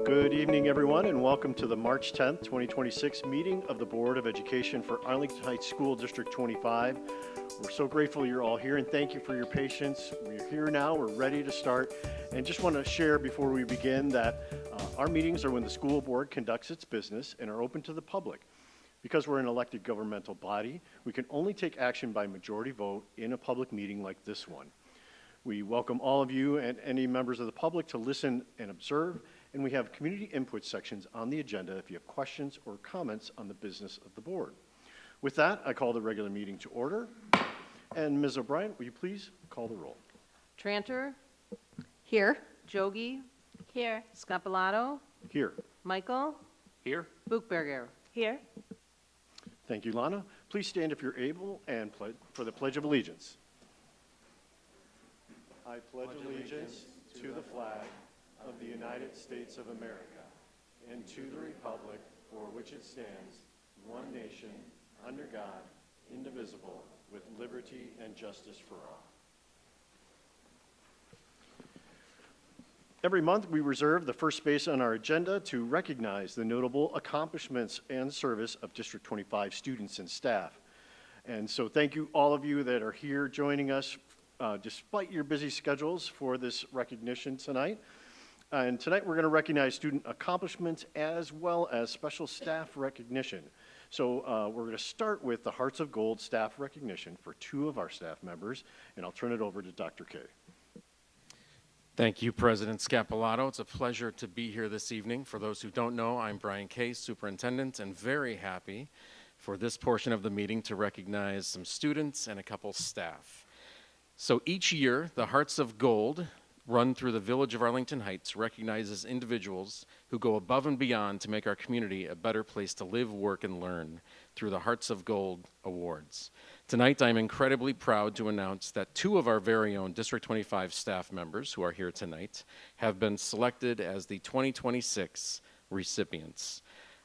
Good evening, everyone, and welcome to the March 10th, 2026 meeting of the Board of Education for Arlington Heights School District 25. We're so grateful you're all here, and thank you for your patience. We're here now, we're ready to start, and just want to share before we begin that our meetings are when the school board conducts its business and are open to the public. Because we're an elected governmental body, we can only take action by majority vote in a public meeting like this one. We welcome all of you and any members of the public to listen and observe, and we have community input sections on the agenda if you have questions or comments on the business of the board. With that, I call the regular meeting to order. And Ms. O'Brien, will you please call the roll? Tranter. Here. Jogi. Here. Scapalato. Here. Michael. Here. Buchberger. Here. Thank you, Lana. Please stand if you're able and for the Pledge of Allegiance. I pledge allegiance to the flag of the United States of America and to the republic for which it stands, one nation, under God, indivisible, with liberty and justice for all. Every month, we reserve the first space on our agenda to recognize the notable accomplishments and service of District 25 students and staff. And so thank you, all of you that are here joining us despite your busy schedules for this recognition tonight. And tonight we're going to recognize student accomplishments as well as special staff recognition. So we're going to start with the Hearts of Gold staff recognition for two of our staff members, and I'll turn it over to Dr. Kay. Thank you, President Scapalato. It's a pleasure to be here this evening. For those who don't know, I'm Brian Kay, Superintendent, and very happy for this portion of the meeting to recognize some students and a couple staff. So each year, the Hearts of Gold run through the village of Arlington Heights recognizes individuals who go above and beyond to make our community a better place to live, work, and learn through the Hearts of Gold Awards. Tonight, I'm incredibly proud to announce that two of our very own District 25 staff members who are here tonight have been selected as the 2026 recipients.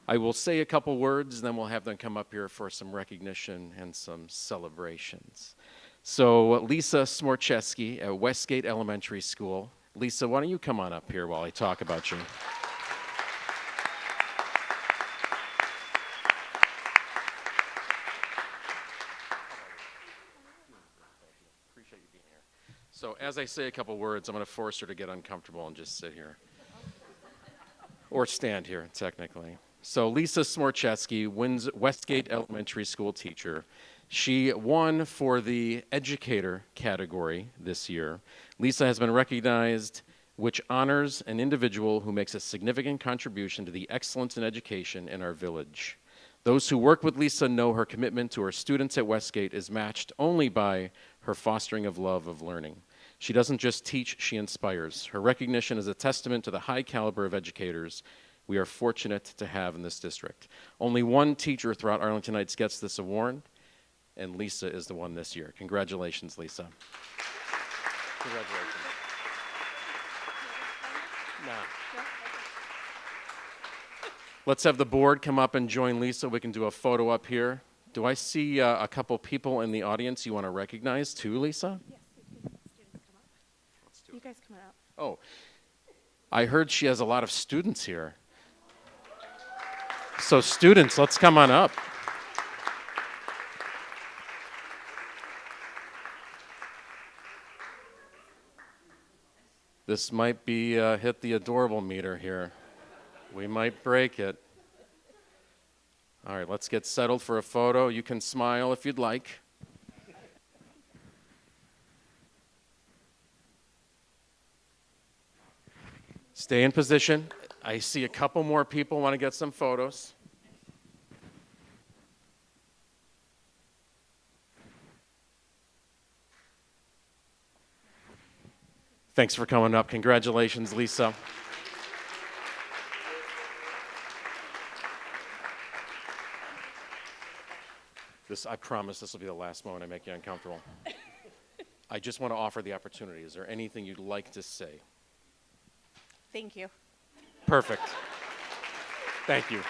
I will say a couple words, then we'll have them come up here for some recognition and some celebrations. So Lisa Smorcheski at Westgate Elementary School. Lisa, why don't you come on up here while I talk about you? Appreciate you being here. So as I say a couple words, I'm going to force her to get uncomfortable and just sit here. Or stand here, technically. So Lisa Smorcheski wins Westgate Elementary School teacher. She won for the educator category this year. Lisa has been recognized, which honors an individual who makes a significant contribution to the excellence in education in our village. Those who work with Lisa know her commitment to her students at Westgate is matched only by her fostering of love of learning. She doesn't just teach, she inspires. Her recognition is a testament to the high caliber of educators we are fortunate to have in this district. Only one teacher throughout Arlington Heights gets this award, and Lisa is the one this year. Congratulations, Lisa. Congratulations. Now, let's have the board come up and join Lisa. We can do a photo up here. Do I see a couple people in the audience you want to recognize too, Lisa? Yes, students come up. Let's do You it. guys come out. Oh, I heard she has a lot of students here. So students, let's come on up. This might be hit the adorable meter here. We might break it. All right, let's get settled for a photo. You can smile if you'd like. Stay in position. I see a couple more people want to get some photos. Thanks for coming up. Congratulations, Lisa. I promise this will be the last moment I make you uncomfortable. I just want to offer the opportunity. Is there anything you'd like to say? Thank you. Perfect. Thank you.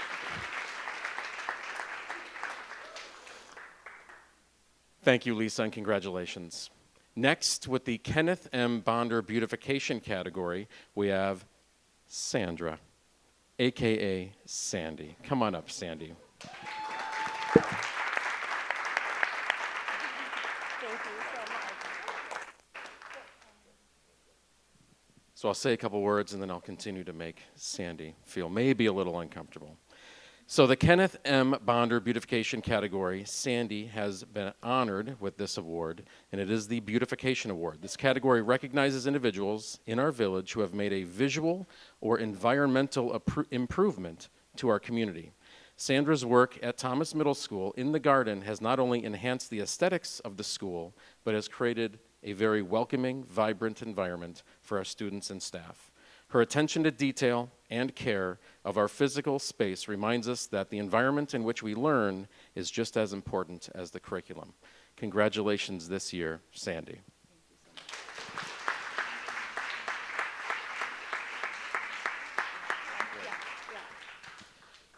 Thank you, Lisa, and congratulations. Next, with the Kenneth M. Bonder beautification category, we have Sandra, AKA Sandy. Come on up, Sandy. Thank you so much. So I'll say a couple words and then I'll continue to make Sandy feel maybe a little uncomfortable. So the Kenneth M. Bonder beautification category, Sandy has been honored with this award, and it is the Beautification Award. This category recognizes individuals in our village who have made a visual or environmental improvement to our community. Sandra's work at Thomas Middle School in the garden has not only enhanced the aesthetics of the school, but has created a very welcoming, vibrant environment for our students and staff. Her attention to detail and care of our physical space reminds us that the environment in which we learn is just as important as the curriculum. Congratulations this year, Sandy.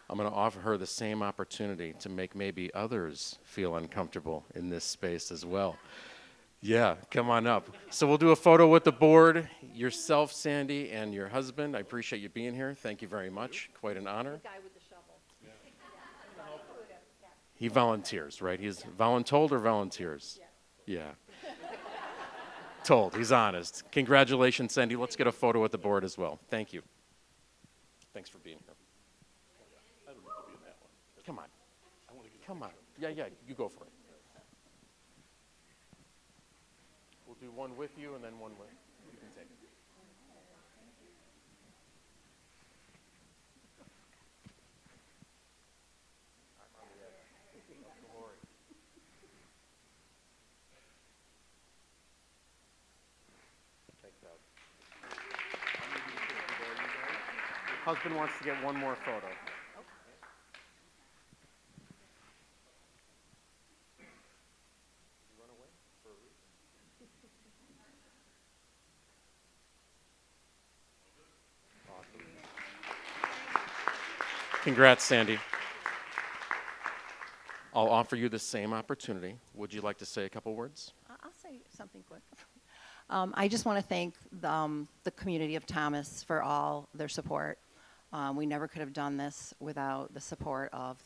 I'm going to offer her the same opportunity to make maybe others feel uncomfortable in this space as well. Yeah, come on up. So we'll do a photo with the board, yourself, Sandy, and your husband. I appreciate you being here. Thank you very much. Quite an honor. The guy with the shovel. He volunteers, right? He's voluntold or volunteers? Yeah. Told. He's honest. Congratulations, Sandy. Let's get a photo with the board as well. Thank you. Thanks for being here. Come on. Come on. Yeah, you go for it. We'll do one with you and then one with you. Can take it. Take that. Husband wants to get one more photo. Congrats, Sandy. I'll offer you the same opportunity. Would you like to say a couple words? I'll say something quick. I just want to thank the community of Thomas for all their support. We never could have done this without the support of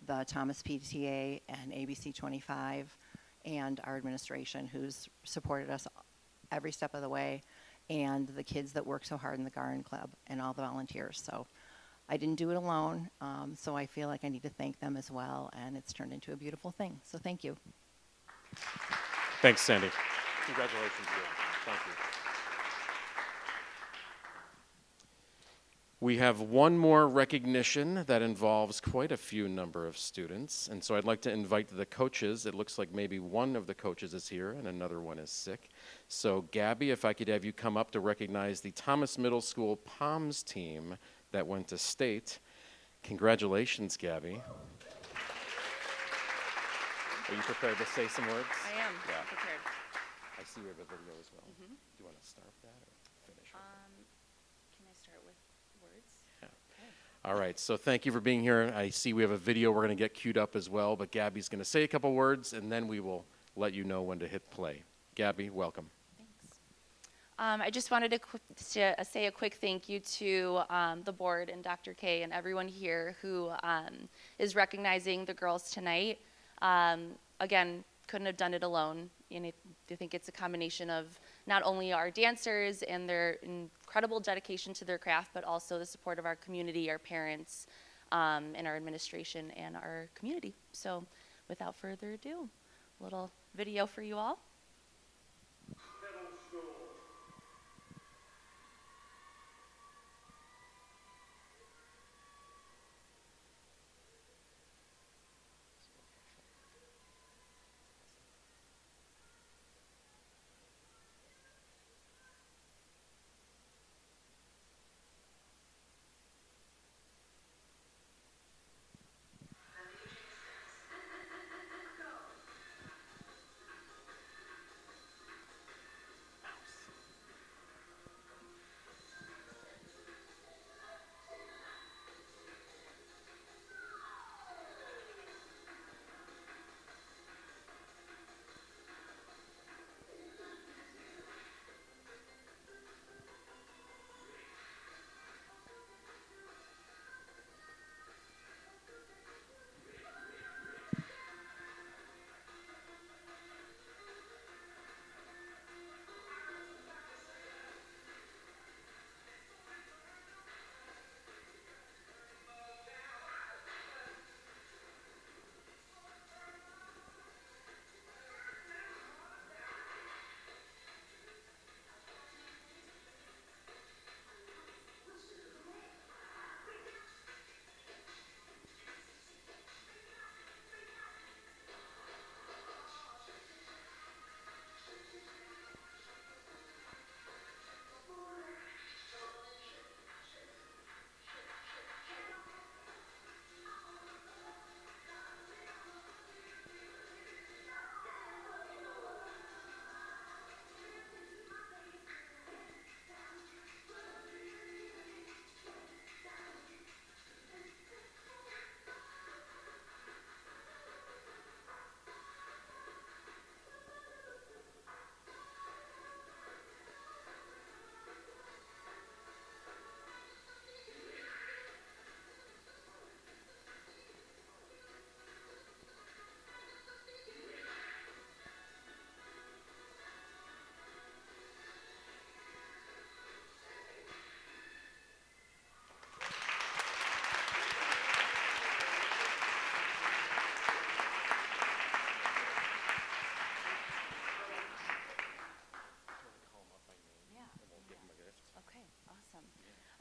the Thomas PTA and ABC 25 and our administration, who's supported us every step of the way, and the kids that work so hard in the garden club and all the volunteers. So I didn't do it alone, so I feel like I need to thank them as well, and it's turned into a beautiful thing. So thank you. Thanks, Sandy. Congratulations, you. Thank you. We have one more recognition that involves quite a few number of students, and so I'd like to invite the coaches. It looks like maybe one of the coaches is here and another one is sick. So Gabby, if I could have you come up to recognize the Thomas Middle School POMS team that went to state. Congratulations, Gabby. Are you prepared to say some words? I am Yeah. prepared. I see we have a video as well. Do you want to start that or finish? Can I start with words? All right, so thank you for being here. I see we have a video we're going to get queued up as well, but Gabby's going to say a couple words, and then we will let you know when to hit play. Gabby, welcome. Thanks. I just wanted to say a quick thank you to the board and Dr. K and everyone here who is recognizing the girls tonight. Again, couldn't have done it alone. And I think it's a combination of not only our dancers and their incredible dedication to their craft, but also the support of our community, our parents, and our administration and our community. So without further ado, a little video for you all.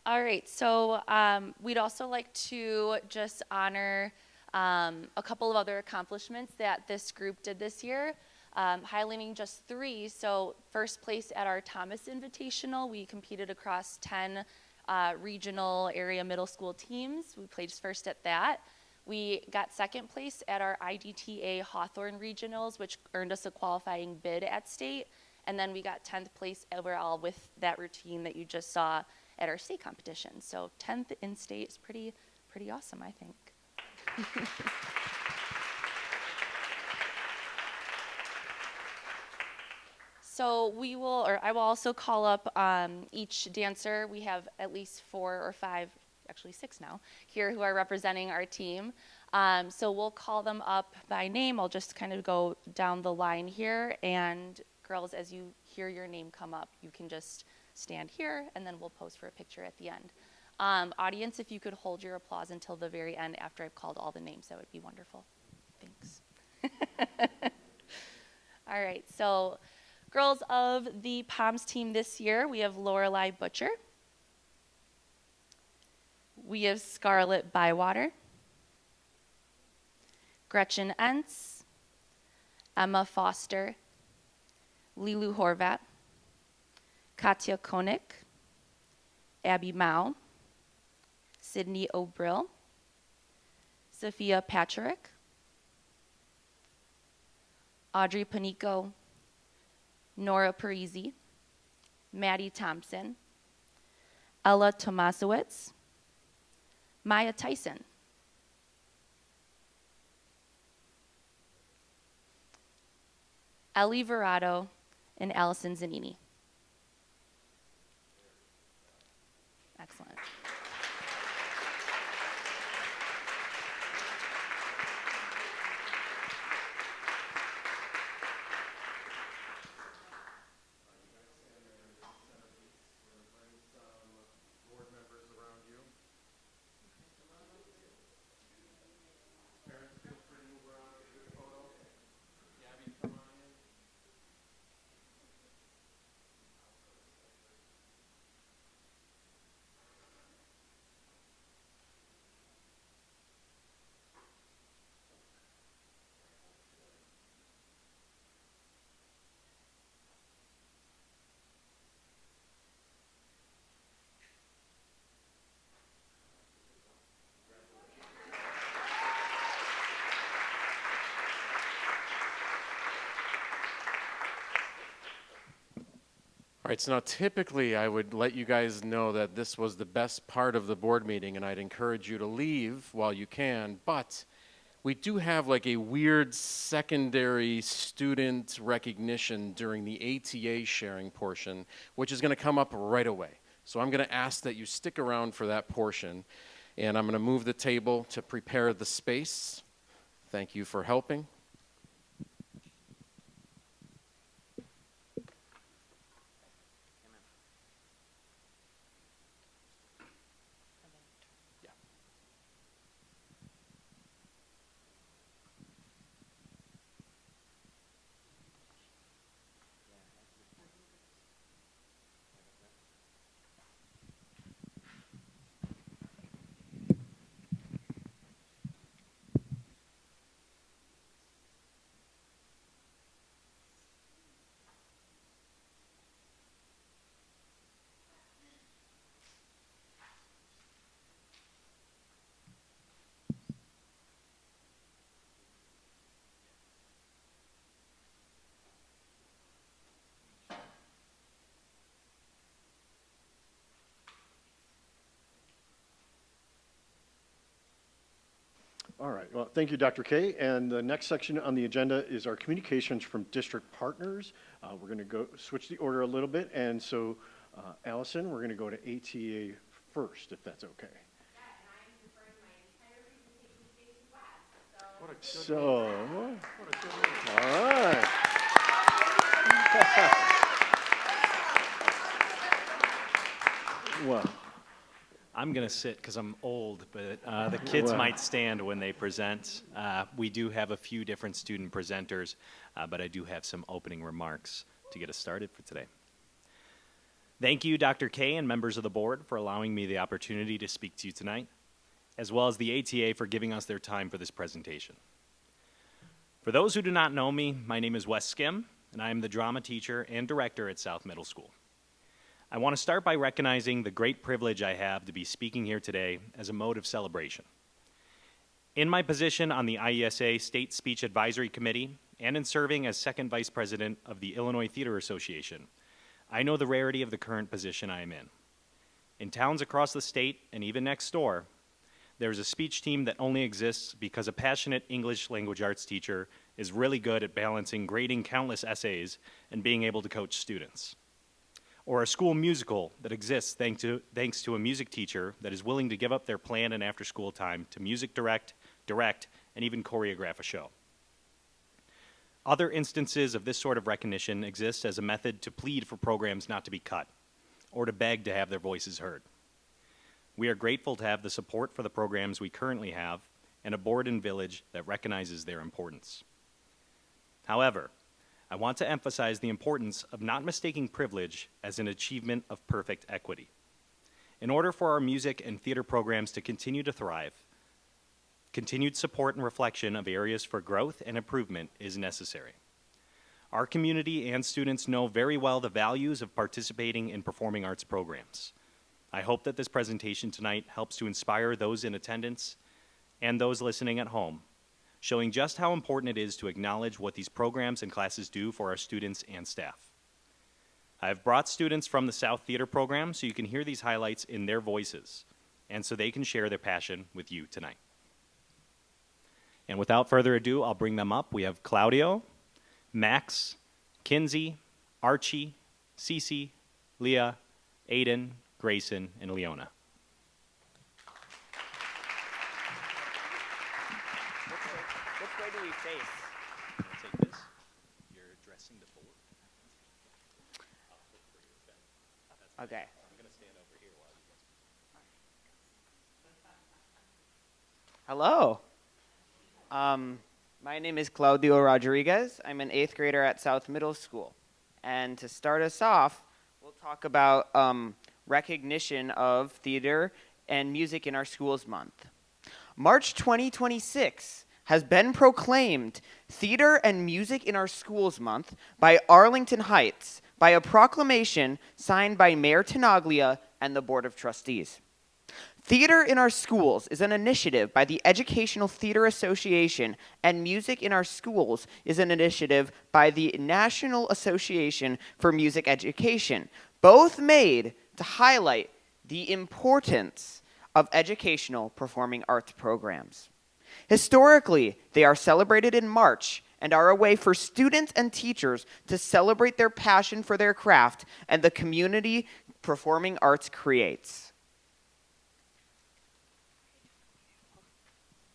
All right, so we'd also like to just honor a couple of other accomplishments that this group did this year, highlighting just 3. So first place at our Thomas Invitational, we competed across 10 regional area middle school teams. We placed first at that. We got second place at our IDTA Hawthorne Regionals, which earned us a qualifying bid at state. And then we got 10th place overall with that routine that you just saw at our state competition. So 10th in state is pretty awesome, I think. So I will also call up each dancer. We have at least 4 or 5, actually 6 now, here who are representing our team. So we'll call them up by name. I'll just kind of go down the line here. And girls, as you hear your name come up, you can just stand here, and then we'll pose for a picture at the end. Audience, if you could hold your applause until the very end after I've called all the names, that would be wonderful. Thanks. All right, so girls of the POMS team this year, we have Lorelei Butcher. We have Scarlett Bywater, Gretchen Entz, Emma Foster, Lilu Horvat, Katya Koenig, Abby Mao, Sydney O'Brill, Sophia Patrick, Audrey Panico, Nora Parisi, Maddie Thompson, Ella Tomasowicz, Maya Tyson, Ellie Verado, and Allison Zanini. Excellent. All right, so now typically I would let you guys know that this was the best part of the board meeting, and I'd encourage you to leave while you can, but we do have like a weird secondary student recognition during the ATA sharing portion, which is going to come up right away. So I'm going to ask that you stick around for that portion, and I'm going to move the table to prepare the space. Thank you for helping. All right, well, thank you, Dr. K. And the next section on the agenda is our communications from district partners. We're going to go switch the order a little bit. And so, Allison, we're going to go to ATA first, if that's okay. So, all right. Well, I'm going to sit because I'm old, but the kids Wow. might stand when they present. We do have a few different student presenters, but I do have some opening remarks to get us started for today. Thank you, Dr. K and members of the board for allowing me the opportunity to speak to you tonight, as well as the ATA for giving us their time for this presentation. For those who do not know me, my name is Wes Skim, and I am the drama teacher and director at South Middle School. I want to start by recognizing the great privilege I have to be speaking here today as a mode of celebration. In my position on the IESA State Speech Advisory Committee and in serving as second vice president of the Illinois Theater Association, I know the rarity of the current position I am in. In towns across the state and even next door, there is a speech team that only exists because a passionate English language arts teacher is really good at balancing grading countless essays and being able to coach students. Or a school musical that exists thanks to a music teacher that is willing to give up their planned and after-school time to music direct, and even choreograph a show. Other instances of this sort of recognition exist as a method to plead for programs not to be cut, or to beg to have their voices heard. We are grateful to have the support for the programs we currently have and a board and village that recognizes their importance. However, I want to emphasize the importance of not mistaking privilege as an achievement of perfect equity. In order for our music and theater programs to continue to thrive, continued support and reflection of areas for growth and improvement is necessary. Our community and students know very well the values of participating in performing arts programs. I hope that this presentation tonight helps to inspire those in attendance and those listening at home, showing just how important it is to acknowledge what these programs and classes do for our students and staff. I have brought students from the South Theater program so you can hear these highlights in their voices, and so they can share their passion with you tonight. And without further ado, I'll bring them up. We have Claudio, Max, Kinsey, Archie, Cece, Leah, Aiden, Grayson, and Leona. Which way do we face? Take this. You're addressing the board. Okay. I'm going to stand over here while you guys. Hello. My name is Claudio Rodriguez. I'm an 8th grader at South Middle School. And to start us off, we'll talk about recognition of theater and music in our schools month. March 2026 has been proclaimed Theater and Music in Our Schools Month by Arlington Heights by a proclamation signed by Mayor Tenaglia and the Board of Trustees. Theater in Our Schools is an initiative by the Educational Theater Association, and Music in Our Schools is an initiative by the National Association for Music Education, both made to highlight the importance of educational performing arts programs. Historically, they are celebrated in March and are a way for students and teachers to celebrate their passion for their craft and the community performing arts creates.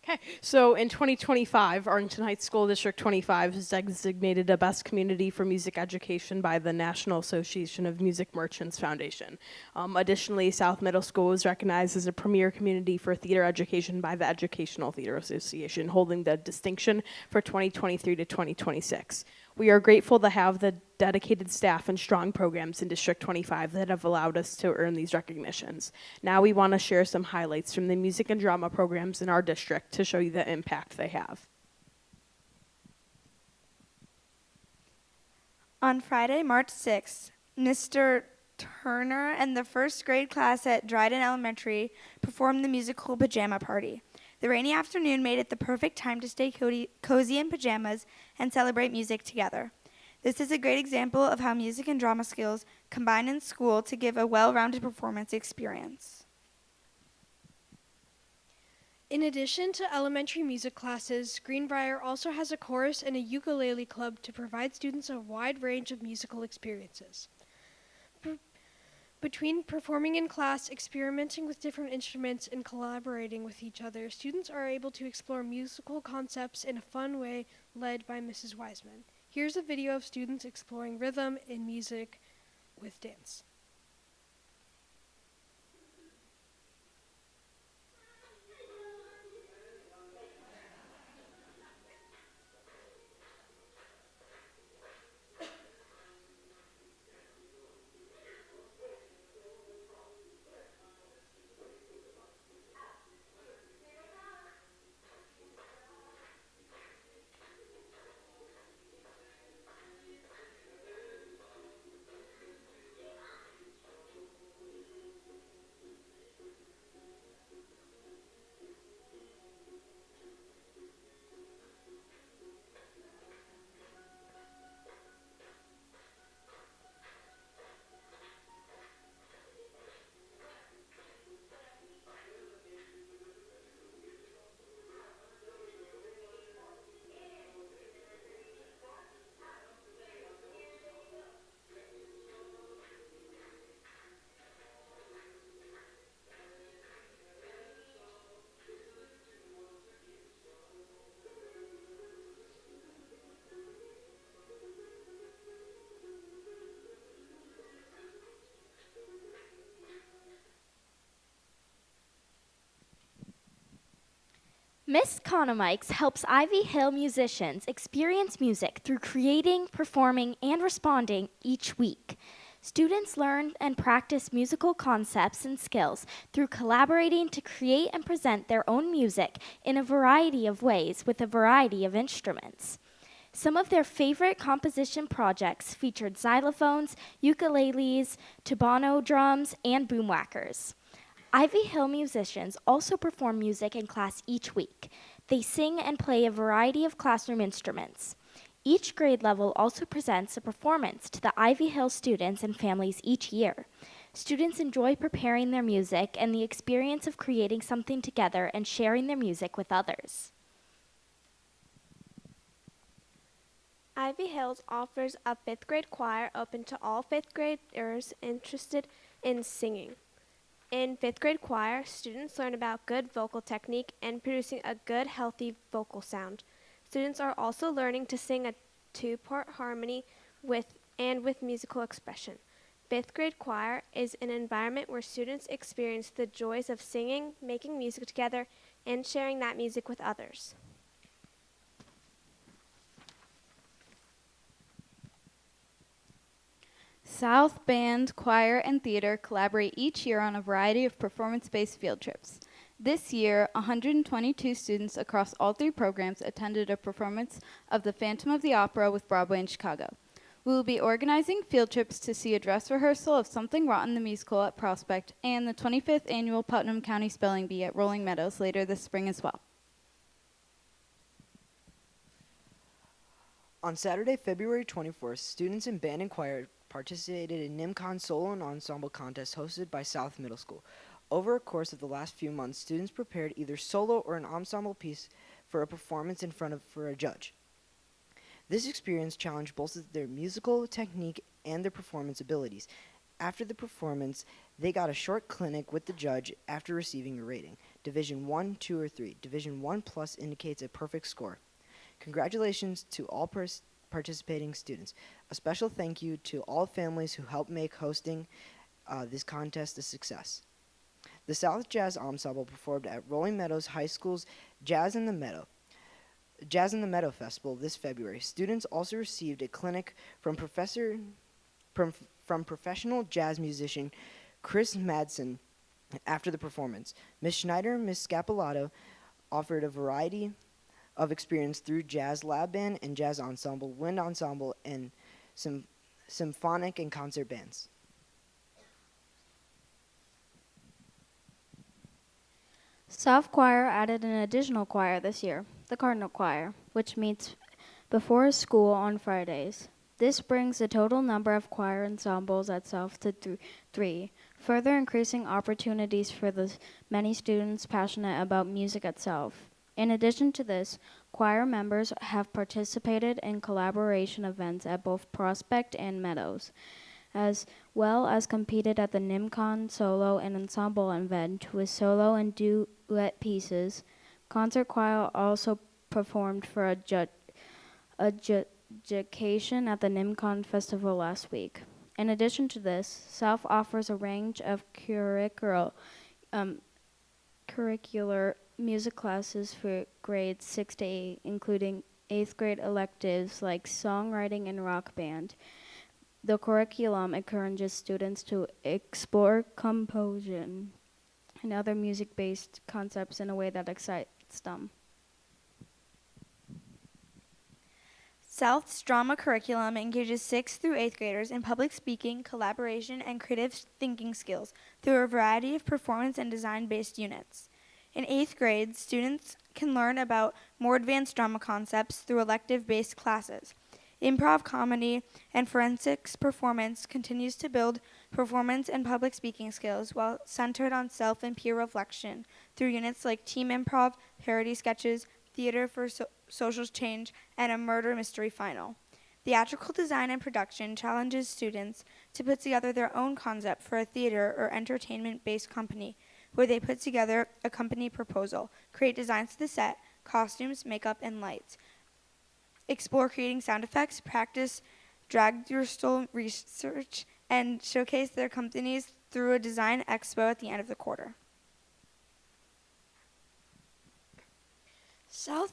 Okay, so in 2025, Arlington Heights School District 25 is designated a Best Community for Music Education by the National Association of Music Merchants Foundation. Additionally, South Middle School was recognized as a premier community for theater education by the Educational Theater Association, holding the distinction for 2023 to 2026. We are grateful to have the dedicated staff and strong programs in District 25 that have allowed us to earn these recognitions. Now we want to share some highlights from the music and drama programs in our district to show you the impact they have. On Friday, March 6th, Mr. Turner and the first grade class at Dryden Elementary performed the musical Pajama Party. The rainy afternoon made it the perfect time to stay cozy in pajamas and celebrate music together. This is a great example of how music and drama skills combine in school to give a well-rounded performance experience. In addition to elementary music classes, Greenbrier also has a chorus and a ukulele club to provide students a wide range of musical experiences. Between performing in class, experimenting with different instruments, and collaborating with each other, students are able to explore musical concepts in a fun way led by Mrs. Wiseman. Here's a video of students exploring rhythm and music with dance. Miss Conomikes helps Ivy Hill musicians experience music through creating, performing, and responding each week. Students learn and practice musical concepts and skills through collaborating to create and present their own music in a variety of ways with a variety of instruments. Some of their favorite composition projects featured xylophones, ukuleles, tubano drums, and boomwhackers. Ivy Hill musicians also perform music in class each week. They sing and play a variety of classroom instruments. Each grade level also presents a performance to the Ivy Hill students and families each year. Students enjoy preparing their music and the experience of creating something together and sharing their music with others. Ivy Hills offers a 5th grade choir open to all 5th graders interested in singing. In 5th grade choir, students learn about good vocal technique and producing a good, healthy vocal sound. Students are also learning to sing a 2-part harmony with musical expression. 5th grade choir is an environment where students experience the joys of singing, making music together, and sharing that music with others. South Band, Choir, and Theater collaborate each year on a variety of performance-based field trips. This year, 122 students across all 3 programs attended a performance of The Phantom of the Opera with Broadway in Chicago. We will be organizing field trips to see a dress rehearsal of Something Rotten the Musical at Prospect and the 25th Annual Putnam County Spelling Bee at Rolling Meadows later this spring as well. On Saturday, February 24th, students in band and choir participated in NIMCON Solo and Ensemble contest hosted by South Middle School. Over a course of the last few months, students prepared either solo or an ensemble piece for a performance for a judge. This experience challenged both their musical technique and their performance abilities. After the performance, they got a short clinic with the judge after receiving a rating. Division 1, 2, or 3. Division 1 plus indicates a perfect score. Congratulations to all participating students. A special thank you to all families who helped make hosting this contest a success. The South Jazz Ensemble performed at Rolling Meadows High School's Jazz in the Meadow Festival this February. Students also received a clinic from professional jazz musician Chris Madsen after the performance. Ms. Schneider and Ms. Scapolato offered a variety of experience through jazz lab band and jazz ensemble, wind ensemble, and symphonic and concert bands. South Choir added an additional choir this year, the Cardinal Choir, which meets before school on Fridays. This brings the total number of choir ensembles at South to 3, further increasing opportunities for the many students passionate about music at South. In addition to this, choir members have participated in collaboration events at both Prospect and Meadows, as well as competed at the NIMCON Solo and Ensemble event with solo and duet pieces. Concert choir also performed for education at the NIMCON Festival last week. In addition to this, South offers a range of curricular music classes for grades 6 to 8, including 8th grade electives like songwriting and rock band. The curriculum encourages students to explore composition and other music-based concepts in a way that excites them. South's drama curriculum engages 6th through 8th graders in public speaking, collaboration, and creative thinking skills through a variety of performance and design-based units. In 8th grade, students can learn about more advanced drama concepts through elective-based classes. Improv comedy and forensics performance continues to build performance and public speaking skills while centered on self and peer reflection through units like team improv, parody sketches, theater for social change, and a murder mystery final. Theatrical design and production challenges students to put together their own concept for a theater or entertainment-based company, where they put together a company proposal, create designs for the set, costumes, makeup, and lights, explore creating sound effects, practice drag-your-style research, and showcase their companies through a design expo at the end of the quarter. South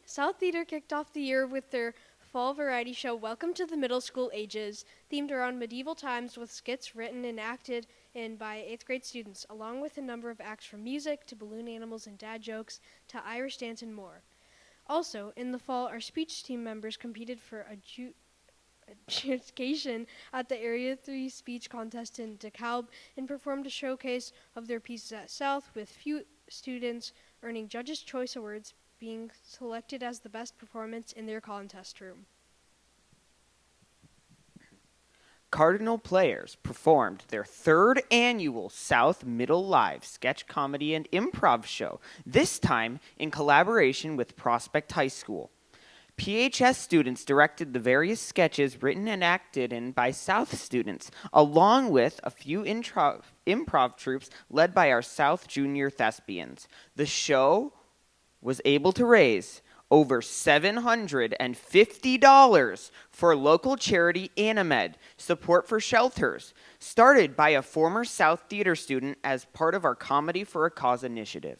South Theater kicked off the year with their fall variety show Welcome to the Middle School Ages, themed around medieval times with skits written and acted in by 8th grade students, along with a number of acts from music to balloon animals and dad jokes to Irish dance and more. Also, in the fall, our speech team members competed for adjudication at the Area 3 speech contest in DeKalb and performed a showcase of their pieces at South, with few students earning Judges' Choice Awards, being selected as the best performance in their contest room. Cardinal Players performed their third annual South Middle Live sketch comedy and improv show, this time in collaboration with Prospect High School. PHS students directed the various sketches written and acted in by South students, along with a few improv troupes led by our South Junior Thespians. The show was able to raise over $750 for local charity Animed, support for shelters, started by a former South Theater student as part of our Comedy for a Cause initiative.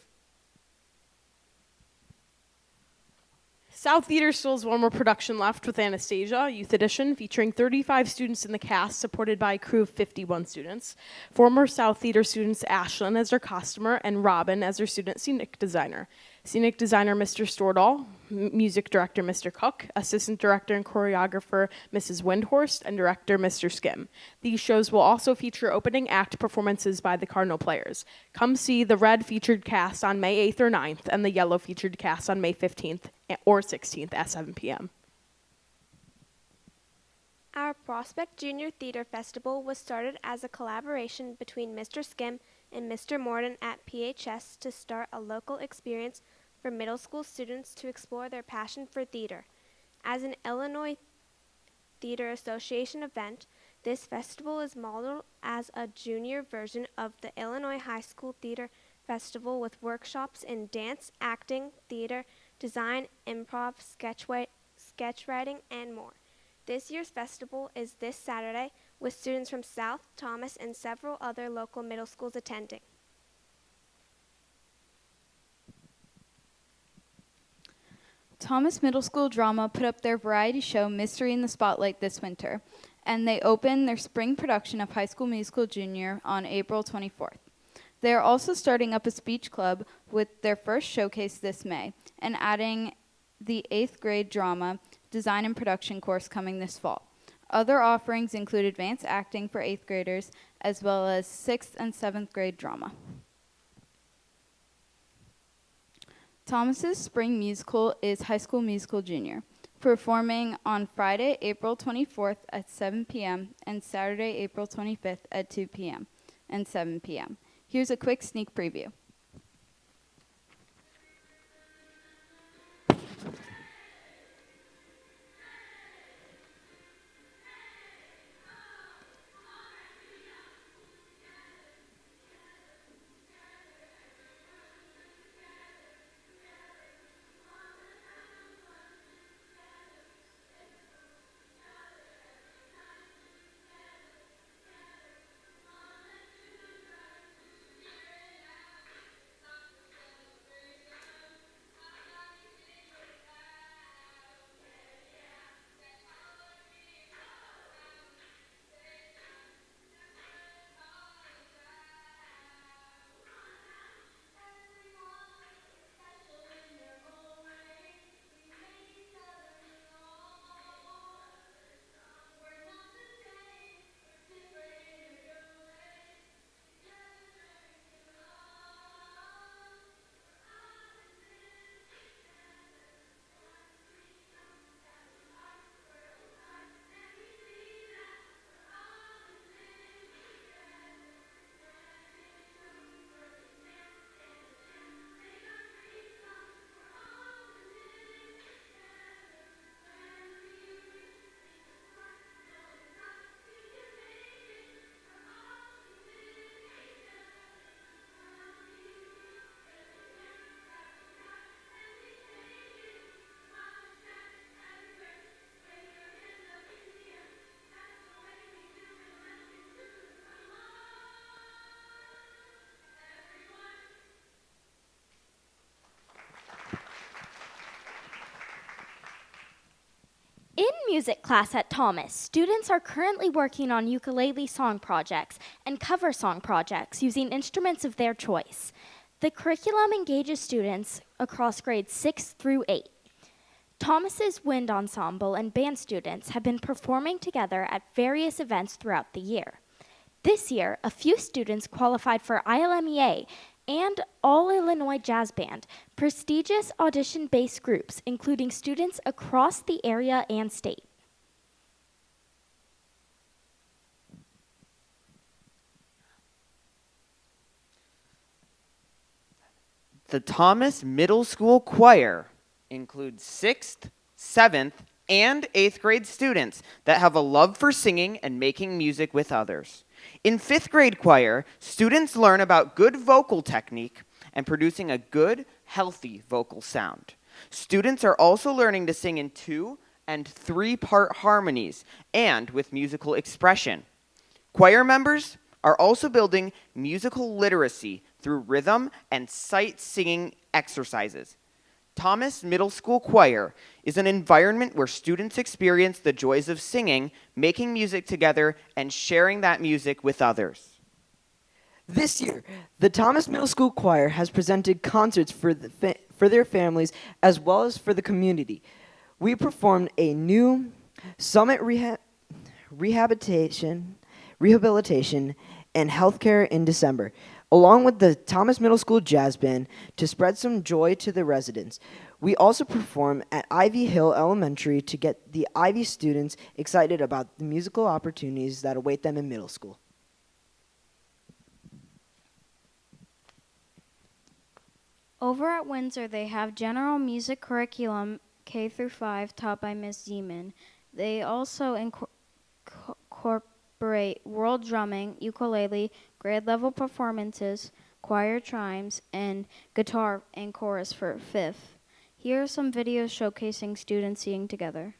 South Theater still has one more production left with Anastasia, Youth Edition, featuring 35 students in the cast, supported by a crew of 51 students. Former South Theater students Ashlyn as their costumer and Robin as their student scenic designer. Scenic designer Mr. Stordahl, music director Mr. Cook, assistant director and choreographer Mrs. Windhorst, and director Mr. Skim. These shows will also feature opening act performances by the Cardinal Players. Come see the red featured cast on May 8th or 9th and the yellow featured cast on May 15th or 16th at 7 p.m. Our Prospect Junior Theater Festival was started as a collaboration between Mr. Skim and Mr. Morden at PHS to start a local experience for middle school students to explore their passion for theater. As an Illinois Theater Association event, this festival is modeled as a junior version of the Illinois High School Theater Festival, with workshops in dance, acting, theater, design, improv, sketch writing, and more. This year's festival is this Saturday, with students from South, Thomas, and several other local middle schools attending. Thomas Middle School Drama put up their variety show Mystery in the Spotlight this winter, and they opened their spring production of High School Musical Junior on April 24th. They are also starting up a speech club with their first showcase this May, and adding the 8th grade drama design and production course coming this fall. Other offerings include advanced acting for 8th graders, as well as 6th and 7th grade drama. Thomas's spring musical is High School Musical Junior, performing on Friday, April 24th at 7 p.m. and Saturday, April 25th at 2 p.m. and 7 p.m. Here's a quick sneak preview. music class at Thomas, students are currently working on ukulele song projects and cover song projects using instruments of their choice. The curriculum engages students across grades 6 through 8. Thomas's wind ensemble and band students have been performing together at various events throughout the year. This year, a few students qualified for ILMEA and All-Illinois Jazz Band, prestigious audition-based groups including students across the area and state. The Thomas Middle School Choir includes 6th, 7th, and 8th grade students that have a love for singing and making music with others. In 5th grade choir, students learn about good vocal technique and producing a good, healthy vocal sound. Students are also learning to sing in 2- and 3-part harmonies and with musical expression. Choir members are also building musical literacy through rhythm and sight singing exercises. Thomas Middle School Choir is an environment where students experience the joys of singing, making music together, and sharing that music with others. This year, the Thomas Middle School Choir has presented concerts for their families as well as for the community. We performed a new summit rehabilitation and healthcare in December, along with the Thomas Middle School Jazz Band to spread some joy to the residents. We also perform at Ivy Hill Elementary to get the Ivy students excited about the musical opportunities that await them in middle school. Over at Windsor, they have general music curriculum K through 5 taught by Ms. Zeman. They also incorporate world drumming, ukulele, grade level performances, choir chimes, and guitar and chorus for 5th. Here are some videos showcasing students singing together.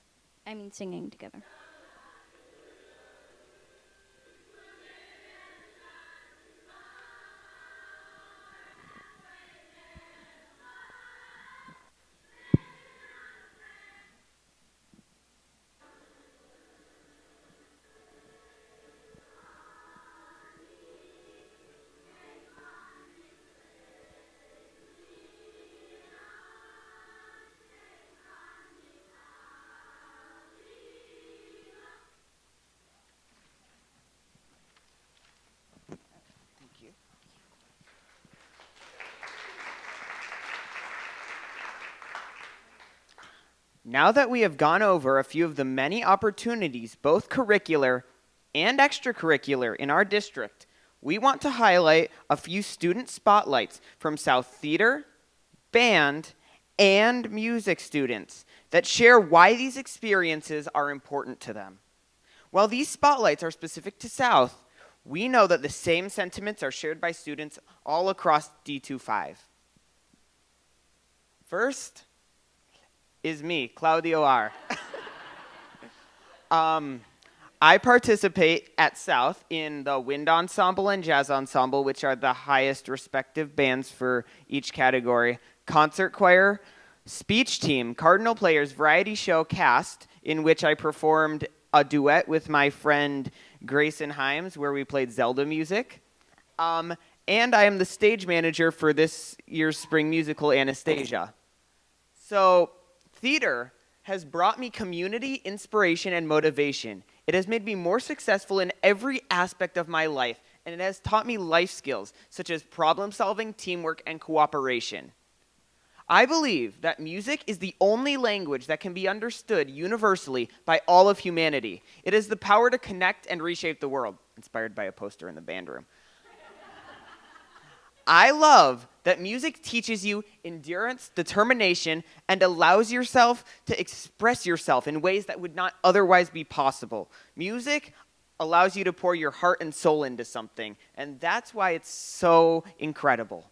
Now that we have gone over a few of the many opportunities, both curricular and extracurricular, in our district, we want to highlight a few student spotlights from South Theater, band, and music students that share why these experiences are important to them. While these spotlights are specific to South, we know that the same sentiments are shared by students all across D25. First is me, Claudio R. I participate at South in the wind ensemble and jazz ensemble, which are the highest respective bands for each category. Concert choir, speech team, Cardinal Players, variety show cast, in which I performed a duet with my friend Grayson Himes, where we played Zelda music. And I am the stage manager for this year's spring musical, Anastasia. So, theater has brought me community, inspiration, and motivation. It has made me more successful in every aspect of my life, and it has taught me life skills such as problem solving, teamwork, and cooperation. I believe that music is the only language that can be understood universally by all of humanity. It has the power to connect and reshape the world, inspired by a poster in the band room. I love that music teaches you endurance, determination, and allows yourself to express yourself in ways that would not otherwise be possible. Music allows you to pour your heart and soul into something, and that's why it's so incredible.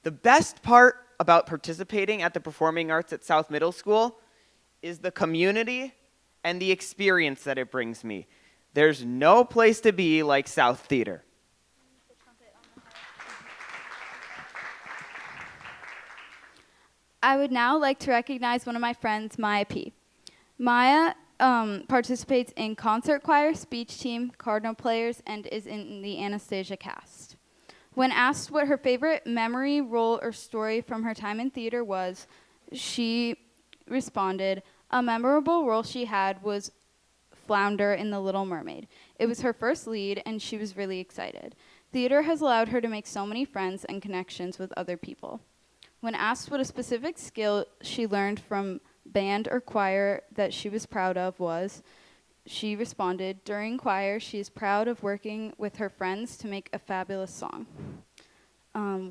The best part about participating at the performing arts at South Middle School is the community and the experience that it brings me. There's no place to be like South Theater. I would now like to recognize one of my friends, Maya P. Maya participates in concert choir, speech team, Cardinal Players, and is in the Anastasia cast. When asked what her favorite memory, role, or story from her time in theater was, she responded, a memorable role she had was Flounder in The Little Mermaid. It was her first lead, and she was really excited. Theater has allowed her to make so many friends and connections with other people. When asked what a specific skill she learned from band or choir that she was proud of was, she responded, during choir, she is proud of working with her friends to make a fabulous song.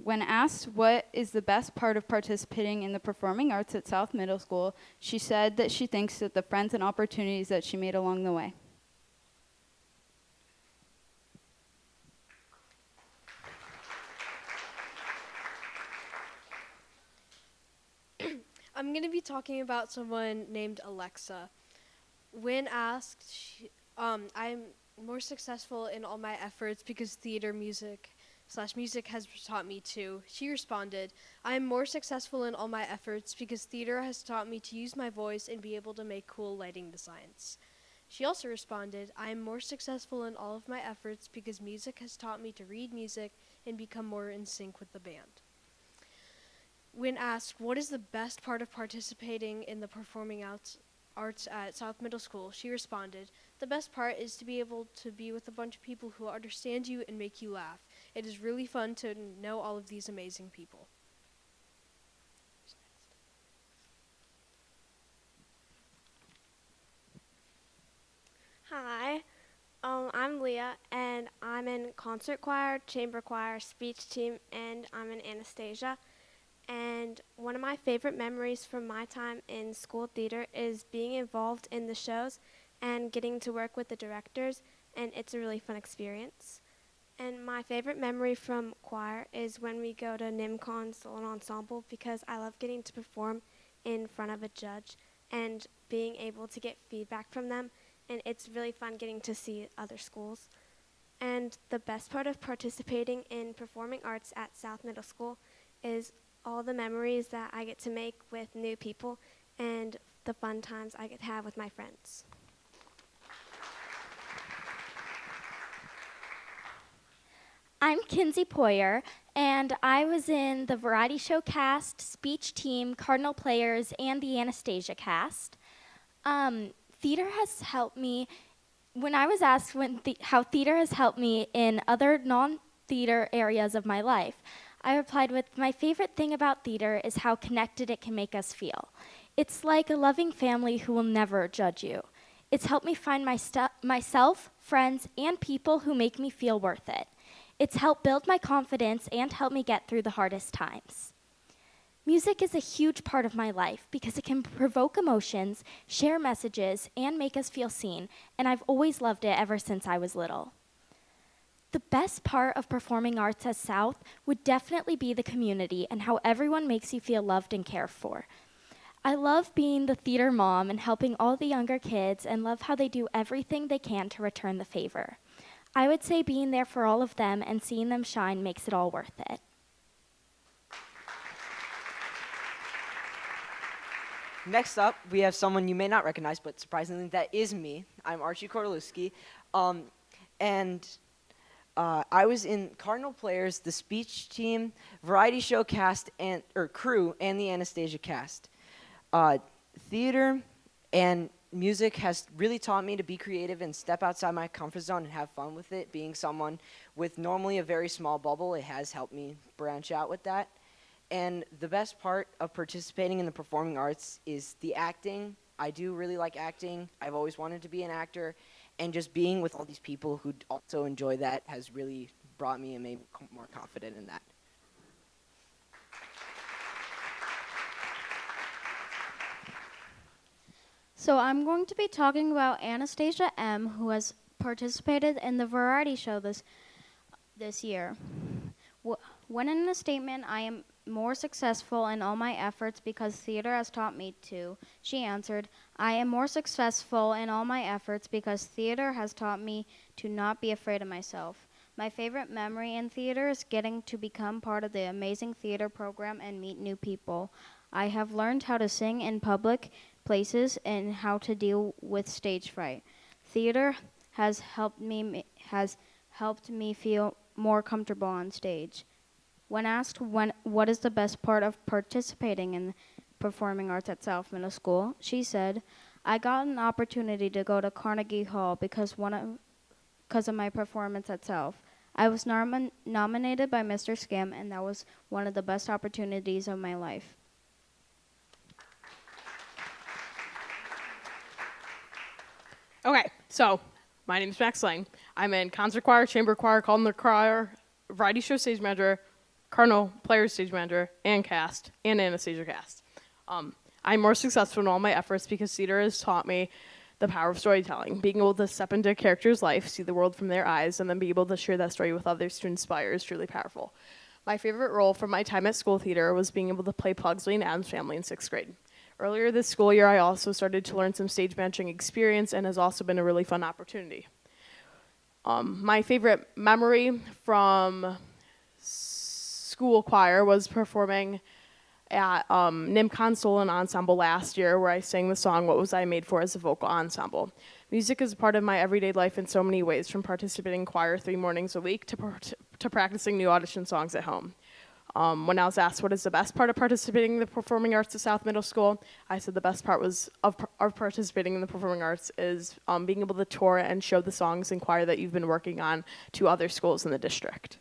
When asked what is the best part of participating in the performing arts at South Middle School, she said that she thinks that the friends and opportunities that she made along the way. I'm going to be talking about someone named Alexa. When asked, I'm more successful in all my efforts because theater music has taught me to. She responded, I am more successful in all my efforts because theater has taught me to use my voice and be able to make cool lighting designs. She also responded, I am more successful in all of my efforts because music has taught me to read music and become more in sync with the band. When asked what is the best part of participating in the performing arts at South Middle School, she responded, the best part is to be able to be with a bunch of people who understand you and make you laugh. It is really fun to know all of these amazing people. Hi, I'm Leah, and I'm in concert choir, chamber choir, speech team, and I'm in Anastasia. And one of my favorite memories from my time in school theater is being involved in the shows and getting to work with the directors, and it's a really fun experience. And my favorite memory from choir is when we go to NIMCON Solo Ensemble because I love getting to perform in front of a judge and being able to get feedback from them, and it's really fun getting to see other schools. And the best part of participating in performing arts at South Middle School is all the memories that I get to make with new people and the fun times I get to have with my friends. I'm Kinsey Poyer, and I was in the variety show cast, speech team, Cardinal Players, and the Anastasia cast. Theater has helped me, when I was asked how theater has helped me in other non-theater areas of my life, I replied with, my favorite thing about theater is how connected it can make us feel. It's like a loving family who will never judge you. It's helped me find myself, friends, and people who make me feel worth it. It's helped build my confidence and help me get through the hardest times. Music is a huge part of my life because it can provoke emotions, share messages, and make us feel seen, and I've always loved it ever since I was little. The best part of performing arts at South would definitely be the community and how everyone makes you feel loved and cared for. I love being the theater mom and helping all the younger kids and love how they do everything they can to return the favor. I would say being there for all of them and seeing them shine makes it all worth it. Next up, we have someone you may not recognize, but surprisingly, that is me. I'm Archie Korolewski, I was in Cardinal Players, the speech team, variety show cast, or crew, and the Anastasia cast. Theater and music has really taught me to be creative and step outside my comfort zone and have fun with it. Being someone with normally a very small bubble, it has helped me branch out with that. And the best part of participating in the performing arts is the acting. I do really like acting. I've always wanted to be an actor. And just being with all these people who also enjoy that has really brought me and made me more confident in that. So I'm going to be talking about Anastasia M., who has participated in the variety show this year. When in a statement, I am more successful in all my efforts because theater has taught me to, she answered, I am more successful in all my efforts because theater has taught me to not be afraid of myself. My favorite memory in theater is getting to become part of the amazing theater program and meet new people. I have learned how to sing in public places and how to deal with stage fright. Theater has helped me feel more comfortable on stage. When asked what is the best part of participating in performing arts at South Middle School, she said, "I got an opportunity to go to Carnegie Hall because of my performance at South. I was nominated by Mr. Skim, and that was one of the best opportunities of my life." Okay, so my name is Max Lang. I'm in concert choir, chamber choir, call choir, variety show stage manager, Cardinal Players stage manager, and cast, and Anastasia cast. I'm more successful in all my efforts because theater has taught me the power of storytelling, being able to step into a character's life, see the world from their eyes, and then be able to share that story with others to inspire is truly powerful. My favorite role from my time at school theater was being able to play Pugsley and Addams Family in 6th grade. Earlier this school year, I also started to learn some stage managing experience and has also been a really fun opportunity. My favorite memory from school choir was performing at NIM Console and Ensemble last year, where I sang the song "What Was I Made For" as a vocal ensemble. Music is a part of my everyday life in so many ways, from participating in choir 3 mornings a week to practicing new audition songs at home. When I was asked what is the best part of participating in the performing arts at South Middle School, I said the best part of participating in the performing arts is being able to tour and show the songs and choir that you've been working on to other schools in the district.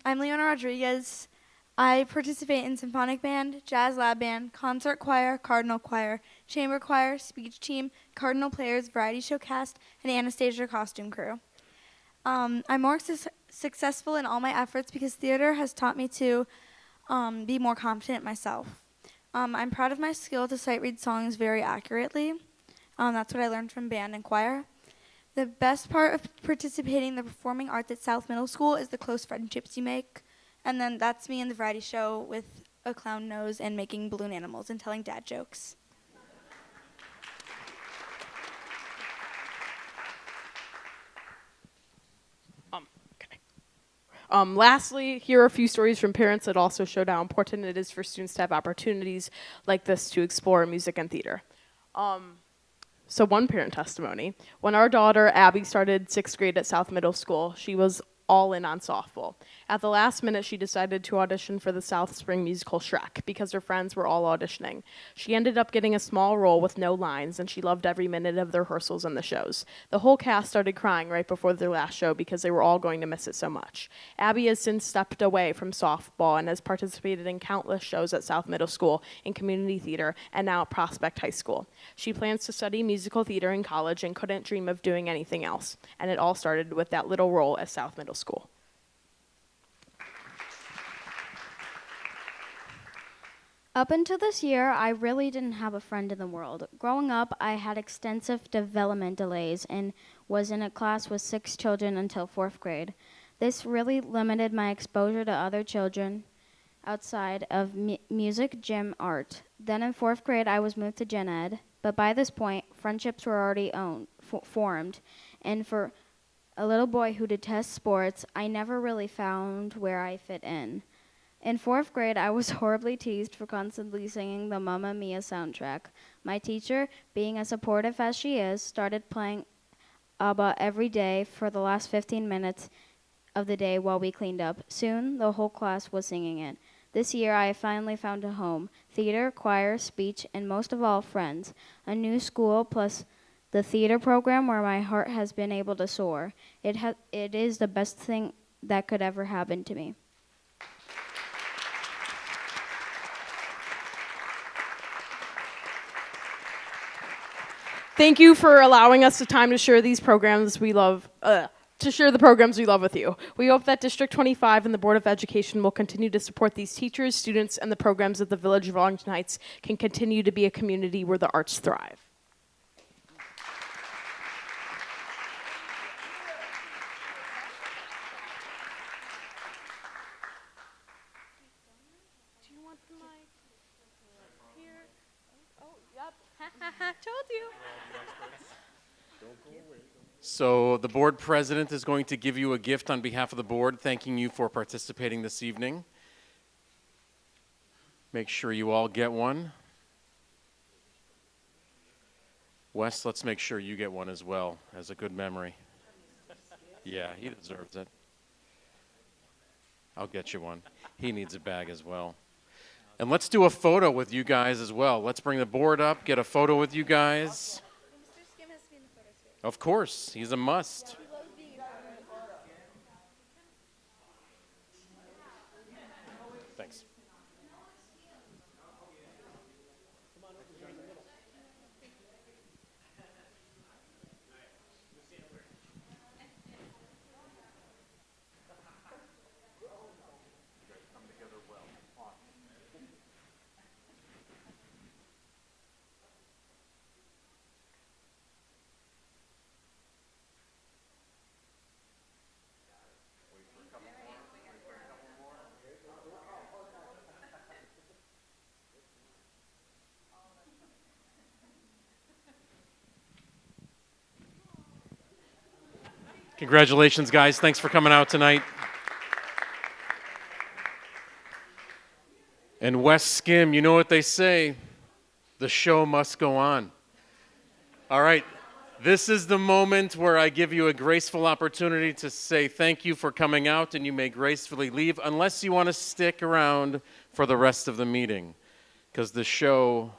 I'm Leona Rodriguez. I participate in symphonic band, jazz lab band, concert choir, cardinal choir, chamber choir, speech team, Cardinal Players, variety show cast, and Anastasia costume crew. I'm more successful in all my efforts because theater has taught me to be more confident myself. I'm proud of my skill to sight read songs very accurately. That's what I learned from band and choir. The best part of participating in the performing arts at South Middle School is the close friendships you make. And then that's me in the variety show with a clown nose and making balloon animals and telling dad jokes. Lastly, here are a few stories from parents that also showed how important it is for students to have opportunities like this to explore music and theater. So one parent testimony: when our daughter Abby started 6th grade at South Middle School, she was all in on softball. At the last minute, she decided to audition for the South Spring musical Shrek because her friends were all auditioning. She ended up getting a small role with no lines, and she loved every minute of the rehearsals and the shows. The whole cast started crying right before their last show because they were all going to miss it so much. Abby has since stepped away from softball and has participated in countless shows at South Middle School, in community theater, and now at Prospect High School. She plans to study musical theater in college and couldn't dream of doing anything else. And it all started with that little role at South Middle School. Up until this year, I really didn't have a friend in the world. Growing up, I had extensive development delays and was in a class with 6 children until 4th grade. This really limited my exposure to other children outside of music, gym, art. Then in 4th grade, I was moved to gen ed, but by this point, friendships were already formed. And for a little boy who detests sports, I never really found where I fit in. In 4th grade, I was horribly teased for constantly singing the Mamma Mia soundtrack. My teacher, being as supportive as she is, started playing ABBA every day for the last 15 minutes of the day while we cleaned up. Soon, the whole class was singing it. This year, I finally found a home: theater, choir, speech, and most of all, friends. A new school plus the theater program where my heart has been able to soar. It is the best thing that could ever happen to me. Thank you for allowing us the time to share these programs we love, to share the programs we love with you. We hope that District 25 and the Board of Education will continue to support these teachers, students, and the programs that the Village of Arlington Heights can continue to be a community where the arts thrive. Do you want the mic? Here. Oh, yep. Told you. So the board president is going to give you a gift on behalf of the board, thanking you for participating this evening. Make sure you all get one. Wes, let's make sure you get one as well, as a good memory. Yeah, he deserves it. I'll get you one. He needs a bag as well. And let's do a photo with you guys as well. Let's bring the board up, get a photo with you guys. Of course, he's a must. Thanks. Congratulations, guys. Thanks for coming out tonight. And Wes Skim, you know what they say, the show must go on. All right, this is the moment where I give you a graceful opportunity to say thank you for coming out, and you may gracefully leave unless you want to stick around for the rest of the meeting, because the show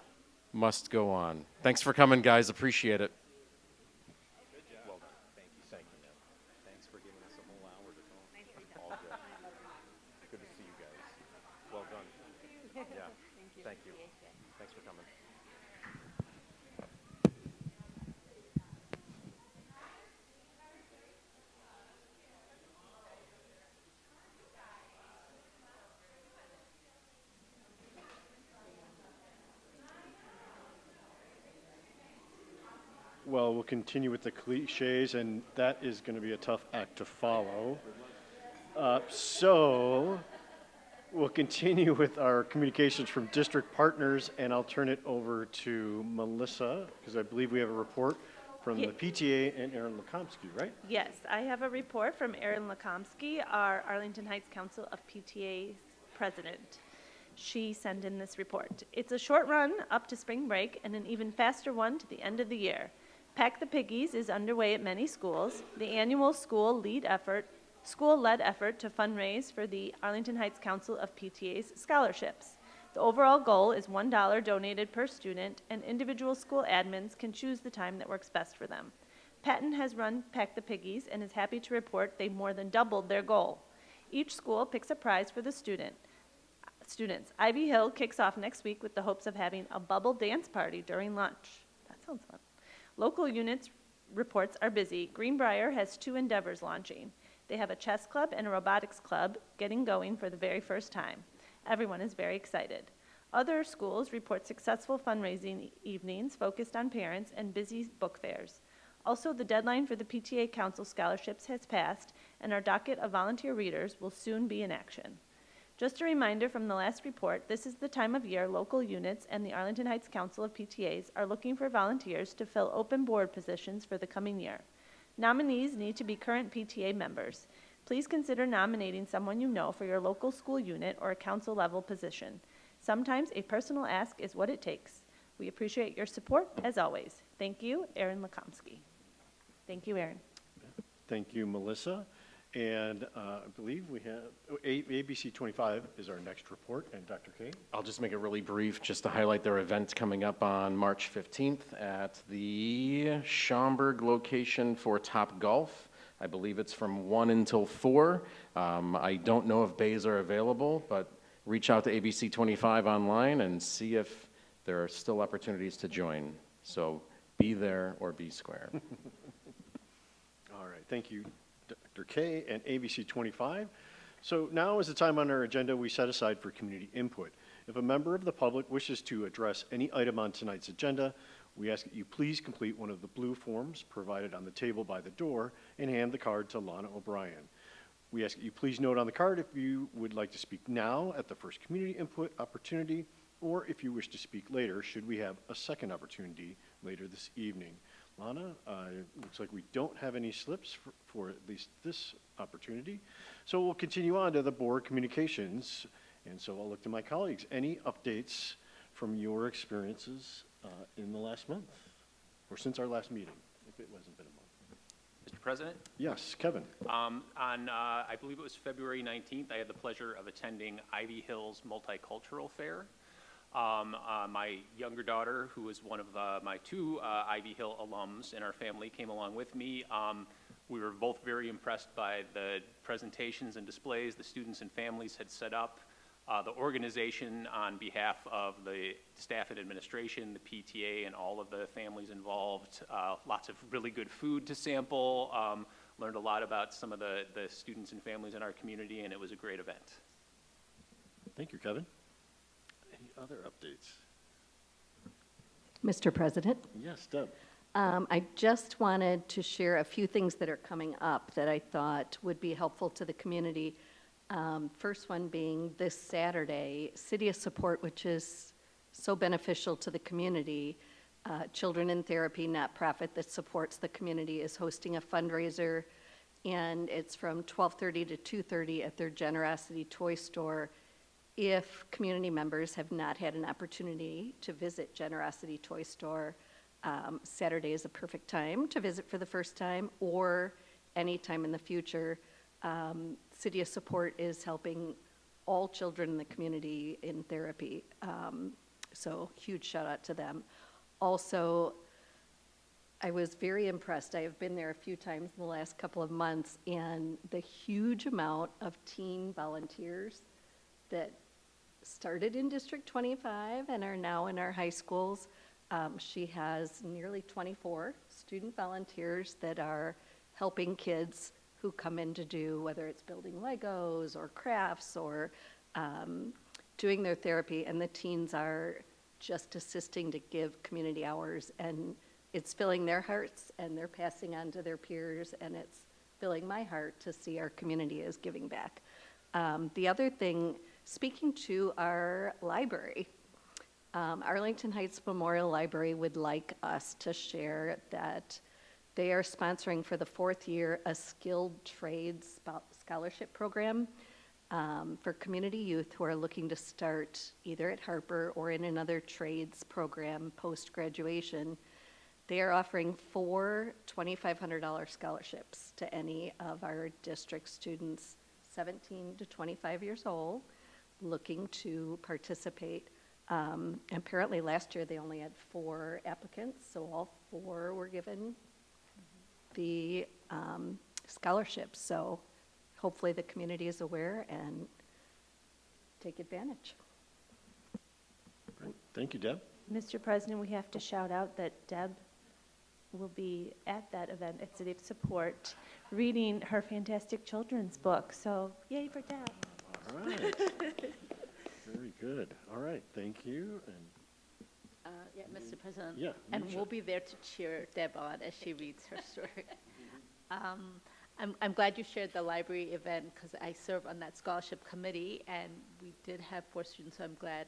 must go on. Thanks for coming, guys. Appreciate it. Well, we'll continue with the cliches, and that is going to be a tough act to follow. So we'll continue with our communications from district partners, and I'll turn it over to Melissa, because I believe we have a report from the PTA and Erin Lekomsky, right? Yes, I have a report from Erin Lekomsky, our Arlington Heights Council of PTA's president. She sent in this report. It's a short run up to spring break and an even faster one to the end of the year. Pack the Piggies is underway at many schools. The annual school-led effort to fundraise for the Arlington Heights Council of PTA's scholarships. The overall goal is $1 donated per student, and individual school admins can choose the time that works best for them. Patton has run Pack the Piggies and is happy to report they've more than doubled their goal. Each school picks a prize for the students. Ivy Hill kicks off next week with the hopes of having a bubble dance party during lunch. That sounds fun. Local units reports are busy. Greenbrier has 2 endeavors launching. They have a chess club and a robotics club getting going for the very first time. Everyone is very excited. Other schools report successful fundraising evenings focused on parents and busy book fairs. Also, the deadline for the PTA Council scholarships has passed, and our docket of volunteer readers will soon be in action. Just a reminder from the last report, this is the time of year local units and the Arlington Heights Council of PTAs are looking for volunteers to fill open board positions for the coming year. Nominees need to be current PTA members. Please consider nominating someone you know for your local school unit or a council level position. Sometimes a personal ask is what it takes. We appreciate your support as always. Thank you, Erin Lekomsky. Thank you, Erin. Thank you, Melissa. And I believe we have ABC 25 is our next report, and Dr. K. I'll just make it really brief, just to highlight their event coming up on March 15th at the Schaumburg location for Top Golf. I believe it's from 1 until 4. I don't know if bays are available, but reach out to ABC 25 online and see if there are still opportunities to join. So be there or be square. All right, thank you, Dr. K and ABC 25. So now is the time on our agenda we set aside for community input. If a member of the public wishes to address any item on tonight's agenda, we ask that you please complete one of the blue forms provided on the table by the door and hand the card to Lana O'Brien. We ask that you please note on the card if you would like to speak now at the first community input opportunity, or if you wish to speak later, should we have a second opportunity later this evening. Lana, it looks like we don't have any slips for at least this opportunity. So we'll continue on to the board communications. And so I'll look to my colleagues. Any updates from your experiences in the last month or since our last meeting, if it hasn't been a month? Mr. President? Yes, Kevin. I believe it was February 19th, I had the pleasure of attending Ivy Hill's Multicultural Fair. My younger daughter, who is one of my two Ivy Hill alums in our family, came along with me. We were both very impressed by the presentations and displays the students and families had set up. The organization on behalf of the staff and administration, the PTA, and all of the families involved. Lots of really good food to sample. Learned a lot about some of the students and families in our community, and it was a great event. Thank you, Kevin. Any other updates? Mr. President? Yes, Deb. I just wanted to share a few things that are coming up that I thought would be helpful to the community. First one being this Saturday, City of Support, which is so beneficial to the community. Children in Therapy, nonprofit that supports the community, is hosting a fundraiser, and it's from 12:30 to 2:30 at their Generosity Toy Store. If community members have not had an opportunity to visit Generosity Toy Store, Saturday is a perfect time to visit for the first time, or any time in the future. City of Support is helping all children in the community in therapy, so huge shout out to them. Also, I was very impressed. I have been there a few times in the last couple of months, and the huge amount of teen volunteers that started in District 25 and are now in our high schools. She has nearly 24 student volunteers that are helping kids who come in to do, whether it's building Legos or crafts or doing their therapy, and the teens are just assisting to give community hours, and it's filling their hearts, and they're passing on to their peers, and it's filling my heart to see our community is giving back. The other thing, speaking to our library, Arlington Heights Memorial Library would like us to share that they are sponsoring for the 4th year a skilled trades scholarship program for community youth who are looking to start either at Harper or in another trades program post-graduation. They are offering 4 $2,500 scholarships to any of our district students 17 to 25 years old looking to participate. Apparently last year they only had 4 applicants, so all 4 were given the scholarships. So hopefully the community is aware and take advantage. Great. Thank you, Deb. Mr. President, we have to shout out that Deb will be at that event at City of Support reading her fantastic children's book. So yay for Deb. All right. Very good. All right. Thank you. And Yeah, Mr. President. Yeah, And Misha. we'll be there to cheer Deb on as she reads her story. I'm glad you shared the library event because I serve on that scholarship committee, and we did have 4 students, so I'm glad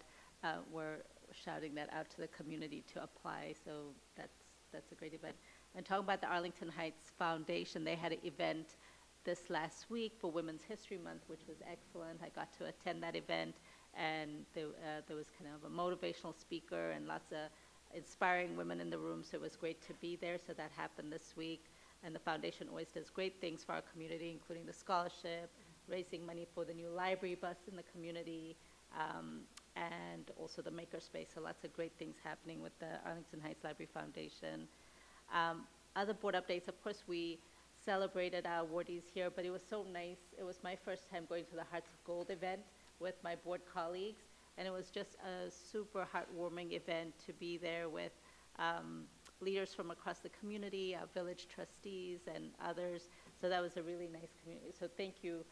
we're shouting that out to the community to apply. So that's a great event. And talking about the Arlington Heights Foundation, they had an event this last week for Women's History Month, which was excellent. I got to attend that event, and there was kind of a motivational speaker and lots of inspiring women in the room, so it was great to be there. So that happened this week. And the foundation always does great things for our community, including the scholarship, raising money for the new library bus in the community, and also the makerspace. So lots of great things happening with the Arlington Heights Library Foundation. Other board updates, of course, we celebrated our awardees here, but it was so nice. It was my first time going to the Hearts of Gold event with my board colleagues, and it was just a super heartwarming event to be there with leaders from across the community, our village trustees, and others. So that was a really nice community. So thank you,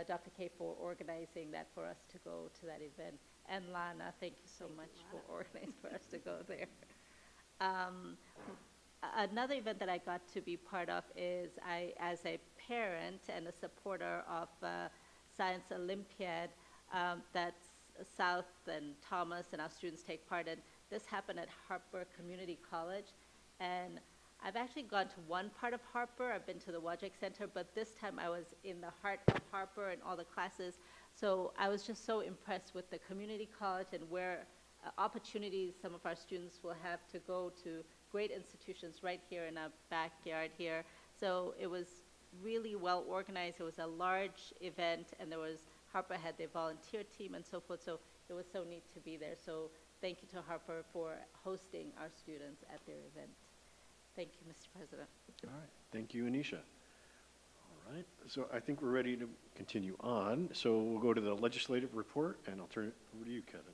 Dr. K, for organizing that for us to go to that event. And Lana, thank you so much for organizing for us to go there. Another event that I got to be part of is as a parent and a supporter of Science Olympiad, that's South and Thomas and our students take part in. This happened at Harper Community College, and I've actually gone to one part of Harper. I've been to the Wojcik Center, but this time I was in the heart of Harper and all the classes. So I was just so impressed with the community college and where opportunities some of our students will have to go to great institutions right here in our backyard here. So it was really well organized. It was a large event, and Harper had their volunteer team and so forth. So it was so neat to be there. So thank you to Harper for hosting our students at their event. Thank you, Mr. President. All right. Thank you, Anisha. All right. So I think we're ready to continue on. So we'll go to the legislative report, and I'll turn it over to you, Kevin.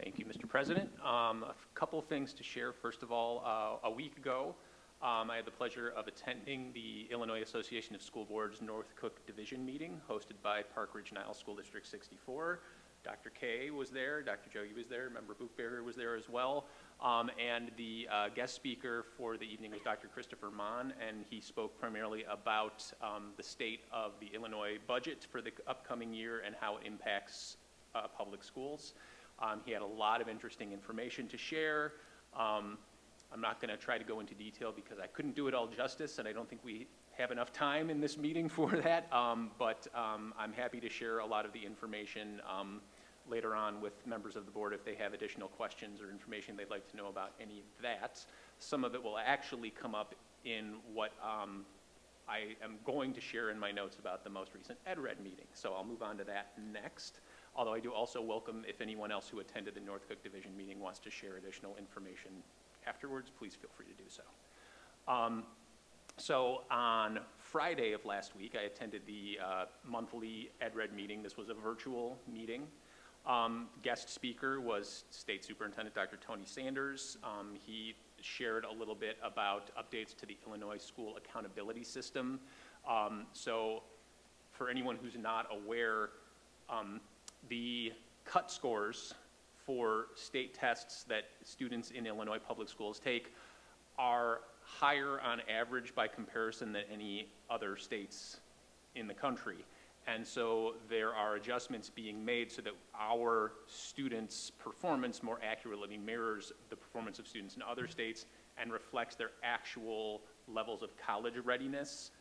Thank you, Mr. President. A couple things to share. First of all, a week ago, I had the pleasure of attending the Illinois Association of School Boards North Cook Division meeting hosted by Park Ridge Niles School District 64. Dr. Kay was there, Dr. Jogi was there, Member Buchberger was there as well, and the guest speaker for the evening was Dr. Christopher Mon, and he spoke primarily about the state of the Illinois budget for the upcoming year and how it impacts public schools. He had a lot of interesting information to share. I'm not going to try to go into detail because I couldn't do it all justice, and I don't think we have enough time in this meeting for that, but I'm happy to share a lot of the information later on with members of the board if they have additional questions or information they'd like to know about any of that. Some of it will actually come up in what I am going to share in my notes about the most recent EdRed meeting, so I'll move on to that next. Although I do also welcome if anyone else who attended the North Cook Division meeting wants to share additional information afterwards, please feel free to do so. So on Friday of last week, I attended the monthly EdRed meeting. This was a virtual meeting. Guest speaker was State Superintendent Dr. Tony Sanders. He shared a little bit about updates to the Illinois School Accountability System. So for anyone who's not aware, the cut scores for state tests that students in Illinois public schools take are higher on average by comparison than any other states in the country. And so there are adjustments being made so that our students' performance more accurately mirrors the performance of students in other states and reflects their actual levels of college readiness.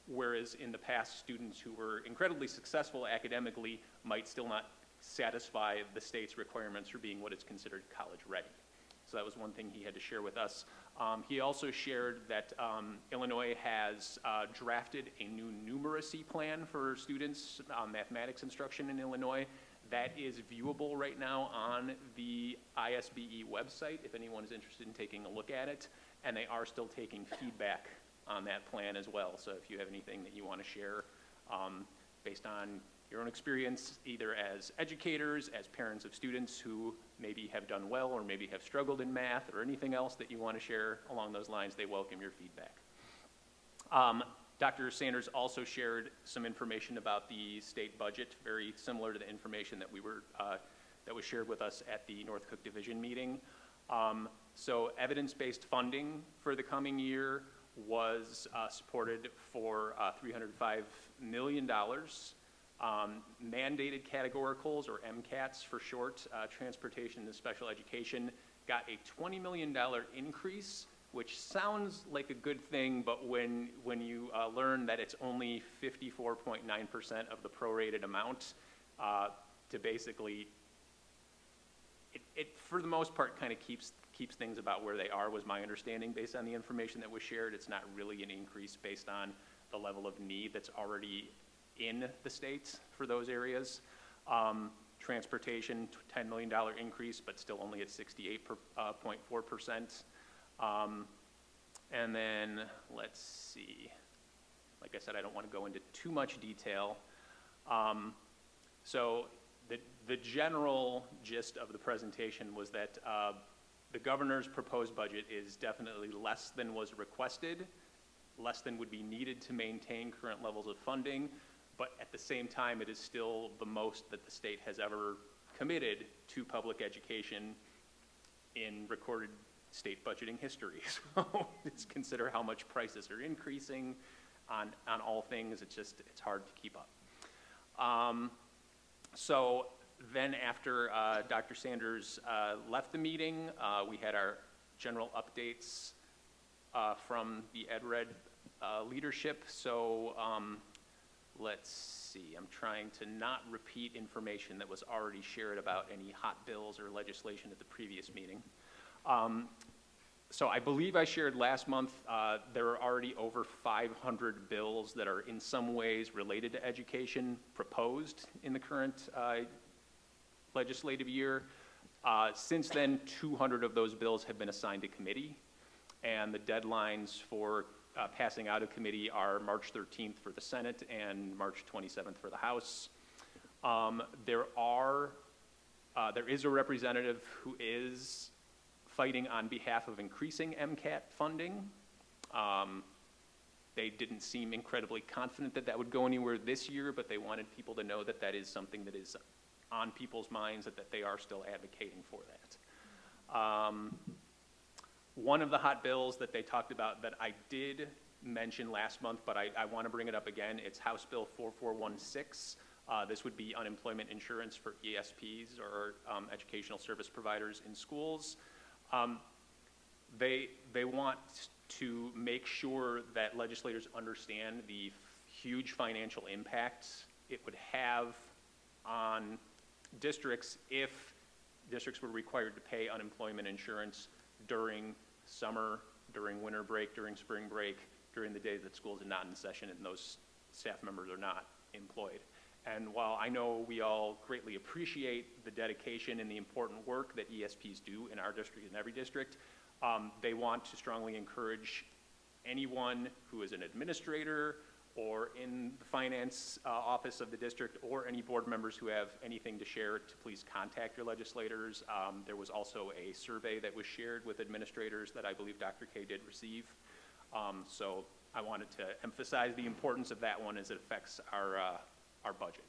Whereas in the past, students who were incredibly successful academically might still not satisfy the state's requirements for being what is considered college ready. So that was one thing he had to share with us. He also shared that Illinois has drafted a new numeracy plan for students' mathematics instruction in Illinois. That is viewable right now on the ISBE website if anyone is interested in taking a look at it. And they are still taking feedback on that plan as well. So if you have anything that you want to share based on your own experience, either as educators, as parents of students who maybe have done well or maybe have struggled in math or anything else that you want to share along those lines, they welcome your feedback. Dr. Sanders also shared some information about the state budget, very similar to the information that that was shared with us at the North Cook Division meeting. So evidence-based funding for the coming year was supported for $305 million. Mandated categoricals, or MCATs for short, transportation and special education, got a $20 million increase, which sounds like a good thing, but when you learn that it's only 54.9% of the prorated amount, to basically, it for the most part kind of keeps things about where they are, was my understanding based on the information that was shared. It's not really an increase based on the level of need that's already in the states for those areas. Transportation, $10 million increase, but still only at 68.4%. And then, let's see. Like I said, I don't want to go into too much detail. So the general gist of the presentation was that the governor's proposed budget is definitely less than was requested, less than would be needed to maintain current levels of funding, but at the same time, it is still the most that the state has ever committed to public education in recorded state budgeting history. So just consider how much prices are increasing on all things. It's hard to keep up. So then after Dr. Sanders left the meeting, we had our general updates from the EdRed leadership. So let's see, I'm trying to not repeat information that was already shared about any hot bills or legislation at the previous meeting. So I believe I shared last month, there are already over 500 bills that are in some ways related to education proposed in the current legislative year. Since then, 200 of those bills have been assigned to committee, and the deadlines for passing out of committee are March 13th for the Senate and March 27th for the House. There is a representative who is fighting on behalf of increasing MCAT funding. They didn't seem incredibly confident that that would go anywhere this year, but they wanted people to know that that is something that is on people's minds, that they are still advocating for that. One of the hot bills that they talked about that I did mention last month, but I want to bring it up again, it's House Bill 4416. This would be unemployment insurance for ESPs or educational service providers in schools. They want to make sure that legislators understand the huge financial impacts it would have on districts if districts were required to pay unemployment insurance during summer, during winter break, during spring break, during the days that schools are not in session and those staff members are not employed. And while I know we all greatly appreciate the dedication and the important work that ESPs do in our district and every district, they want to strongly encourage anyone who is an administrator or in the finance office of the district or any board members who have anything to share to please contact your legislators. There was also a survey that was shared with administrators that I believe Dr. K did receive. So I wanted to emphasize the importance of that one as it affects our budget.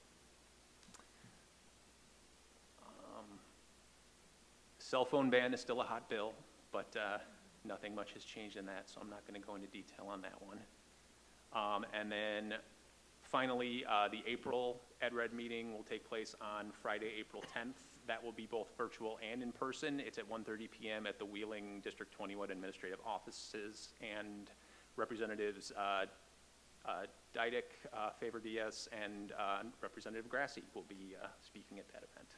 Cell phone ban is still a hot bill, but nothing much has changed in that, so I'm not going to go into detail on that one. And then finally, the April EdRed meeting will take place on Friday, April 10th. That will be both virtual and in person. It's at 1:30 p.m. at the Wheeling District 21 administrative offices, and Representatives Dydick, Favor-Diaz, and Representative Grassi will be speaking at that event.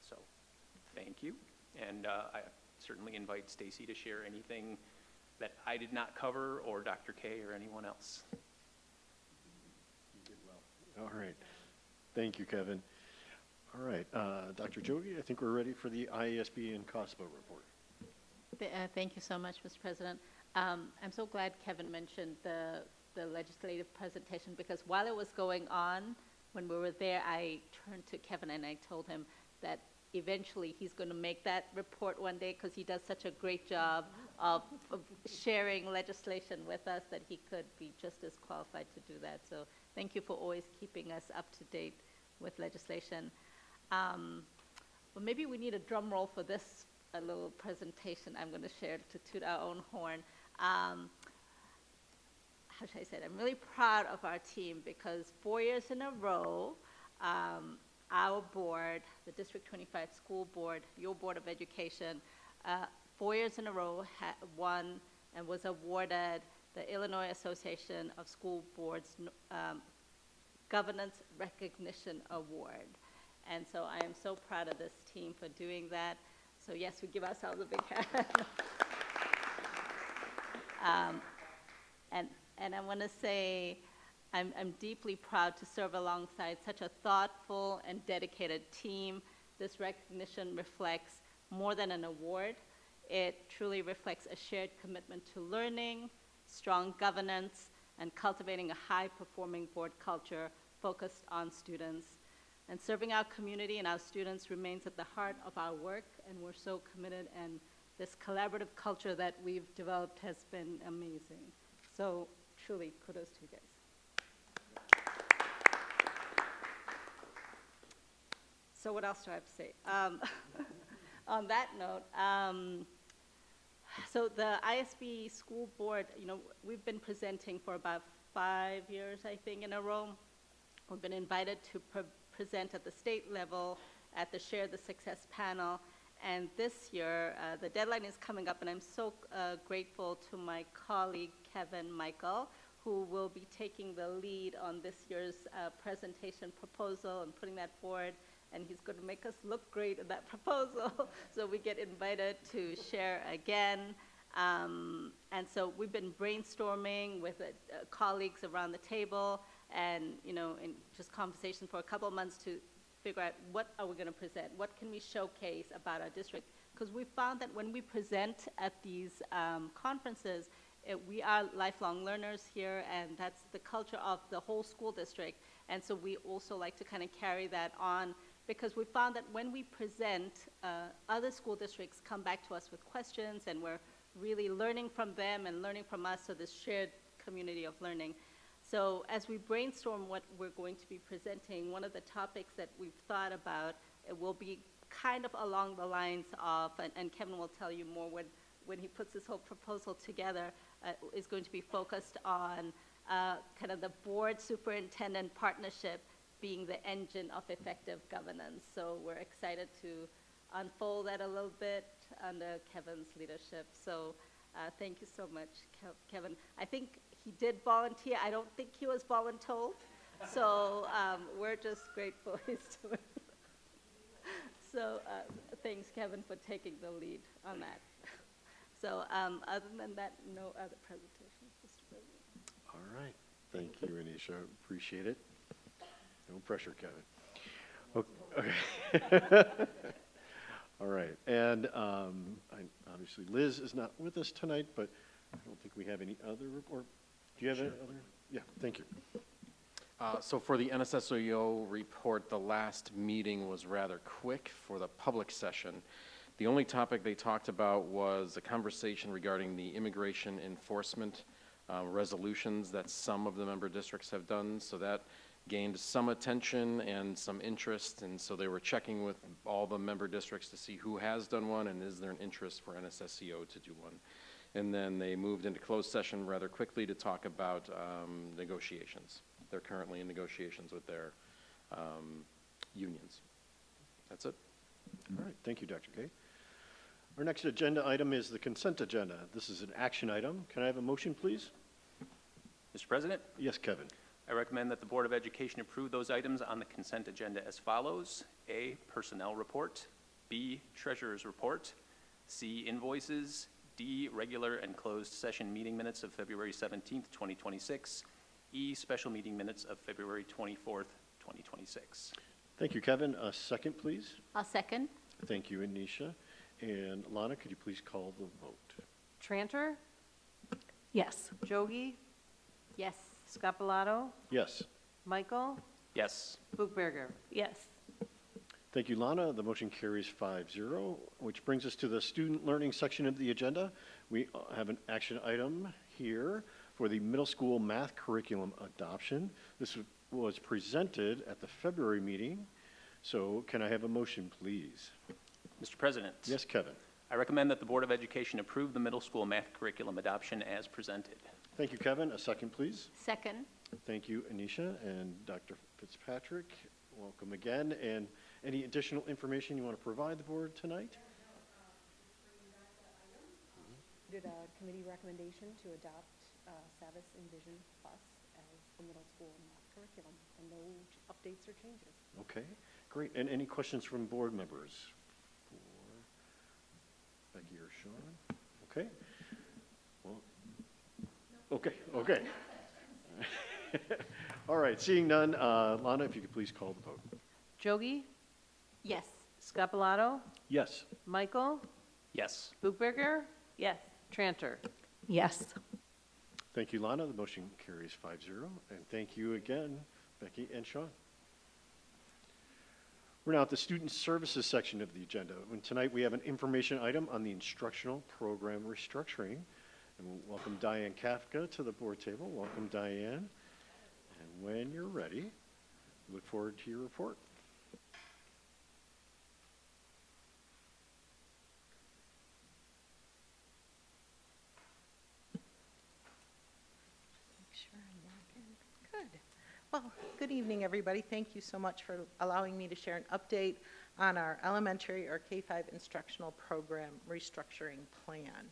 So thank you, and I certainly invite Stacy to share anything that I did not cover, or Dr. K or anyone else. You did well. All right. Thank you, Kevin. All right, Dr. Jogi, I think we're ready for the IASB and COSPA report. Thank you so much, Mr. President. I'm so glad Kevin mentioned the legislative presentation, because while it was going on, when we were there, I turned to Kevin and I told him that eventually he's going to make that report one day, because he does such a great job of sharing legislation with us that he could be just as qualified to do that. So thank you for always keeping us up to date with legislation. Well, maybe we need a drum roll for this little presentation I'm going to share to toot our own horn. How should I say it? I'm really proud of our team, because 4 years in a row, our board, the District 25 School Board, your Board of Education, 4 years in a row won and was awarded the Illinois Association of School Boards Governance Recognition Award. And so I am so proud of this team for doing that. So yes, we give ourselves a big hand. And I want to say I'm deeply proud to serve alongside such a thoughtful and dedicated team. This recognition reflects more than an award. It truly reflects a shared commitment to learning, strong governance, and cultivating a high-performing board culture focused on students. And serving our community and our students remains at the heart of our work, and we're so committed, and this collaborative culture that we've developed has been amazing. So truly, kudos to you guys. So what else do I have to say? On that note, so the ISB School Board, we've been presenting for about 5 years, I think, in a row. We've been invited to present at the state level at the Share the Success panel, And this year, the deadline is coming up, and I'm so grateful to my colleague, Kevin Michael, who will be taking the lead on this year's presentation proposal and putting that forward. And he's going to make us look great in that proposal, so we get invited to share again. And so we've been brainstorming with colleagues around the table, and in just conversation for a couple of months to figure out what are we going to present, what can we showcase about our district, because we found that when we present at these conferences, we are lifelong learners here, and that's the culture of the whole school district. And so we also like to kind of carry that on, because we found that when we present, other school districts come back to us with questions, and we're really learning from them and learning from us, so this shared community of learning. So as we brainstorm what we're going to be presenting, one of the topics that we've thought about, it will be kind of along the lines of, and Kevin will tell you more when he puts this whole proposal together, is going to be focused on kind of the board superintendent partnership being the engine of effective governance. So we're excited to unfold that a little bit under Kevin's leadership. So thank you so much, Kevin. I think he did volunteer. I don't think he was voluntold. So we're just grateful he's doing it. So thanks, Kevin, for taking the lead on that. So other than that, no other presentations, Mr. President. All right. Thank you, Anisha. Appreciate it. No pressure, Kevin. Okay. All right. And obviously Liz is not with us tonight, but I don't think we have any other report. Do you have any other? Yeah, thank you. So for the NSSOEO report, the last meeting was rather quick for the public session. The only topic they talked about was a conversation regarding the immigration enforcement resolutions that some of the member districts have done. So that gained some attention and some interest, and so they were checking with all the member districts to see who has done one and is there an interest for NSSEO to do one. And then they moved into closed session rather quickly to talk about negotiations. They're currently in negotiations with their unions. That's it. All right, thank you, Dr. Kay. Our next agenda item is the consent agenda. This is an action item. Can I have a motion, please? Mr. President? Yes, Kevin. I recommend that the Board of Education approve those items on the consent agenda as follows. A, personnel report. B, treasurer's report. C, invoices. D, regular and closed session meeting minutes of February 17th, 2026. E, special meeting minutes of February 24th, 2026. Thank you, Kevin. A second, please. I'll second. Thank you, Anisha. And Lana, could you please call the vote? Tranter, Yes. Jogi, Yes. Scapalato, Yes. Michael, Yes. Buchberger. Yes. Thank you, Lana. The motion carries 5-0, which brings us to the student learning section of the agenda. We have an action item here for the middle school math curriculum adoption. This was presented at the February meeting. So can I have a motion, please? Mr. President? Yes, Kevin. I recommend that the Board of Education approve the middle school math curriculum adoption as presented. Thank you, Kevin. A second, please. Second. Thank you, Anisha and Dr. Fitzpatrick. Welcome again. And any additional information you want to provide the board tonight? Did a committee recommendation to adopt Savvis Envision Plus as the middle school math curriculum, and no updates or changes. Okay, great. And any questions from board members for Becky or Sean? Okay. Well, okay. All right, seeing none, Lana, if you could please call the vote. Jogi, Yes. Scapalato, Yes. Michael, Yes. Buchberger, Yes. Tranter. Yes. Thank you, Lana. The motion carries 5-0. And thank you again, Becky and Sean. We're now at the student services section of the agenda. And tonight we have an information item on the instructional program restructuring. And we'll welcome Diane Kafka to the board table. Welcome, Diane. And when you're ready, look forward to your report. Good. Well, good evening, everybody. Thank you so much for allowing me to share an update on our elementary or K-5 instructional program restructuring plan.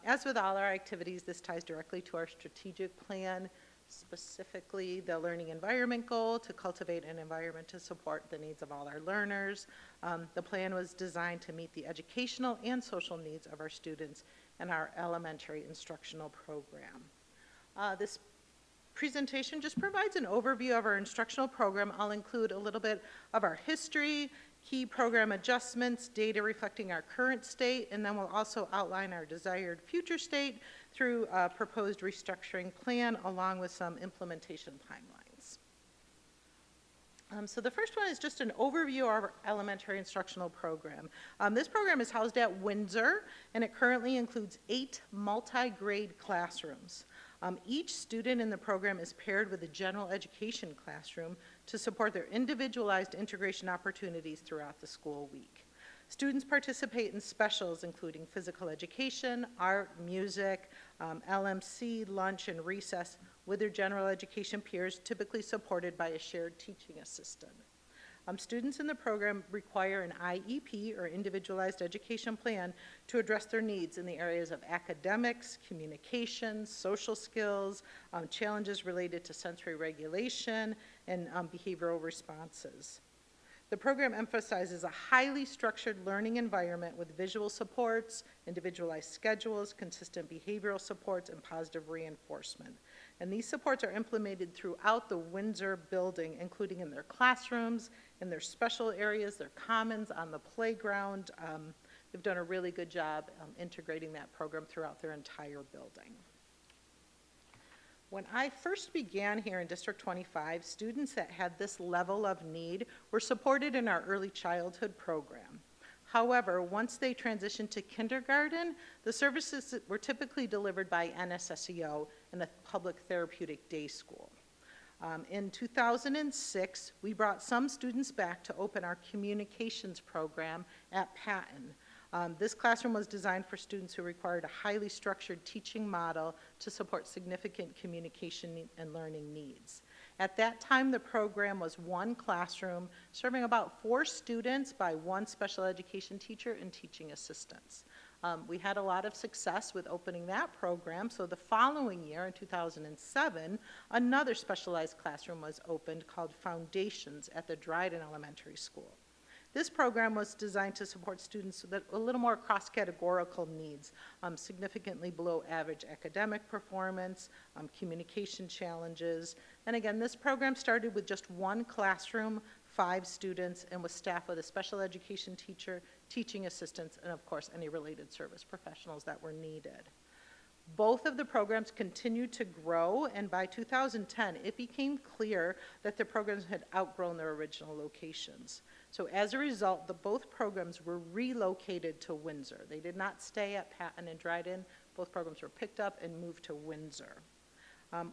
As with all our activities, this ties directly to our strategic plan, specifically the learning environment goal to cultivate an environment to support the needs of all our learners. The plan was designed to meet the educational and social needs of our students in our elementary instructional program. This presentation just provides an overview of our instructional program. I'll include a little bit of our history, key program adjustments, data reflecting our current state, and then we'll also outline our desired future state through a proposed restructuring plan along with some implementation timelines. So the first one is just an overview of our elementary instructional program. This program is housed at Windsor, and it currently includes 8 multi-grade classrooms. Each student in the program is paired with a general education classroom to support their individualized integration opportunities throughout the school week. Students participate in specials including physical education, art, music, LMC, lunch, and recess with their general education peers, typically supported by a shared teaching assistant. Students in the program require an IEP, or individualized education plan, to address their needs in the areas of academics, communication, social skills, challenges related to sensory regulation, and behavioral responses. The program emphasizes a highly structured learning environment with visual supports, individualized schedules, consistent behavioral supports, and positive reinforcement. And these supports are implemented throughout the Windsor building, including in their classrooms, in their special areas, their commons, on the playground. They've done a really good job integrating that program throughout their entire building. When I first began here in District 25, students that had this level of need were supported in our early childhood program. However, once they transitioned to kindergarten, the services were typically delivered by NSSEO in a public therapeutic day school. In 2006, we brought some students back to open our communications program at Patton. This classroom was designed for students who required a highly structured teaching model to support significant communication and learning needs. At that time, the program was one classroom, serving about 4 students by 1 special education teacher and teaching assistants. We had a lot of success with opening that program, so the following year, in 2007, another specialized classroom was opened called Foundations at the Dryden Elementary School. This program was designed to support students with a little more cross-categorical needs, significantly below average academic performance, communication challenges. And again, this program started with just 1 classroom, 5 students, and was staffed with a special education teacher, teaching assistants, and of course, any related service professionals that were needed. Both of the programs continued to grow, and by 2010, it became clear that the programs had outgrown their original locations. So as a result, both programs were relocated to Windsor. They did not stay at Patton and Dryden. Both programs were picked up and moved to Windsor.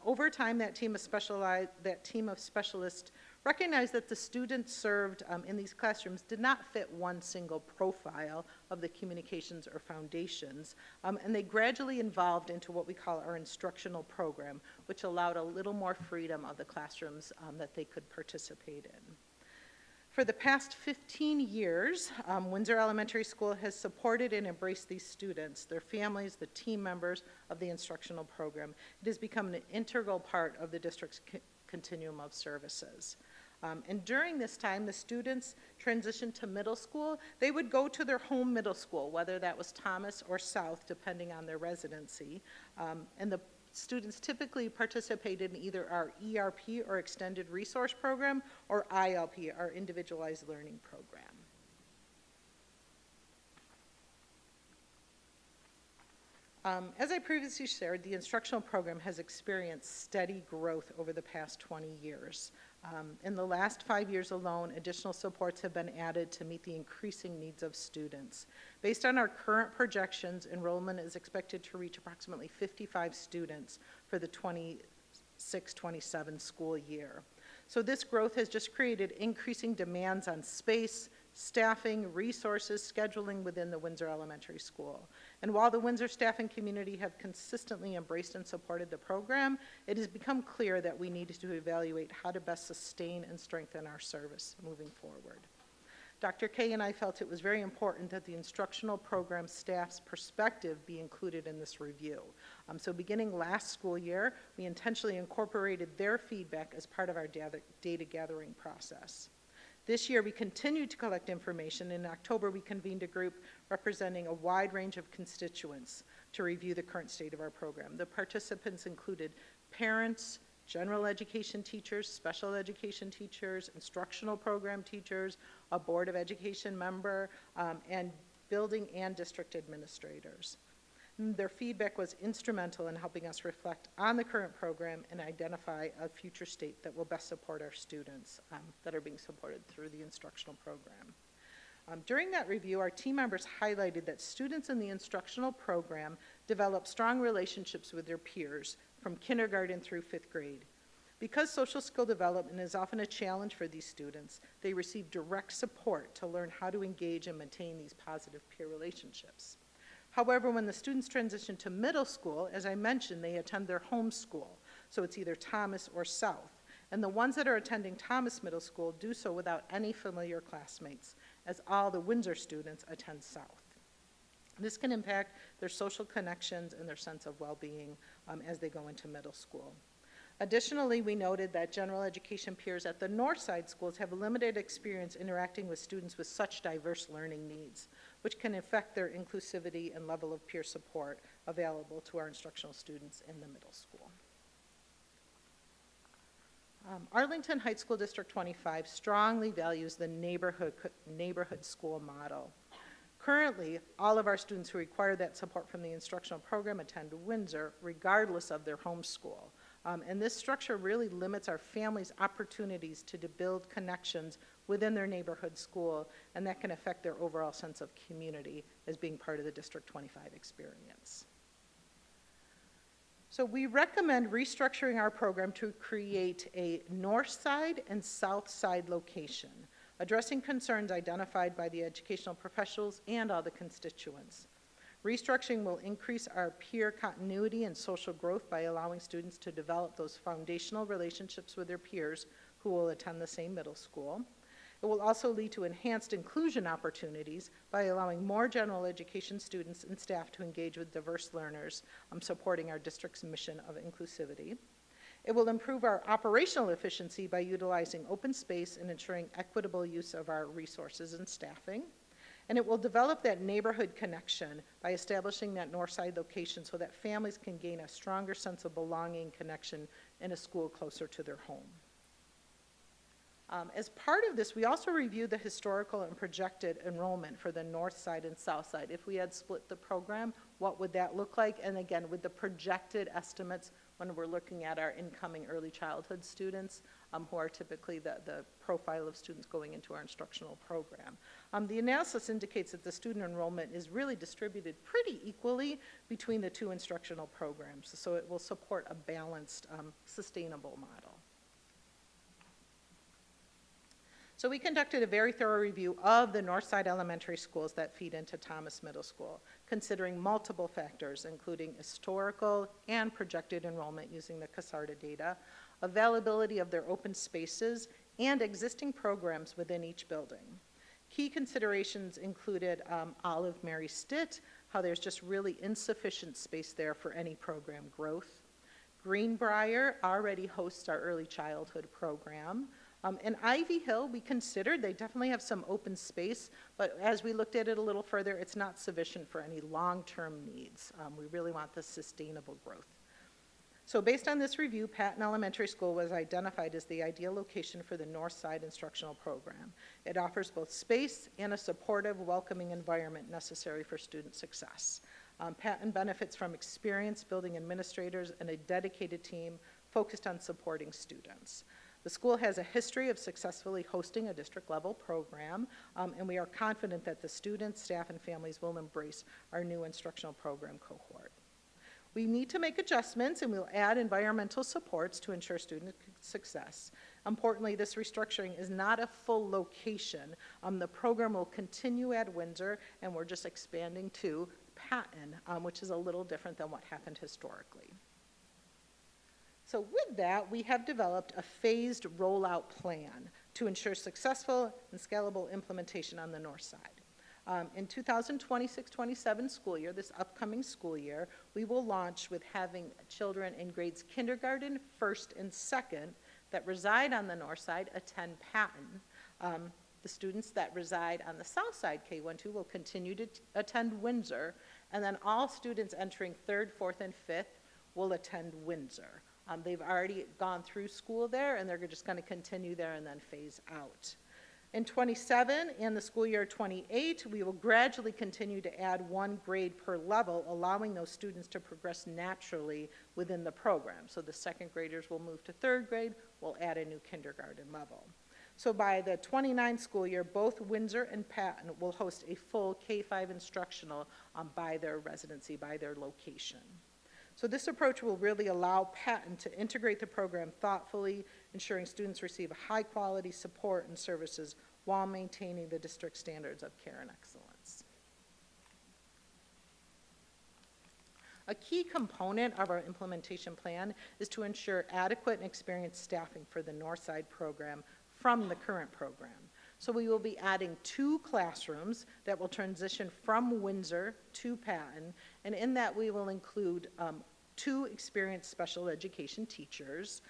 Over time, that team of specialists recognized that the students served in these classrooms did not fit one single profile of the communications or foundations, and they gradually evolved into what we call our instructional program, which allowed a little more freedom of the classrooms that they could participate in. For the past 15 years, Windsor Elementary School has supported and embraced these students, their families, the team members of the instructional program. It has become an integral part of the district's continuum of services. And during this time, the students transitioned to middle school. They would go to their home middle school, whether that was Thomas or South, depending on their residency. And the students typically participated in either our ERP, or Extended Resource Program, or ILP, our Individualized Learning Program. As I previously shared, the instructional program has experienced steady growth over the past 20 years. In the last 5 years alone, additional supports have been added to meet the increasing needs of students. Based on our current projections, enrollment is expected to reach approximately 55 students for the 26-27 school year. So this growth has just created increasing demands on space, staffing, resources, scheduling within the Windsor Elementary School. And while the Windsor staff and community have consistently embraced and supported the program, it has become clear that we need to evaluate how to best sustain and strengthen our service moving forward. Dr. Kay and I felt it was very important that the instructional program staff's perspective be included in this review. So beginning last school year, we intentionally incorporated their feedback as part of our data gathering process. This year, we continued to collect information. In October, we convened a group representing a wide range of constituents to review the current state of our program. The participants included parents, general education teachers, special education teachers, instructional program teachers, a Board of Education member, and building and district administrators. Their feedback was instrumental in helping us reflect on the current program and identify a future state that will best support our students that are being supported through the instructional program. During that review, our team members highlighted that students in the instructional program develop strong relationships with their peers from kindergarten through 5th grade. Because social skill development is often a challenge for these students, they receive direct support to learn how to engage and maintain these positive peer relationships. However, when the students transition to middle school, as I mentioned, they attend their home school, so it's either Thomas or South. And the ones that are attending Thomas Middle School do so without any familiar classmates, as all the Windsor students attend South. This can impact their social connections and their sense of well-being as they go into middle school. Additionally, we noted that general education peers at the North Side schools have limited experience interacting with students with such diverse learning needs, which can affect their inclusivity and level of peer support available to our instructional students in the middle school. Arlington Heights School District 25 strongly values the neighborhood school model. Currently, all of our students who require that support from the instructional program attend Windsor, regardless of their home school. And this structure really limits our families' opportunities to build connections within their neighborhood school, and that can affect their overall sense of community as being part of the District 25 experience. So we recommend restructuring our program to create a north side and south side location, addressing concerns identified by the educational professionals and all the constituents. Restructuring will increase our peer continuity and social growth by allowing students to develop those foundational relationships with their peers who will attend the same middle school. It will also lead to enhanced inclusion opportunities by allowing more general education students and staff to engage with diverse learners, supporting our district's mission of inclusivity. It will improve our operational efficiency by utilizing open space and ensuring equitable use of our resources and staffing. And it will develop that neighborhood connection by establishing that north side location so that families can gain a stronger sense of belonging connection in a school closer to their home. As part of this, we also reviewed the historical and projected enrollment for the north side and south side. If we had split the program, what would that look like? And again, with the projected estimates when we're looking at our incoming early childhood students, who are typically the profile of students going into our instructional program. The analysis indicates that the student enrollment is really distributed pretty equally between the two instructional programs, so it will support a balanced, sustainable model. So we conducted a very thorough review of the Northside elementary schools that feed into Thomas Middle School, considering multiple factors, including historical and projected enrollment using the CASARDA data, availability of their open spaces, and existing programs within each building. Key considerations included Olive Mary Stitt, how there's just really insufficient space there for any program growth. Greenbrier already hosts our early childhood program. In Ivy Hill, we considered they definitely have some open space, but as we looked at it a little further, it's not sufficient for any long-term needs. We really want the sustainable growth. So based on this review, Patton Elementary School was identified as the ideal location for the North Side instructional program. It offers both space and a supportive, welcoming environment necessary for student success. Patton benefits from experienced building administrators and a dedicated team focused on supporting students. The school has a history of successfully hosting a district-level program, and we are confident that the students, staff, and families will embrace our new instructional program cohort. We need to make adjustments, and we'll add environmental supports to ensure student success. Importantly, this restructuring is not a full location. The program will continue at Windsor, and we're just expanding to Patton, which is a little different than what happened historically. So with that, we have developed a phased rollout plan to ensure successful and scalable implementation on the north side. In 2026-27 school year, this upcoming school year, we will launch with having children in grades kindergarten, first, and second that reside on the north side attend Patton. The students that reside on the south side, K-1-2, will continue to attend Windsor, and then all students entering third, fourth, and fifth will attend Windsor. They've already gone through school there, and they're just going to continue there and then phase out. In 27 and the school year 28, we will gradually continue to add 1 grade per level, allowing those students to progress naturally within the program. So the second graders will move to third grade, we'll add a new kindergarten level. So by the 29 school year, both Windsor and Patton will host a full K-5 instructional by their residency, by their location. So this approach will really allow Patton to integrate the program thoughtfully, ensuring students receive high quality support and services while maintaining the district standards of care and excellence. A key component of our implementation plan is to ensure adequate and experienced staffing for the Northside program from the current program. So we will be adding 2 classrooms that will transition from Windsor to Patton, and in that we will include 2 experienced special education teachers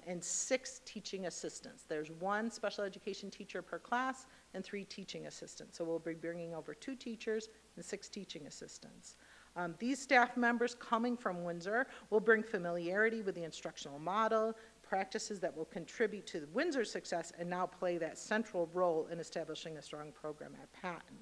and 6 teaching assistants. There's 1 special education teacher per class and 3 teaching assistants. So we'll be bringing over 2 teachers and 6 teaching assistants. These staff members coming from Windsor will bring familiarity with the instructional model, practices that will contribute to Windsor's success and now play that central role in establishing a strong program at Patton.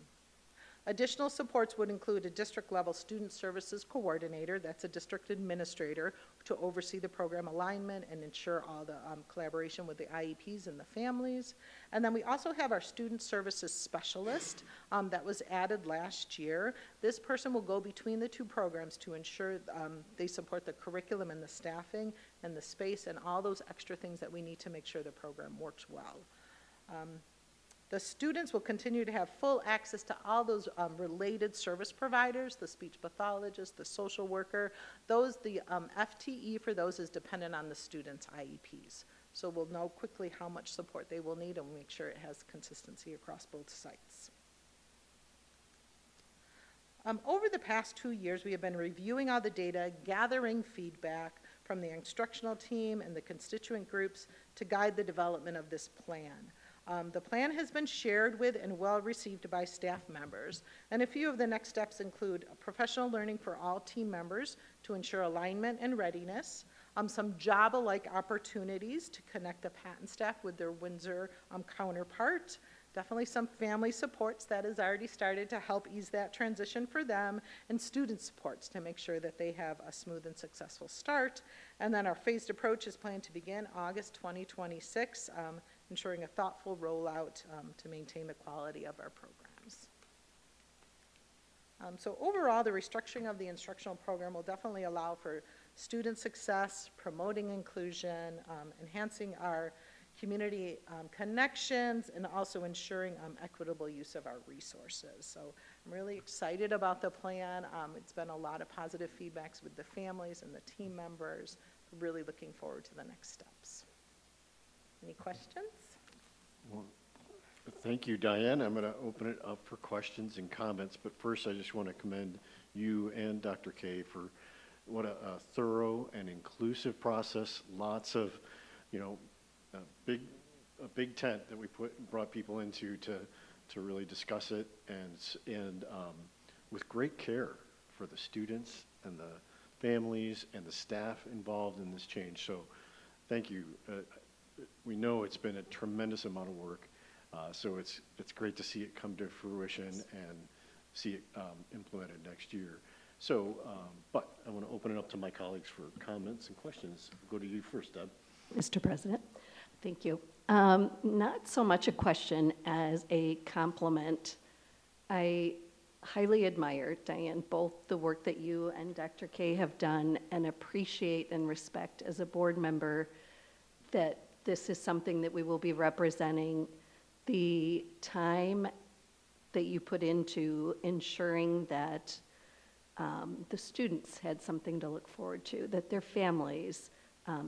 Additional supports would include a district-level student services coordinator, that's a district administrator, to oversee the program alignment and ensure all the collaboration with the IEPs and the families. And then we also have our student services specialist that was added last year. This person will go between the 2 programs to ensure they support the curriculum and the staffing and the space and all those extra things that we need to make sure the program works well. The students will continue to have full access to all those related service providers, the speech pathologist, the social worker. The FTE for those is dependent on the student's IEPs. So we'll know quickly how much support they will need and we'll make sure it has consistency across both sites. Over the past 2 years, we have been reviewing all the data, gathering feedback from the instructional team and the constituent groups to guide the development of this plan. The plan has been shared with and well received by staff members, and a few of the next steps include professional learning for all team members to ensure alignment and readiness, some job-alike opportunities to connect the Patton staff with their Windsor counterpart, definitely some family supports that has already started to help ease that transition for them, and student supports to make sure that they have a smooth and successful start. And then our phased approach is planned to begin August 2026, ensuring a thoughtful rollout to maintain the quality of our programs. So overall, the restructuring of the instructional program will definitely allow for student success, promoting inclusion, enhancing our community connections, and also ensuring equitable use of our resources. So I'm really excited about the plan. It's been a lot of positive feedbacks with the families and the team members. Really looking forward to the next steps. Any questions? Well, thank you, Diane. I'm going to open it up for questions and comments, but first I just want to commend you and Dr. K for what a thorough and inclusive process. Lots of, a big tent that we brought people into to really discuss it, and with great care for the students and the families and the staff involved in this change. So thank you. We know it's been a tremendous amount of work, so it's great to see it come to fruition and see it implemented next year. So, but I want to open it up to my colleagues for comments and questions. I'll go to you first, Deb. Mr. President, thank you. Not so much a question as a compliment. I highly admire, Diane, both the work that you and Dr. K have done, and appreciate and respect as a board member that this is something that we will be representing, the time that you put into ensuring that the students had something to look forward to, that their families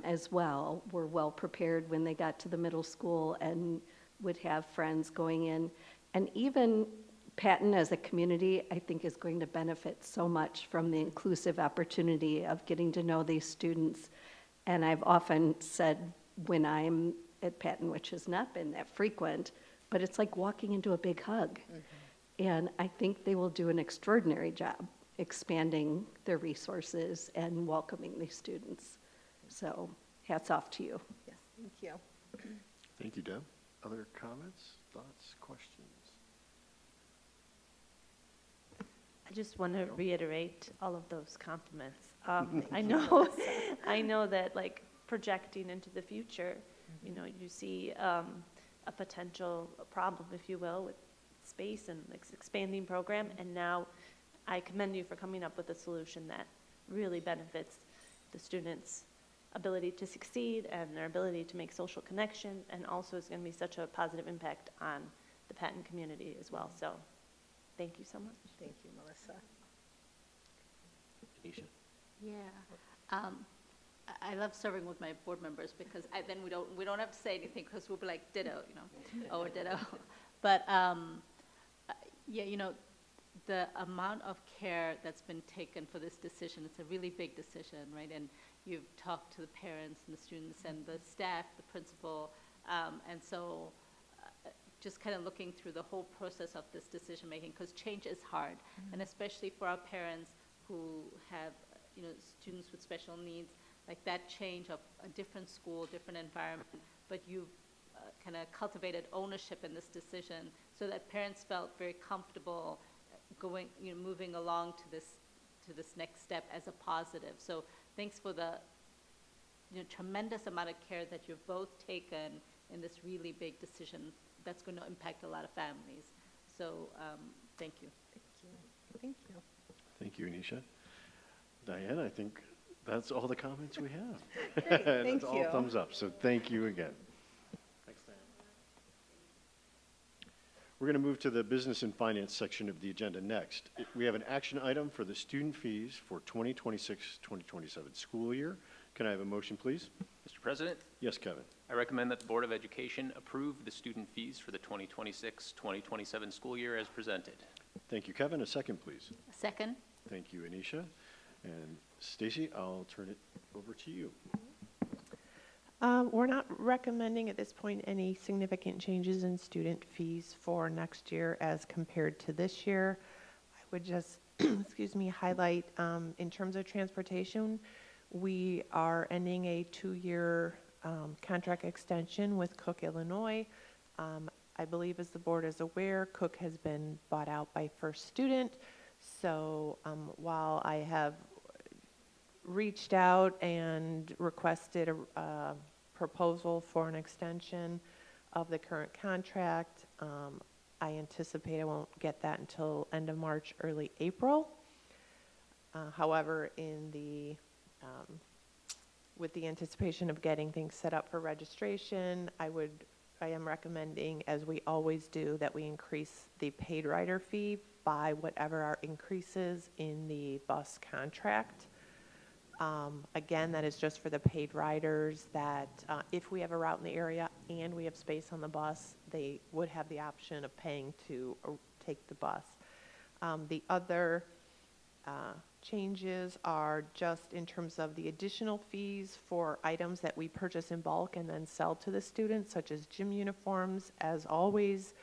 as well were well prepared when they got to the middle school, and would have friends going in. And even Patton as a community, I think, is going to benefit so much from the inclusive opportunity of getting to know these students. And I've often said when I'm at Patton, which has not been that frequent, but it's like walking into a big hug. And I think they will do an extraordinary job expanding their resources and welcoming these students. So hats off to you. Yes, thank you. Thank you, Deb. Other comments, thoughts, questions? I just want to reiterate all of those compliments. I know that like projecting into the future, you know, you see a potential problem, if you will, with space and expanding program, and now I commend you for coming up with a solution that really benefits the students' ability to succeed and their ability to make social connection, and also is going to be such a positive impact on the Patton community as well. So thank you so much. Thank you, Melissa. Anisha? Yeah. I love serving with my board members because then we don't have to say anything because we'll be like ditto, you know, or ditto. But yeah, you know, the amount of care that's been taken for this decision, it's a really big decision, right? And you've talked to the parents and the students and the staff, the principal, and so just kind of looking through the whole process of this decision making, because change is hard, and especially for our parents who have, you know, students with special needs, like that change of a different school, different environment, but you've kind of cultivated ownership in this decision so that parents felt very comfortable going, you know, moving along to this next step as a positive. So thanks for the, you know, tremendous amount of care that you've both taken in this really big decision that's going to impact a lot of families. So thank you. Thank you. Thank you, Anisha. Diane, I think that's all the comments we have. Great, thank That's all you. thumbs up, so thank you again. Thanks, Diane. We're going to move to the business and finance section of the agenda next. We have an action item for the student fees for 2026-2027 school year. Can I have a motion, please? Mr. President, Yes, Kevin. I recommend that the Board of Education approve the student fees for the 2026-2027 school year as presented. Thank you, Kevin. A second, please. Second. Thank you, Anisha. And Stacy, I'll turn it over to you. We're not recommending at this point any significant changes in student fees for next year as compared to this year. I would just, excuse me, highlight in terms of transportation, we are ending a 2-year contract extension with Cook, Illinois. I believe, as the board is aware, Cook has been bought out by First Student. So while I have reached out and requested a proposal for an extension of the current contract, I anticipate I won't get that until end of March, early April. However, with the anticipation of getting things set up for registration, I am recommending, as we always do, that we increase the paid rider fee by whatever our increases in the bus contract. Again, that is just for the paid riders that if we have a route in the area and we have space on the bus, they would have the option of paying to take the bus. The other changes are just in terms of the additional fees for items that we purchase in bulk and then sell to the students, such as gym uniforms. As always,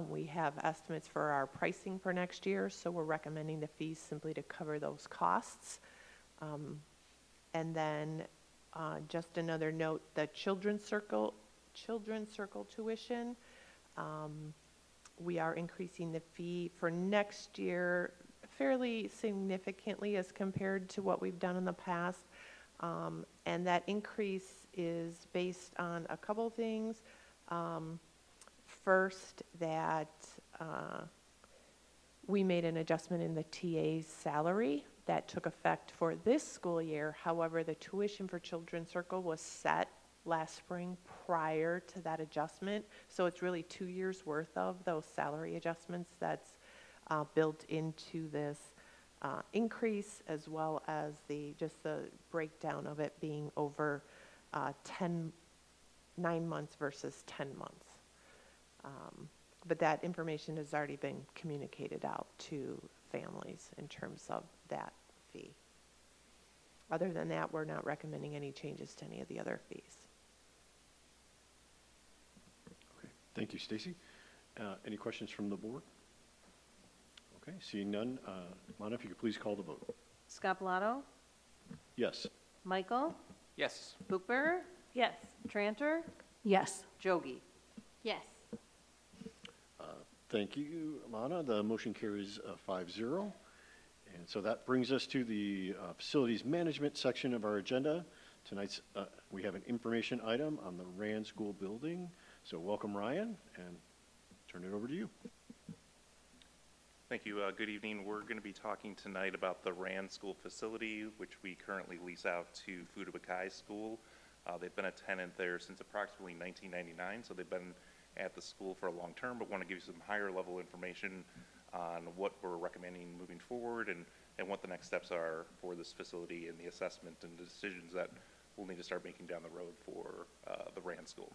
we have estimates for our pricing for next year, so we're recommending the fees simply to cover those costs. And then just another note, the Children's Circle tuition, we are increasing the fee for next year fairly significantly as compared to what we've done in the past. And that increase is based on a couple things. First, that we made an adjustment in the TA's salary that took effect for this school year. However, the tuition for Children's Circle was set last spring prior to that adjustment. So it's really 2 years worth of those salary adjustments that's built into this increase, as well as just the breakdown of it being over 9 months versus 10 months. But that information has already been communicated out to families in terms of that fee. Other than that, we're not recommending any changes to any of the other fees. Okay, thank you, Stacy. Any questions from the board? Okay, seeing none, Lana, if you could please call the vote. Scapalato, Yes. Michael, Yes. Bookberger, Yes. Tranter, Yes. Jogi. Yes. Thank you, Lana. The motion carries 5-0. And so that brings us to the facilities management section of our agenda. Tonight's, we have an information item on the Rand School building. So welcome, Ryan, and turn it over to you. Thank you. Good evening. We're going to be talking tonight about the Rand School facility, which we currently lease out to Fudabakai School. They've been a tenant there since approximately 1999, so they've been at the school for a long term, but want to give you some higher level information on what we're recommending moving forward and what the next steps are for this facility and the assessment and the decisions that we'll need to start making down the road for the Rand School.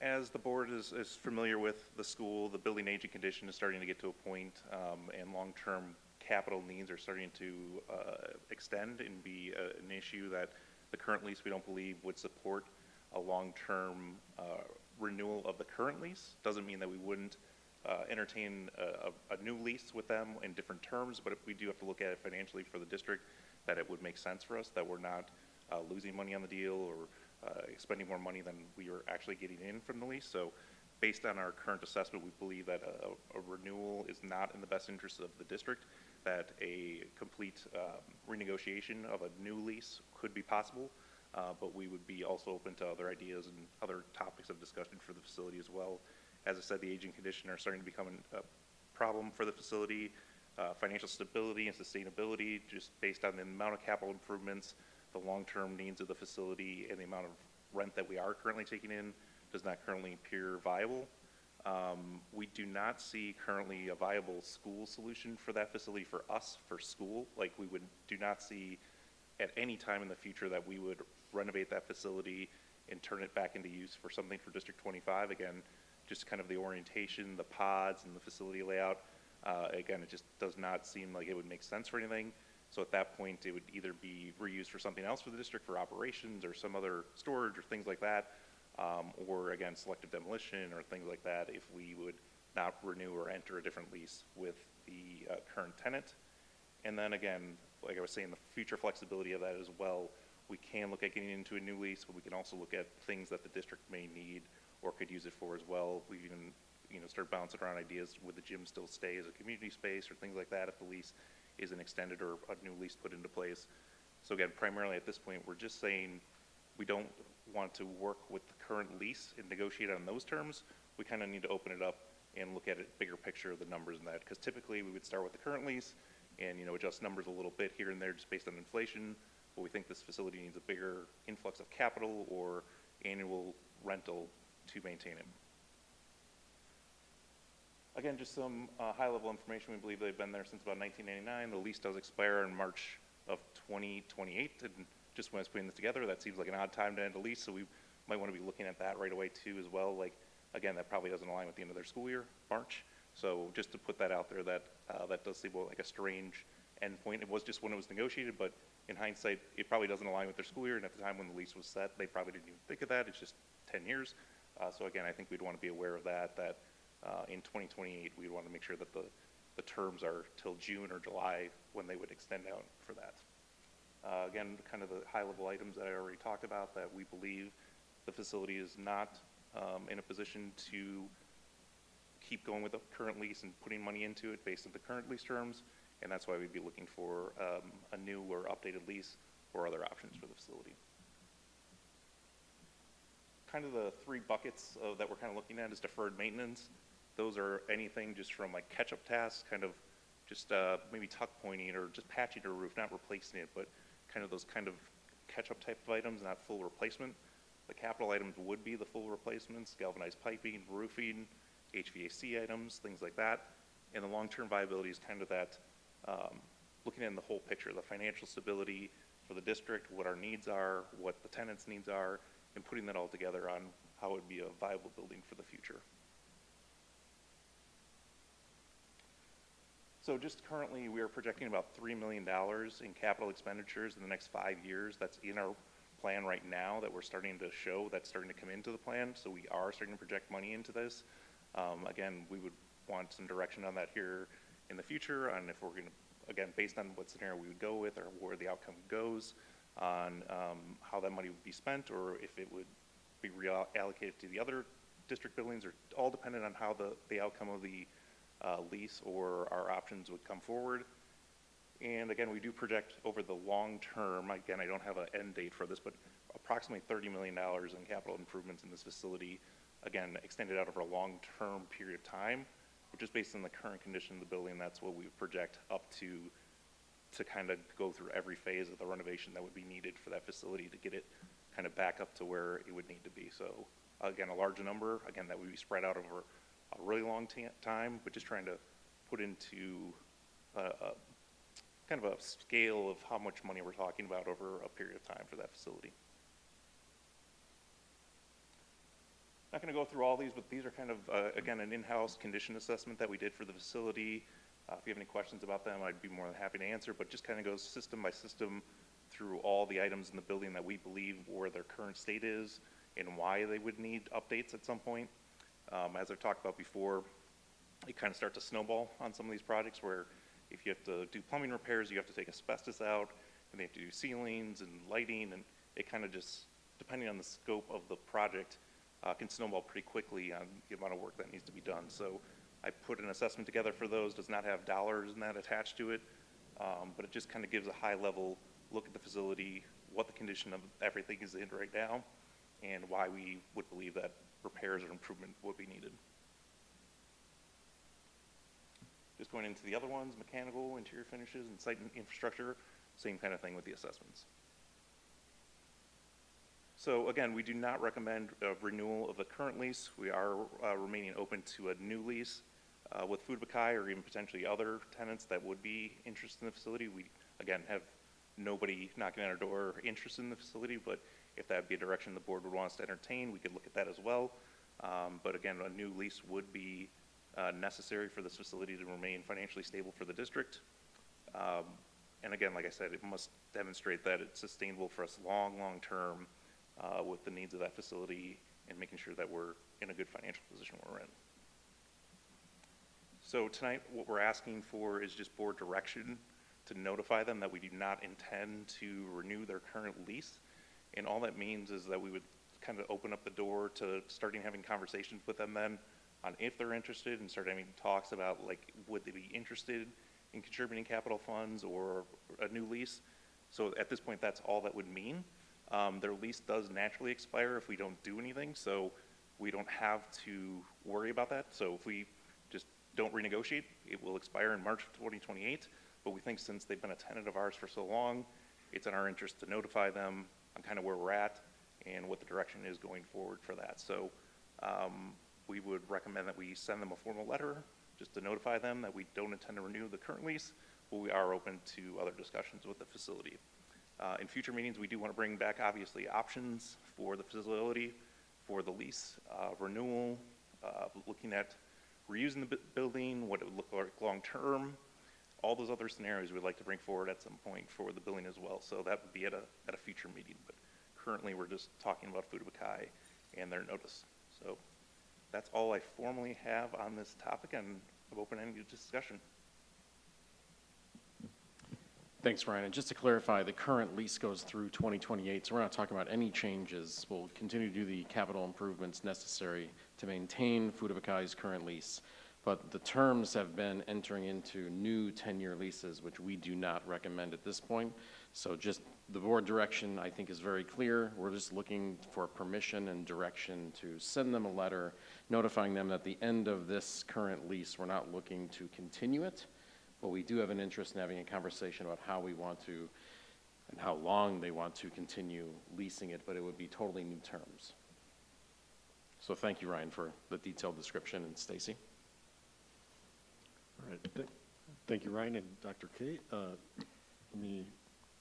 As the board is familiar with the school, the building aging condition is starting to get to a point, and long-term capital needs are starting to extend and be an issue that the current lease we don't believe would support a long-term renewal of the current lease. Doesn't mean that we wouldn't entertain a new lease with them in different terms, but if we do have to look at it financially for the district, that it would make sense for us, that we're not losing money on the deal or spending more money than we are actually getting in from the lease. So based on our current assessment, we believe that a renewal is not in the best interest of the district, that a complete renegotiation of a new lease could be possible, but we would be also open to other ideas and other topics of discussion for the facility as well. As I said, the aging condition are starting to become a problem for the facility. Financial stability and sustainability, just based on the amount of capital improvements, the long-term needs of the facility, and the amount of rent that we are currently taking in, does not currently appear viable. We do not see currently a viable school solution for that facility for us, for school. Like, we do not see at any time in the future that we would renovate that facility and turn it back into use for something for District 25. Again, just kind of the orientation, the pods, and the facility layout. Again, it just does not seem like it would make sense for anything. So at that point, it would either be reused for something else for the district, for operations or some other storage or things like that, or again, selective demolition or things like that if we would not renew or enter a different lease with the current tenant. And then again, like I was saying, the future flexibility of that as well. We can look at getting into a new lease, but we can also look at things that the district may need or could use it for as well. We can, start bouncing around ideas. Would the gym still stay as a community space or things like that if the lease isn't extended or a new lease put into place? So again, primarily at this point, we're just saying we don't want to work with the current lease and negotiate on those terms. We kind of need to open it up and look at it bigger picture of the numbers in that, because typically we would start with the current lease and adjust numbers a little bit here and there just based on inflation, but we think this facility needs a bigger influx of capital or annual rental to maintain it. Again, just some high-level information. We believe they've been there since about 1999. The lease does expire in March of 2028, and just when I was putting this together, that seems like an odd time to end a lease, so we might want to be looking at that right away too as well. Like, again, that probably doesn't align with the end of their school year, March. So just to put that out there, that that does seem like a strange endpoint. It was just when it was negotiated, but in hindsight, it probably doesn't align with their school year, and at the time when the lease was set, they probably didn't even think of that. It's just 10 years. So again, I think we'd want to be aware of that, in 2028, we'd want to make sure that the terms are till June or July when they would extend out for that. Again, kind of the high-level items that I already talked about, that we believe the facility is not in a position to keep going with the current lease and putting money into it based on the current lease terms, and that's why we'd be looking for a new or updated lease or other options for the facility. Kind of the three buckets that we're kind of looking at is deferred maintenance. Those are anything just from like catch-up tasks, kind of just maybe tuck pointing or just patching a roof, not replacing it, but kind of those kind of catch-up type of items, not full replacement. The capital items would be the full replacements, galvanized piping, roofing, HVAC items, things like that. And the long-term viability is kind of that, looking at the whole picture, the financial stability for the district, what our needs are, what the tenants' needs are, and putting that all together on how it would be a viable building for the future. So just currently, we are projecting about $3 million in capital expenditures in the next 5 years. That's in our plan right now that we're starting to show, that's starting to come into the plan. So we are starting to project money into this. Again, we would want some direction on that here in the future on if we're going to, again, based on what scenario we would go with or where the outcome goes on how that money would be spent, or if it would be reallocated to the other district buildings, or all dependent on how the outcome of the lease or our options would come forward. And again, we do project over the long term, again, I don't have an end date for this, but approximately $30 million in capital improvements in this facility, again, extended out over a long-term period of time, which is based on the current condition of the building. That's what we would project up to kind of go through every phase of the renovation that would be needed for that facility to get it kind of back up to where it would need to be. So again, a large number, again, that would be spread out over a really long time, but just trying to put into kind of a scale of how much money we're talking about over a period of time for that facility. Not going to go through all these, but these are kind of, again, an in-house condition assessment that we did for the facility. If you have any questions about them, I'd be more than happy to answer, but just kind of goes system by system through all the items in the building that we believe where their current state is and why they would need updates at some point. As I've talked about before, it kind of starts to snowball on some of these projects where if you have to do plumbing repairs, you have to take asbestos out, and they have to do ceilings and lighting, and it kind of just, depending on the scope of the project, can snowball pretty quickly on the amount of work that needs to be done. So I put an assessment together for those, does not have dollars in that attached to it, but it just kind of gives a high level look at the facility, what the condition of everything is in right now, and why we would believe that repairs or improvement would be needed. Just going into the other ones, mechanical, interior finishes, and site and infrastructure, same kind of thing with the assessments. So again, we do not recommend a renewal of the current lease. We are remaining open to a new lease with Food Bukai or even potentially other tenants that would be interested in the facility. We, again, have nobody knocking on our door interested in the facility, but if that would be a direction the board would want us to entertain, we could look at that as well. But again, a new lease would be necessary for this facility to remain financially stable for the district. And again, like I said, it must demonstrate that it's sustainable for us long term with the needs of that facility and making sure that we're in a good financial position where we're in. So tonight, what we're asking for is just board direction to notify them that we do not intend to renew their current lease. And all that means is that we would kind of open up the door to starting having conversations with them then on if they're interested, and start having talks about, like, would they be interested in contributing capital funds or a new lease. So at this point, that's all that would mean. Their lease does naturally expire if we don't do anything, so we don't have to worry about that. So if we just don't renegotiate, it will expire in March of 2028. But we think since they've been a tenant of ours for so long, it's in our interest to notify them on kind of where we're at and what the direction is going forward for that. So we would recommend that we send them a formal letter just to notify them that we don't intend to renew the current lease, but we are open to other discussions with the facility. In future meetings, we do want to bring back, obviously, options for the facility, for the lease renewal, looking at reusing the building, what it would look like long term, all those other scenarios we'd like to bring forward at some point for the building as well. So that would be at a future meeting. But currently, we're just talking about Food Bukai and their notice. So that's all I formally have on this topic, and I'm open-ended discussion. Thanks, Ryan. And just to clarify, the current lease goes through 2028, so we're not talking about any changes. We'll continue to do the capital improvements necessary to maintain Food Bukai's current lease. But the terms have been entering into new 10-year leases, which we do not recommend at this point. So just the board direction, I think, is very clear. We're just looking for permission and direction to send them a letter notifying them that at the end of this current lease, we're not looking to continue it, but we do have an interest in having a conversation about how we want to and how long they want to continue leasing it, but it would be totally new terms. So thank you, Ryan, for the detailed description, and Stacy. All right. Thank you, Ryan and Dr. Kate. Let me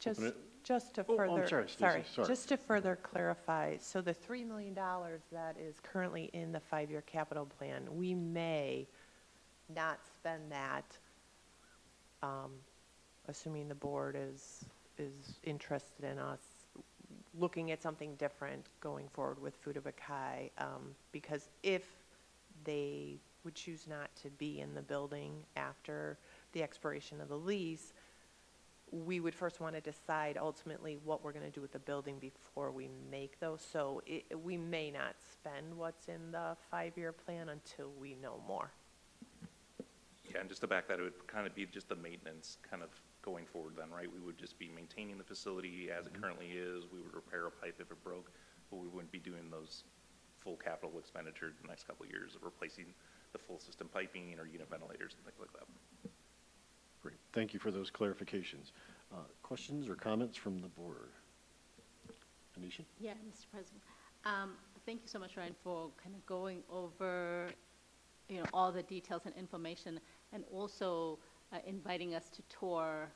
open it. Just to Oh, further, I'm sorry, Stacy, sorry. just to further clarify, so the $3 million that is currently in the 5-year capital plan, we may not spend that, assuming the board is interested in us looking at something different going forward with Fuda Buckeye, because if they would choose not to be in the building after the expiration of the lease, we would first want to decide ultimately what we're going to do with the building before we make those. So we may not spend what's in the 5-year plan until we know more. Yeah, and just to back that, it would kind of be just the maintenance kind of going forward then, right? We would just be maintaining the facility as it currently is. We would repair a pipe if it broke, but we wouldn't be doing those full capital expenditures the next couple of years of replacing the full system piping or unit ventilators and things like that. Great, thank you for those clarifications. Questions or comments from the board? Anisha? Yeah, Mr. President. Thank you so much, Ryan, for kind of going over, all the details and information, and also inviting us to tour,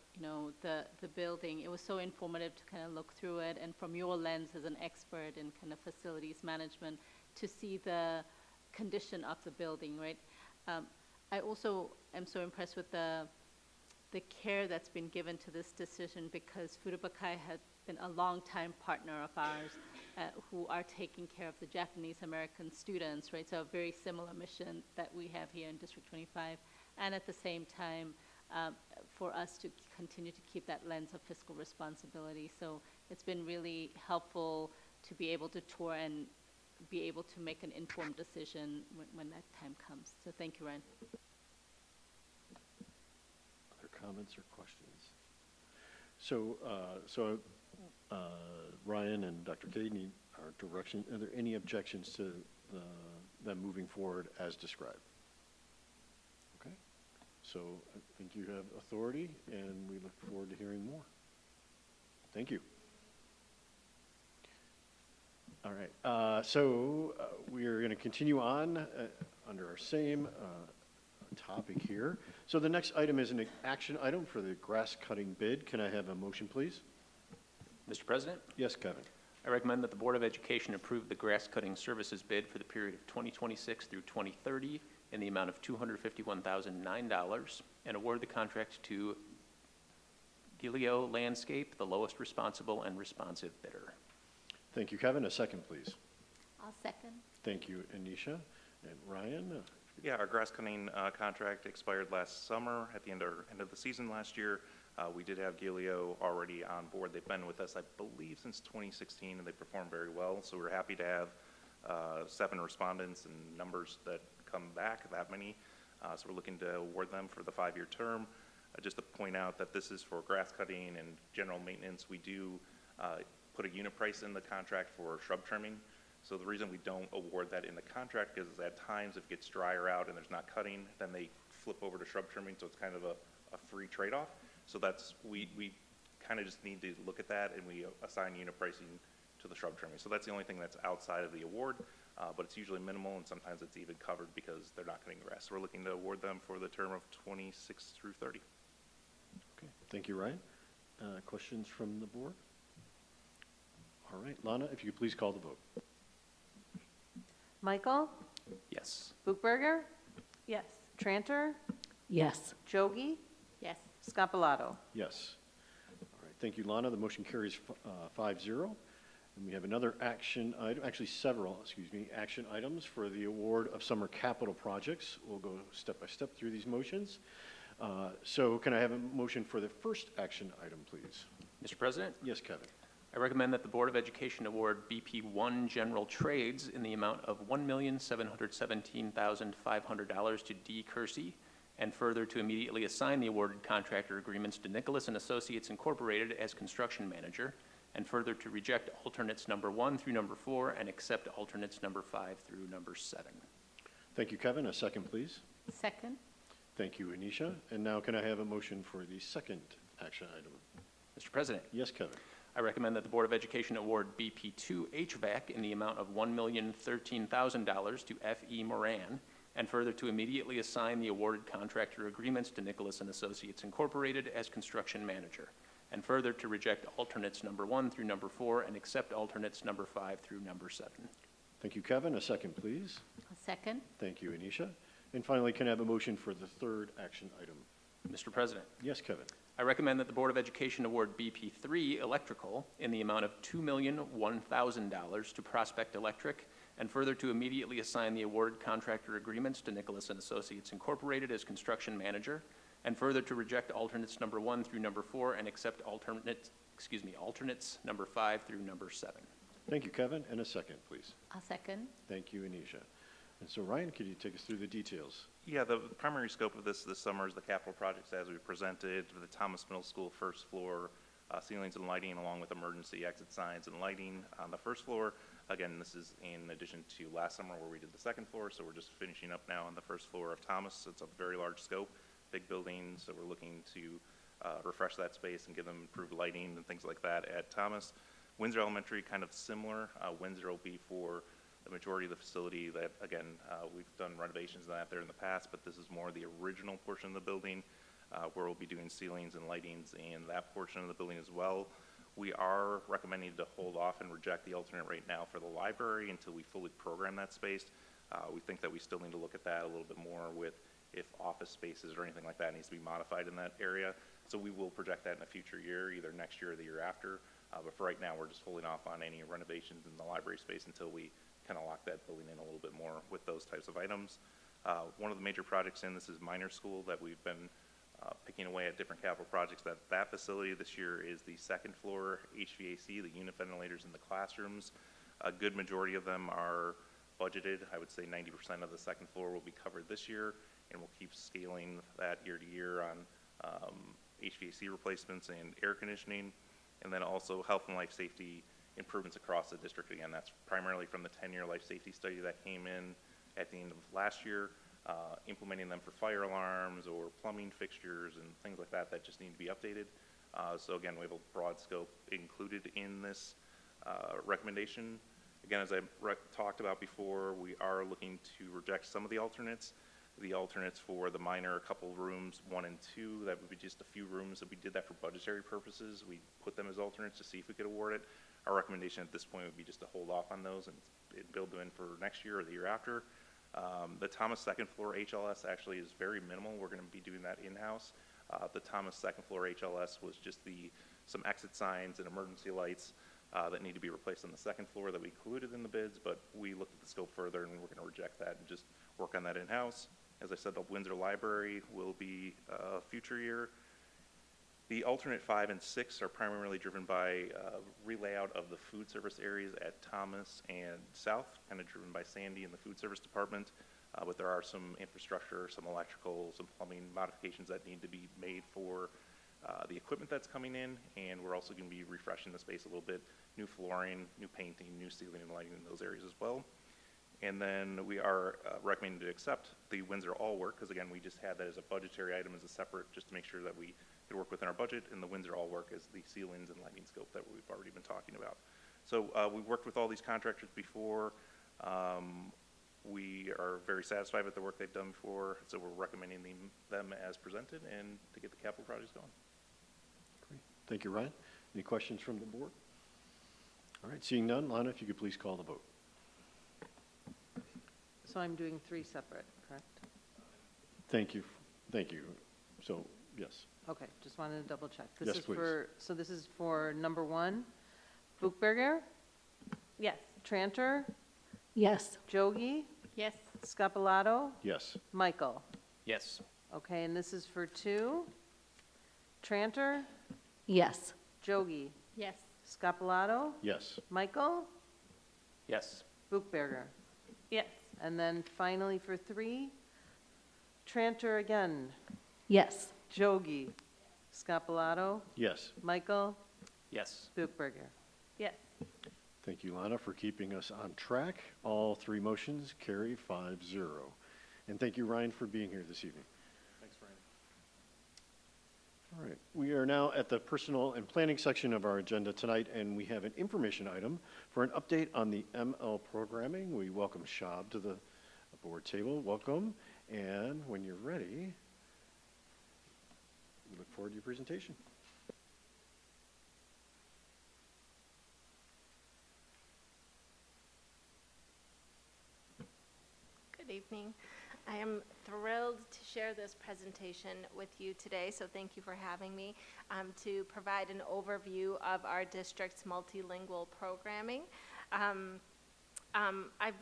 the building. It was so informative to kind of look through it, and from your lens as an expert in kind of facilities management, to see the condition of the building, right? I also am so impressed with the care that's been given to this decision, because Fuda Buckeye had been a longtime partner of ours who are taking care of the Japanese American students, right? So a very similar mission that we have here in District 25, and at the same time for us to continue to keep that lens of fiscal responsibility. So it's been really helpful to be able to tour and be able to make an informed decision when that time comes. So thank you, Ryan. Comments or questions? So, Ryan and Dr. Kay need our direction. Are there any objections to them moving forward as described? Okay. So I think you have authority, and we look forward to hearing more. Thank you. All right. We are going to continue on under our same topic here. So the next item is an action item for the grass cutting bid. Can I have a motion, please? Mr. President? Yes, Kevin. I recommend that the Board of Education approve the grass cutting services bid for the period of 2026 through 2030 in the amount of $251,009 and award the contract to Gilio Landscape, the lowest responsible and responsive bidder. Thank you, Kevin. A second, please. I'll second. Thank you, Anisha. And Ryan? Yeah, our grass cutting contract expired last summer at the end of the season last year. We did have Gilio already on board. They've been with us, I believe, since 2016, and they performed very well. So we're happy to have 7 respondents and numbers that come back, that many. So we're looking to award them for the 5-year term. Just to point out that this is for grass cutting and general maintenance. We do put a unit price in the contract for shrub trimming. So the reason we don't award that in the contract is at times if it gets drier out and there's not cutting, then they flip over to shrub trimming, so it's kind of a free trade-off. So that's, we kind of just need to look at that, and we assign unit pricing to the shrub trimming. So that's the only thing that's outside of the award, but it's usually minimal, and sometimes it's even covered because they're not cutting grass. So we're looking to award them for the term of 26 through 30. Okay, thank you, Ryan. Questions from the board? All right, Lana, if you could please call the vote. Michael? Yes. Buchberger? Yes. Tranter? Yes. Jogi? Yes. Scapalato? Yes. All right, thank you, Lana. The motion carries 5-0. And we have another action item, actually several, action items for the award of summer capital projects. We'll go step by step through these motions. So can I have a motion for the first action item, please? Mr. President? Yes, Kevin. I recommend that the Board of Education award BP1 General Trades in the amount of $1,717,500 to D. Kersey, and further to immediately assign the awarded contractor agreements to Nicholas & Associates Incorporated as construction manager, and further to reject alternates number 1 through number 4 and accept alternates number 5 through number 7. Thank you, Kevin. A second, please. Second. Thank you, Anisha. And now can I have a motion for the second action item? Mr. President? Yes, Kevin. I recommend that the Board of Education award BP2 HVAC in the amount of $1,013,000 to F.E. Moran, and further to immediately assign the awarded contractor agreements to Nicholas & Associates Incorporated as construction manager, and further to reject alternates number 1 through number 4 and accept alternates number 5 through number 7. Thank you, Kevin. A second, please. A second. Thank you, Anisha. And finally, can I have a motion for the third action item? Mr. President, Yes, Kevin. I recommend that the Board of Education award BP3 Electrical in the amount of $2,001,000 to Prospect Electric, and further to immediately assign the awarded contractor agreements to Nicholas and Associates Incorporated as construction manager, and further to reject alternates number 1 through number 4 and accept alternates number 5 through number 7. Thank you, Kevin. And a second, please. A second. Thank you, Anisha. And so, Ryan, could you take us through the details? Yeah, the primary scope of this summer is the capital projects as we presented, the Thomas Middle School first floor, ceilings and lighting, along with emergency exit signs and lighting on the first floor. Again, this is in addition to last summer where we did the second floor, so we're just finishing up now on the first floor of Thomas. It's a very large scope, big building, so we're looking to refresh that space and give them improved lighting and things like that at Thomas. Windsor Elementary, kind of similar. Windsor will be for the majority of the facility that, again, we've done renovations on that there in the past, but this is more the original portion of the building where we'll be doing ceilings and lightings in that portion of the building as well. We are recommending to hold off and reject the alternate right now for the library until we fully program that space. We think that we still need to look at that a little bit more with if office spaces or anything like that needs to be modified in that area. So we will project that in a future year, either next year or the year after. But for right now, we're just holding off on any renovations in the library space until we kind of lock that building in a little bit more with those types of items. One of the major projects in this is minor school that we've been picking away at different capital projects. That facility this year is the second floor HVAC, the unit ventilators in the classrooms. A good majority of them are budgeted. I would say 90% of the second floor will be covered this year, and we'll keep scaling that year to year on HVAC replacements and air conditioning, and then also health and life safety improvements across the district. Again, that's primarily from the 10-year life safety study that came in at the end of last year, implementing them for fire alarms or plumbing fixtures and things like that that just need to be updated. So again, we have a broad scope included in this recommendation. Again, as I talked about before, we are looking to reject some of the alternates. The alternates for the minor, a couple rooms, 1 and 2, that would be just a few rooms that we did that for budgetary purposes. We put them as alternates to see if we could award it. Our recommendation at this point would be just to hold off on those and build them in for next year or the year after. The Thomas second floor HLS actually is very minimal. We're going to be doing that in-house. The Thomas second floor HLS was just some exit signs and emergency lights that need to be replaced on the second floor that we included in the bids, but we looked at the scope further and we're going to reject that and just work on that in-house. As I said, the Windsor Library will be a future year. The alternate 5 and 6 are primarily driven by relayout of the food service areas at Thomas and South, kind of driven by Sandy and the food service department. But there are some infrastructure, some electrical, some plumbing modifications that need to be made for the equipment that's coming in, and we're also going to be refreshing the space a little bit. New flooring, new painting, new ceiling and lighting in those areas as well. And then we are recommending to accept the Windsor All Work, because again, we just had that as a budgetary item as a separate, just to make sure that we could work within our budget, and the Windsor All Work is the ceilings and lighting scope that we've already been talking about. So we've worked with all these contractors before. We are very satisfied with the work they've done before, so we're recommending them as presented and to get the capital projects going. Great. Thank you, Ryan. Any questions from the board? All right, seeing none, Lana, if you could please call the vote. So I'm doing 3 separate, correct? Thank you. Thank you. So, yes. Okay, just wanted to double check. Yes, please. So this is for number 1, Buchberger, Yes. Tranter, Yes. Jogi, Yes. Scapalato, Yes. Michael. Yes. Okay, and this is for 2, Tranter, Yes. Jogi, Yes. Scapalato, Yes. Michael, Yes. Buchberger. Yes. And then finally for 3, Tranter again, Yes. Jogi, Scapalato, Yes. Michael, Yes. Buchberger. Yes. Thank you, Lana, for keeping us on track. All 3 motions carry 5-0. And thank you, Ryan, for being here this evening. Thanks, Ryan. All right, we are now at the personnel and planning section of our agenda tonight, and we have an information item for an update on the ML programming. We welcome Shab to the board table. Welcome. And when you're ready, we look forward to your presentation. evening. I am thrilled to share this presentation with you today, so thank you for having me, to provide an overview of our district's multilingual programming. I've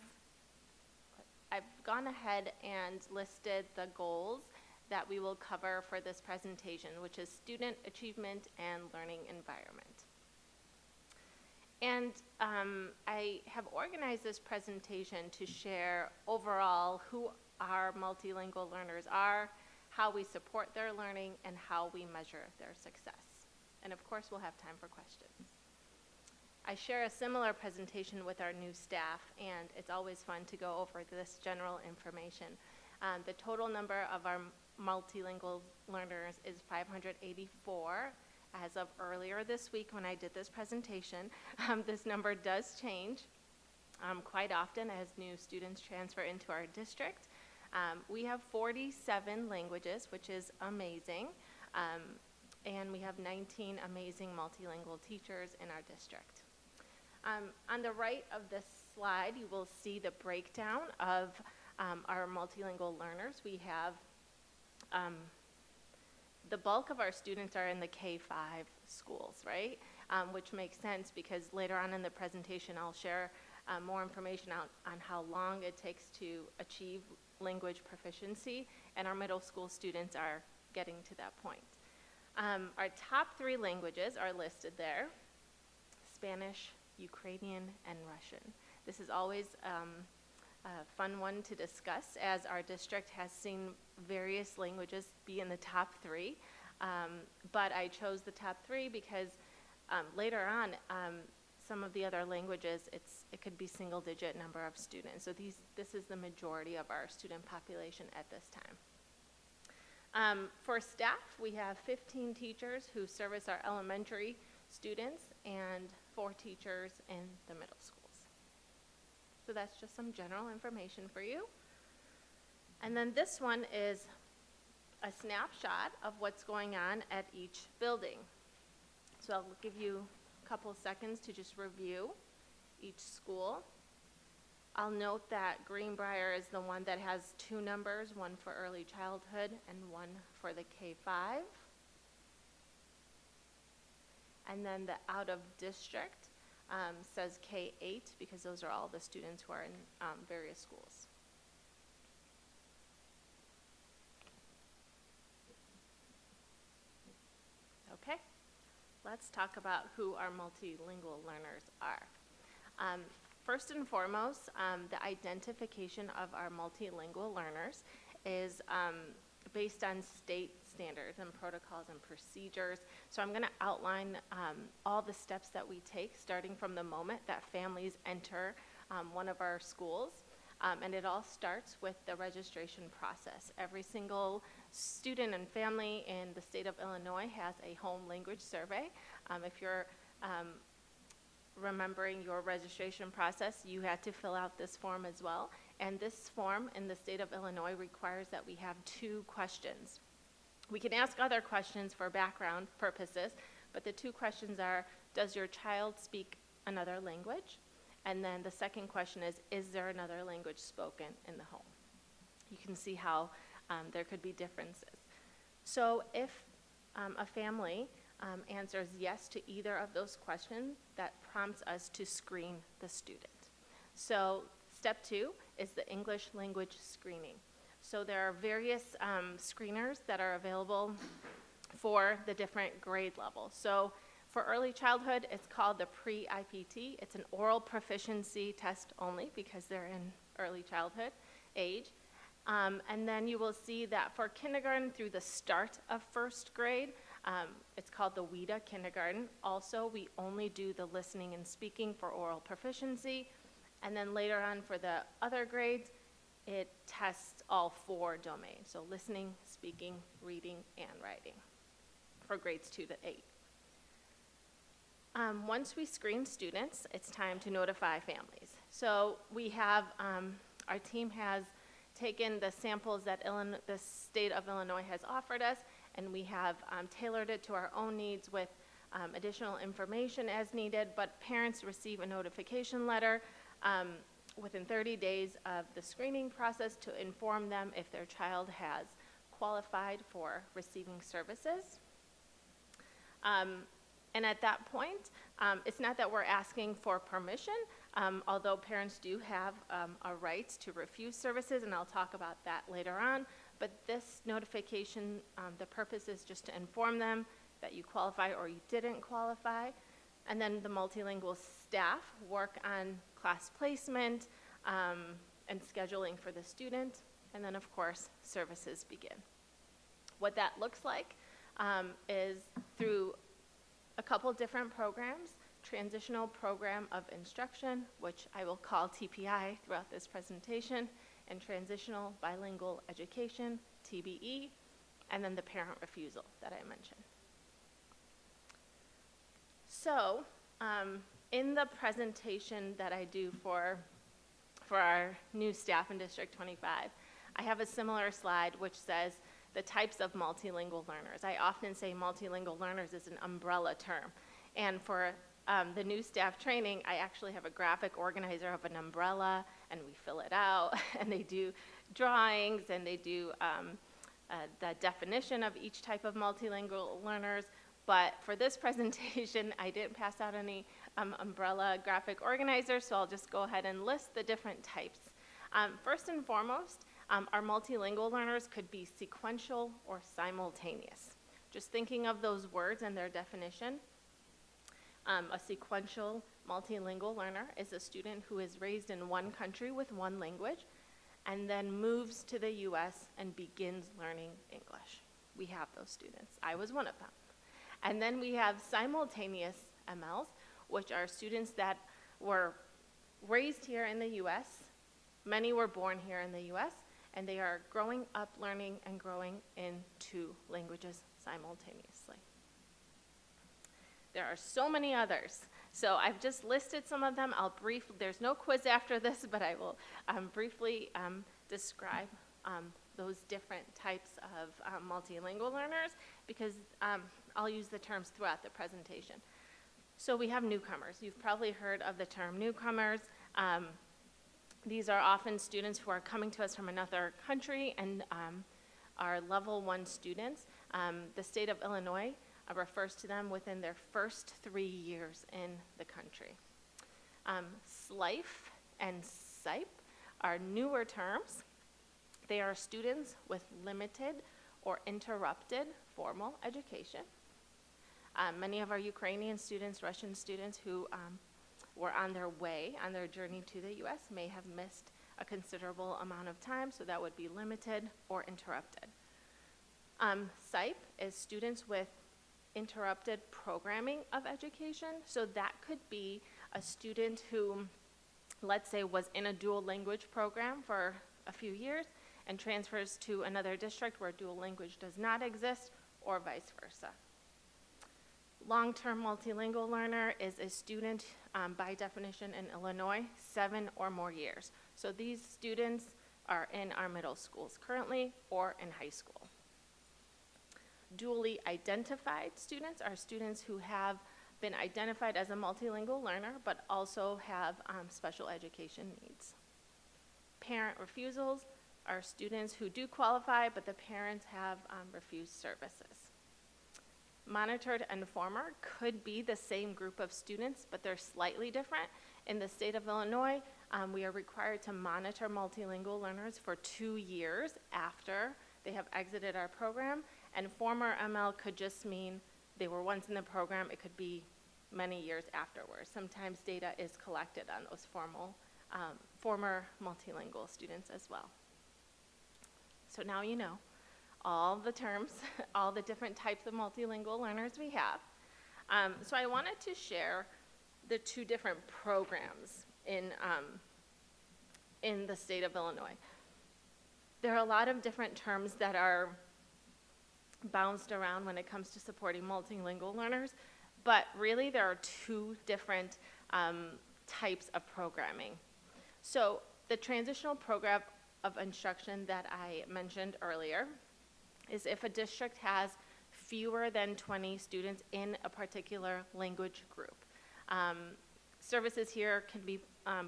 gone ahead and listed the goals that we will cover for this presentation, which is student achievement and learning environment. And I have organized this presentation to share overall who our multilingual learners are, how we support their learning, and how we measure their success. And of course, we'll have time for questions. I share a similar presentation with our new staff, and it's always fun to go over this general information. The total number of our multilingual learners is 584. As of earlier this week when I did this presentation, this number does change quite often as new students transfer into our district. We have 47 languages, which is amazing, and we have 19 amazing multilingual teachers in our district. On the right of this slide, you will see the breakdown of our multilingual learners. We have the bulk of our students are in the K-5 schools, right? Which makes sense because later on in the presentation I'll share more information on how long it takes to achieve language proficiency, and our middle school students are getting to that point. Our top 3 languages are listed there: Spanish, Ukrainian, and Russian. This is always a fun one to discuss, as our district has seen various languages be in the top 3, but I chose the top 3 because later on some of the other languages it could be single-digit number of students. So this is the majority of our student population at this time. For staff, we have 15 teachers who service our elementary students and 4 teachers in the middle schools. So that's just some general information for you. And then this one is a snapshot of what's going on at each building. So I'll give you a couple seconds to just review each school. I'll note that Greenbrier is the one that has 2 numbers, one for early childhood and one for the K-5. And then the out of district says K-8 because those are all the students who are in various schools. Okay, let's talk about who our multilingual learners are. First and foremost, the identification of our multilingual learners is based on state standards and protocols and procedures. So I'm going to outline all the steps that we take starting from the moment that families enter one of our schools. And it all starts with the registration process. Every single student and family in the state of Illinois has a home language survey. If you're remembering your registration process, you had to fill out this form as well. And this form in the state of Illinois requires that we have 2 questions. We can ask other questions for background purposes, but the 2 questions are, does your child speak another language? And then the second question is there another language spoken in the home? You can see how there could be differences. So if a family answers yes to either of those questions, that prompts us to screen the student. So step 2 is the English language screening. So there are various screeners that are available for the different grade levels. So for early childhood, it's called the pre-IPT. It's an oral proficiency test only because they're in early childhood age. And then you will see that for kindergarten through the start of 1st grade, it's called the WIDA kindergarten. Also, we only do the listening and speaking for oral proficiency. And then later on for the other grades, it tests all 4 domains. So listening, speaking, reading, and writing for grades 2 to 8. Once we screen students, it's time to notify families. So we have, our team has taken the samples that the state of Illinois has offered us, and we have tailored it to our own needs with additional information as needed, but parents receive a notification letter within 30 days of the screening process to inform them if their child has qualified for receiving services. And at that point, it's not that we're asking for permission, although parents do have a right to refuse services, and I'll talk about that later on. But this notification, the purpose is just to inform them that you qualify or you didn't qualify. And then the multilingual staff work on class placement and scheduling for the student. And then, of course, services begin. What that looks like is through a couple different programs: Transitional Program of Instruction, which I will call TPI throughout this presentation, and Transitional Bilingual Education, TBE, and then the parent refusal that I mentioned. So, in the presentation that I do for our new staff in District 25, I have a similar slide which says the types of multilingual learners. I often say multilingual learners is an umbrella term. And for the new staff training, I actually have a graphic organizer of an umbrella, and we fill it out, and they do drawings, and they do the definition of each type of multilingual learners. But for this presentation, I didn't pass out any umbrella graphic organizer, so I'll just go ahead and list the different types. First and foremost, our multilingual learners could be sequential or simultaneous. Just thinking of those words and their definition, a sequential multilingual learner is a student who is raised in one country with one language and then moves to the U.S. and begins learning English. We have those students. I was one of them. And then we have simultaneous MLs, which are students that were raised here in the U.S. Many were born here in the U.S., and they are growing up, learning, and growing in two languages simultaneously. There are so many others. So I've just listed some of them. There's no quiz after this, but I will briefly describe those different types of multilingual learners, because I'll use the terms throughout the presentation. So we have newcomers. You've probably heard of the term newcomers. These are often students who are coming to us from another country and are level 1 students. The state of Illinois refers to them within their first 3 years in the country. SLIFE and SIPE are newer terms. They are students with limited or interrupted formal education. Many of our Ukrainian students, Russian students who were on their way, on their journey to the U.S. may have missed a considerable amount of time, so that would be limited or interrupted. SIPE is students with interrupted programming of education, so that could be a student who, let's say, was in a dual language program for a few years and transfers to another district where dual language does not exist, or vice versa. Long-term multilingual learner is a student, by definition in Illinois, 7 or more years. So these students are in our middle schools currently or in high school. Dually identified students are students who have been identified as a multilingual learner but also have special education needs. Parent refusals are students who do qualify but the parents have refused services. Monitored informer could be the same group of students, but they're slightly different. In the state of Illinois, we are required to monitor multilingual learners for 2 years after they have exited our program, and former ML could just mean they were once in the program. It could be many years afterwards. Sometimes data is collected on those former multilingual students as well. So now you know all the terms, all the different types of multilingual learners we have. So I wanted to share the 2 different programs in the state of Illinois. There are a lot of different terms that are bounced around when it comes to supporting multilingual learners, but really there are 2 different types of programming. So the transitional program of instruction that I mentioned earlier is if a district has fewer than 20 students in a particular language group. Services here can be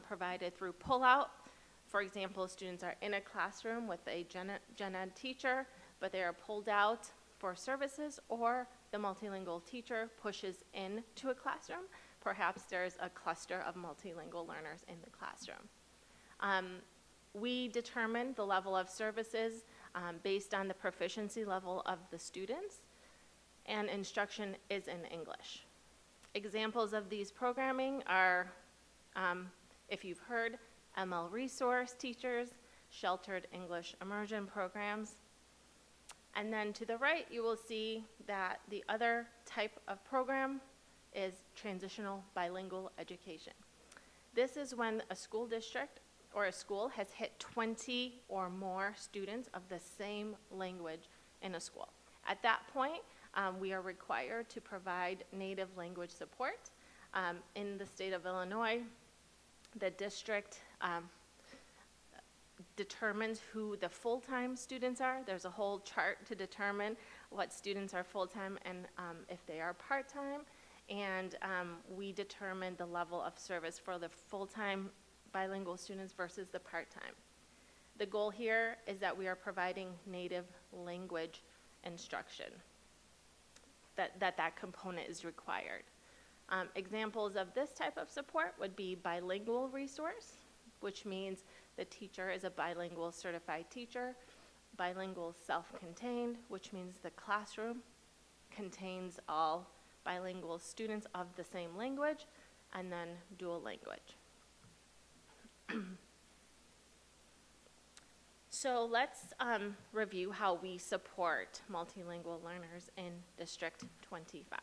provided through pullout. For example, students are in a classroom with a gen ed teacher, but they are pulled out for services, or the multilingual teacher pushes into a classroom. Perhaps there's a cluster of multilingual learners in the classroom. We determine the level of services based on the proficiency level of the students, and instruction is in English. Examples of these programming are, if you've heard, ML resource teachers, sheltered English immersion programs. And then to the right, you will see that the other type of program is transitional bilingual education. This is when a school district or a school has hit 20 or more students of the same language in a school. At that point, we are required to provide native language support. In the state of Illinois, the district determines who the full-time students are. There's a whole chart to determine what students are full-time and if they are part-time. And we determine the level of service for the full-time bilingual students versus the part-time. The goal here is that we are providing native language instruction, that component is required. Examples of this type of support would be bilingual resource, which means the teacher is a bilingual certified teacher, bilingual self-contained, which means the classroom contains all bilingual students of the same language, and then dual language. So let's review how we support multilingual learners in District 25.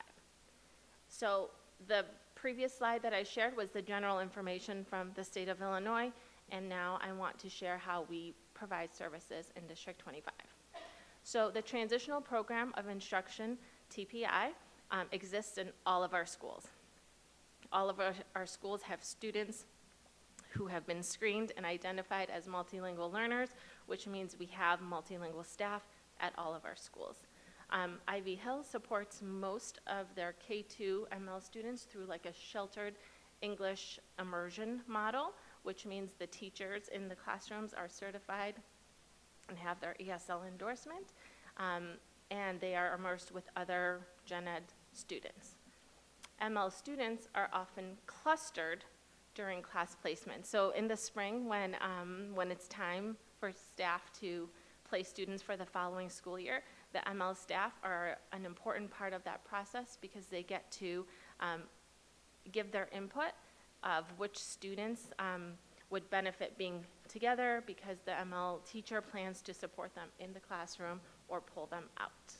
So the previous slide that I shared was the general information from the state of Illinois, and now I want to share how we provide services in District 25. So the Transitional Program of Instruction, TPI, exists in all of our schools. All of our schools have students who have been screened and identified as multilingual learners, which means we have multilingual staff at all of our schools. Ivy Hill supports most of their K-2 ML students through like a sheltered English immersion model, which means the teachers in the classrooms are certified and have their ESL endorsement, and they are immersed with other gen ed students. ML students are often clustered during class placement. So in the spring, when it's time for staff to place students for the following school year, the ML staff are an important part of that process because they get to give their input of which students would benefit being together because the ML teacher plans to support them in the classroom or pull them out.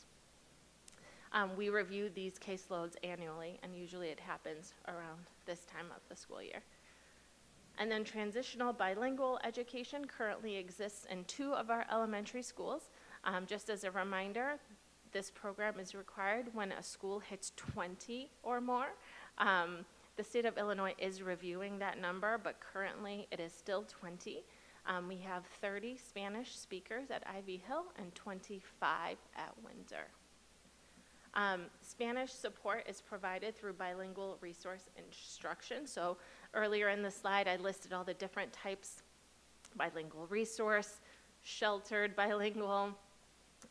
We review these caseloads annually, and usually it happens around this time of the school year. And then transitional bilingual education currently exists in 2 of our elementary schools. Just as a reminder, this program is required when a school hits 20 or more. The state of Illinois is reviewing that number, but currently it is still 20. We have 30 Spanish speakers at Ivy Hill and 25 at Windsor. Spanish support is provided through bilingual resource instruction. So earlier in the slide, I listed all the different types: bilingual resource, sheltered bilingual,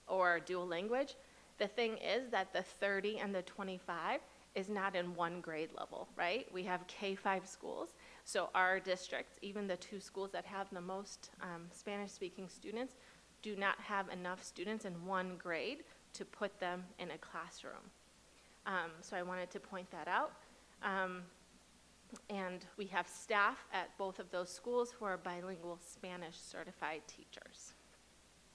or dual language. The thing is that the 30 and the 25 is not in one grade level, right? We have K-5 schools. So our districts, even the 2 schools that have the most Spanish-speaking students, do not have enough students in one grade to put them in a classroom. So I wanted to point that out. And we have staff at both of those schools who are bilingual Spanish certified teachers.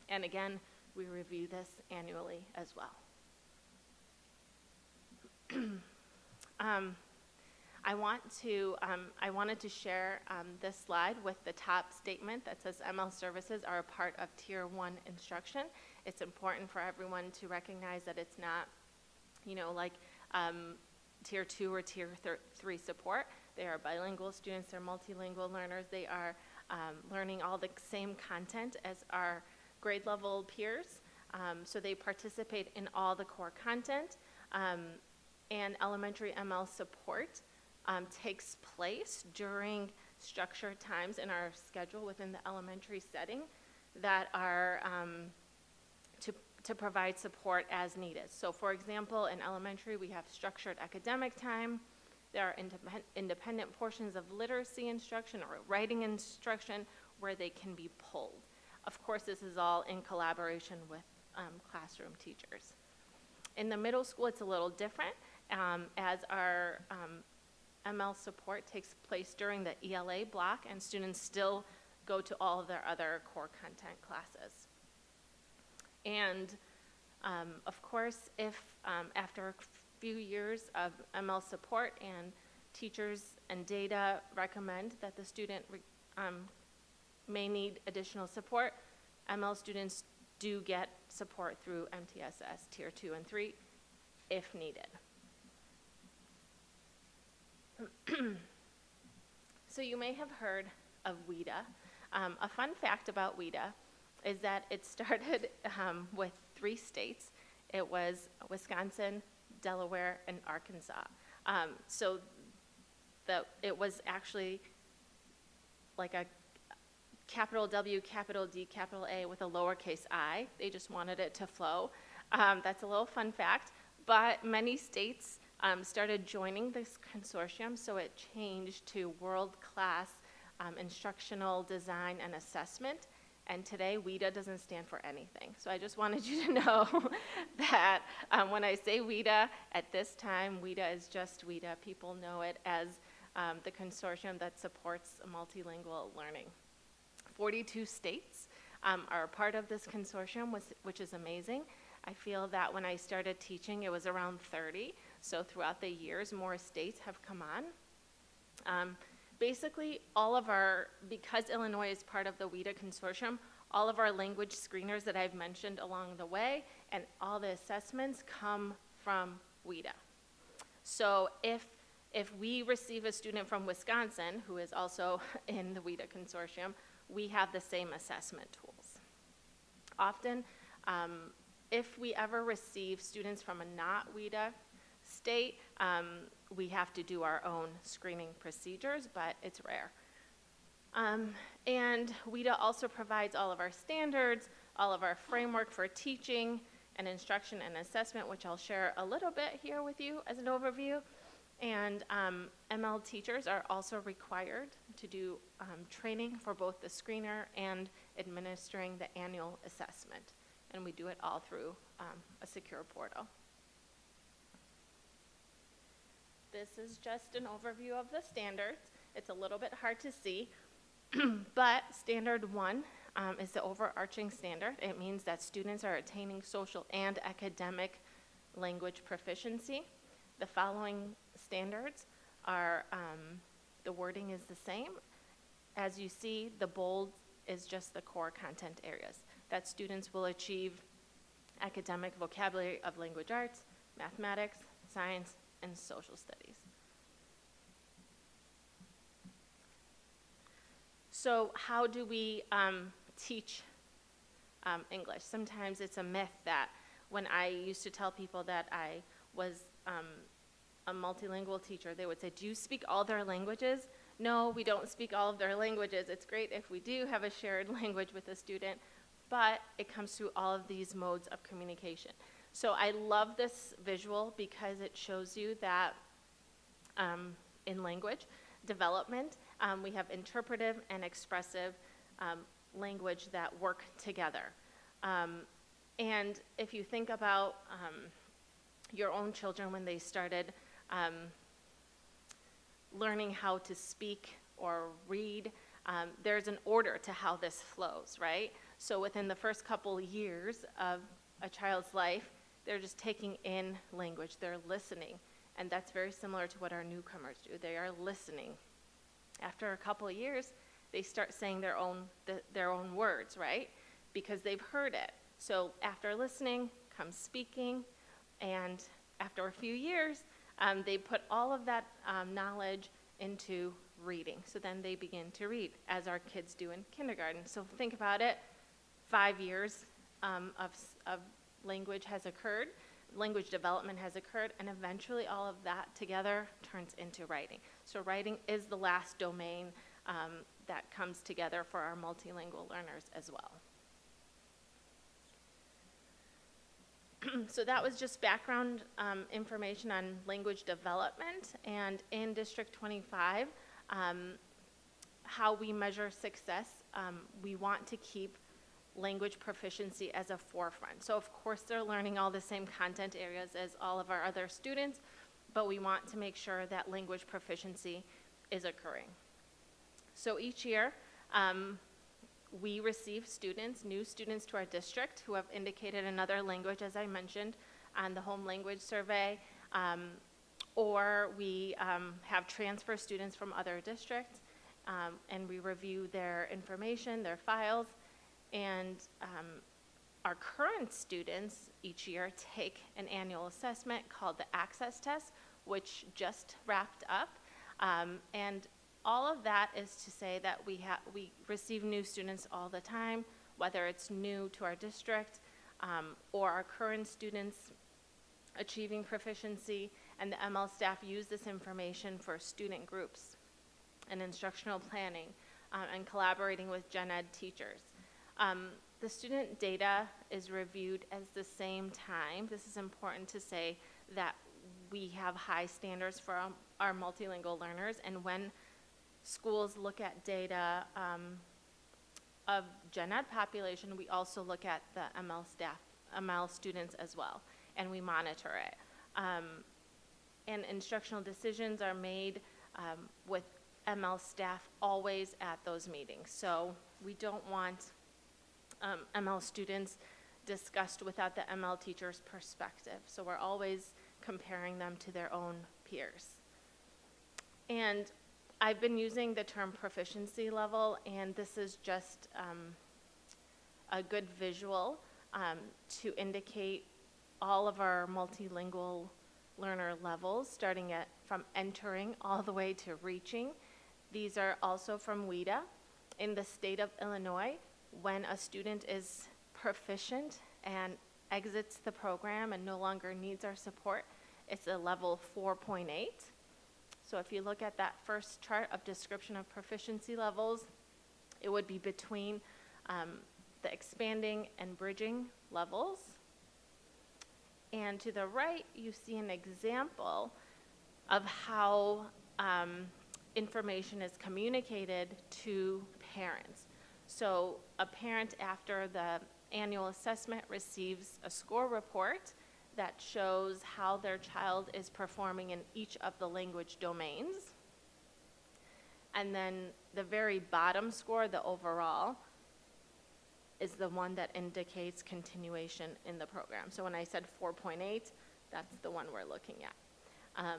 And again, we review this annually as well. I wanted to share this slide with the top statement that says ML services are a part of Tier 1 instruction. It's important for everyone to recognize that it's not, like Tier 2 or Tier 3 support. They are bilingual students, they're multilingual learners, they are learning all the same content as our grade level peers. So they participate in all the core content. And elementary ML support takes place during structured times in our schedule within the elementary setting that are to provide support as needed. So for example, in elementary, we have structured academic time. There are independent portions of literacy instruction or writing instruction where they can be pulled. Of course, this is all in collaboration with classroom teachers. In the middle school, it's a little different, as our ML support takes place during the ELA block, and students still go to all of their other core content classes. And of course, if after a few years of ML support and teachers and data recommend that the student may need additional support, ML students do get support through MTSS Tier 2 and 3 if needed. So you may have heard of WIDA. A fun fact about WIDA is that it started with 3 states. It was Wisconsin, Delaware, and Arkansas. So it was actually like a capital W, capital D, capital A with a lowercase I. They just wanted it to flow. That's a little fun fact. But many states started joining this consortium, so it changed to world-class instructional design and assessment. And today, WIDA doesn't stand for anything. So I just wanted you to know that when I say WIDA, at this time, WIDA is just WIDA. People know it as the consortium that supports multilingual learning. 42 states are a part of this consortium, which is amazing. I feel that when I started teaching, it was around 30. So throughout the years, more states have come on. Basically, because Illinois is part of the WIDA consortium, all of our language screeners that I've mentioned along the way and all the assessments come from WIDA. So if we receive a student from Wisconsin, who is also in the WIDA consortium, we have the same assessment tools. Often, if we ever receive students from a not WIDA state, we have to do our own screening procedures, but it's rare. And WIDA also provides all of our standards, all of our framework for teaching and instruction and assessment, which I'll share a little bit here with you as an overview. And ML teachers are also required to do training for both the screener and administering the annual assessment. And we do it all through a secure portal. This is just an overview of the standards. It's a little bit hard to see, but standard 1 is the overarching standard. It means that students are attaining social and academic language proficiency. The following standards are, the wording is the same. As you see, the bold is just the core content areas that students will achieve academic vocabulary of language arts, mathematics, science, and social studies. So how do we teach English? Sometimes it's a myth that when I used to tell people that I was a multilingual teacher, they would say, do you speak all their languages? No, we don't speak all of their languages. It's great if we do have a shared language with a student, but it comes through all of these modes of communication. So I love this visual because it shows you that in language development, we have interpretive and expressive language that work together. And if you think about your own children when they started learning how to speak or read, there's an order to how this flows, right? So within the first couple years of a child's life, they're just taking in language, they're listening. And that's very similar to what our newcomers do. They are listening. After a couple of years, they start saying their own words, right? Because they've heard it. So after listening comes speaking, and after a few years, they put all of that knowledge into reading. So then they begin to read, as our kids do in kindergarten. So think about it, 5 years of language has occurred. language development has occurred, and eventually all of that together turns into writing. So writing is the last domain that comes together for our multilingual learners as well. So that was just background information on language development, and in District 25, how we measure success, we want to keep language proficiency as a forefront. So of course they're learning all the same content areas as all of our other students, but we want to make sure that language proficiency is occurring. So each year, we receive students, new students to our district who have indicated another language, as I mentioned, on the home language survey, or we have transfer students from other districts, and we review their information, their files, and our current students each year take an annual assessment called the Access Test, which just wrapped up, and all of that is to say that we receive new students all the time, whether it's new to our district or our current students achieving proficiency, and the ML staff use this information for student groups and instructional planning and collaborating with gen ed teachers. The student data is reviewed at the same time. This is important to say that we have high standards for our multilingual learners, and when schools look at data of gen ed population, we also look at the ML staff, ML students as well, and we monitor it. And instructional decisions are made with ML staff always at those meetings. So we don't want ML students discussed without the ML teacher's perspective. So we're always comparing them to their own peers. And I've been using the term proficiency level, and this is just a good visual to indicate all of our multilingual learner levels, starting from entering all the way to reaching. These are also from WIDA. In the state of Illinois, when a student is proficient and exits the program and no longer needs our support, it's a level 4.8. So if you look at that first chart of description of proficiency levels, it would be between the expanding and bridging levels. And to the right, you see an example of how information is communicated to parents. So a parent, after the annual assessment, receives a score report that shows how their child is performing in each of the language domains. And then the very bottom score, the overall, is the one that indicates continuation in the program. So when I said 4.8, that's the one we're looking at.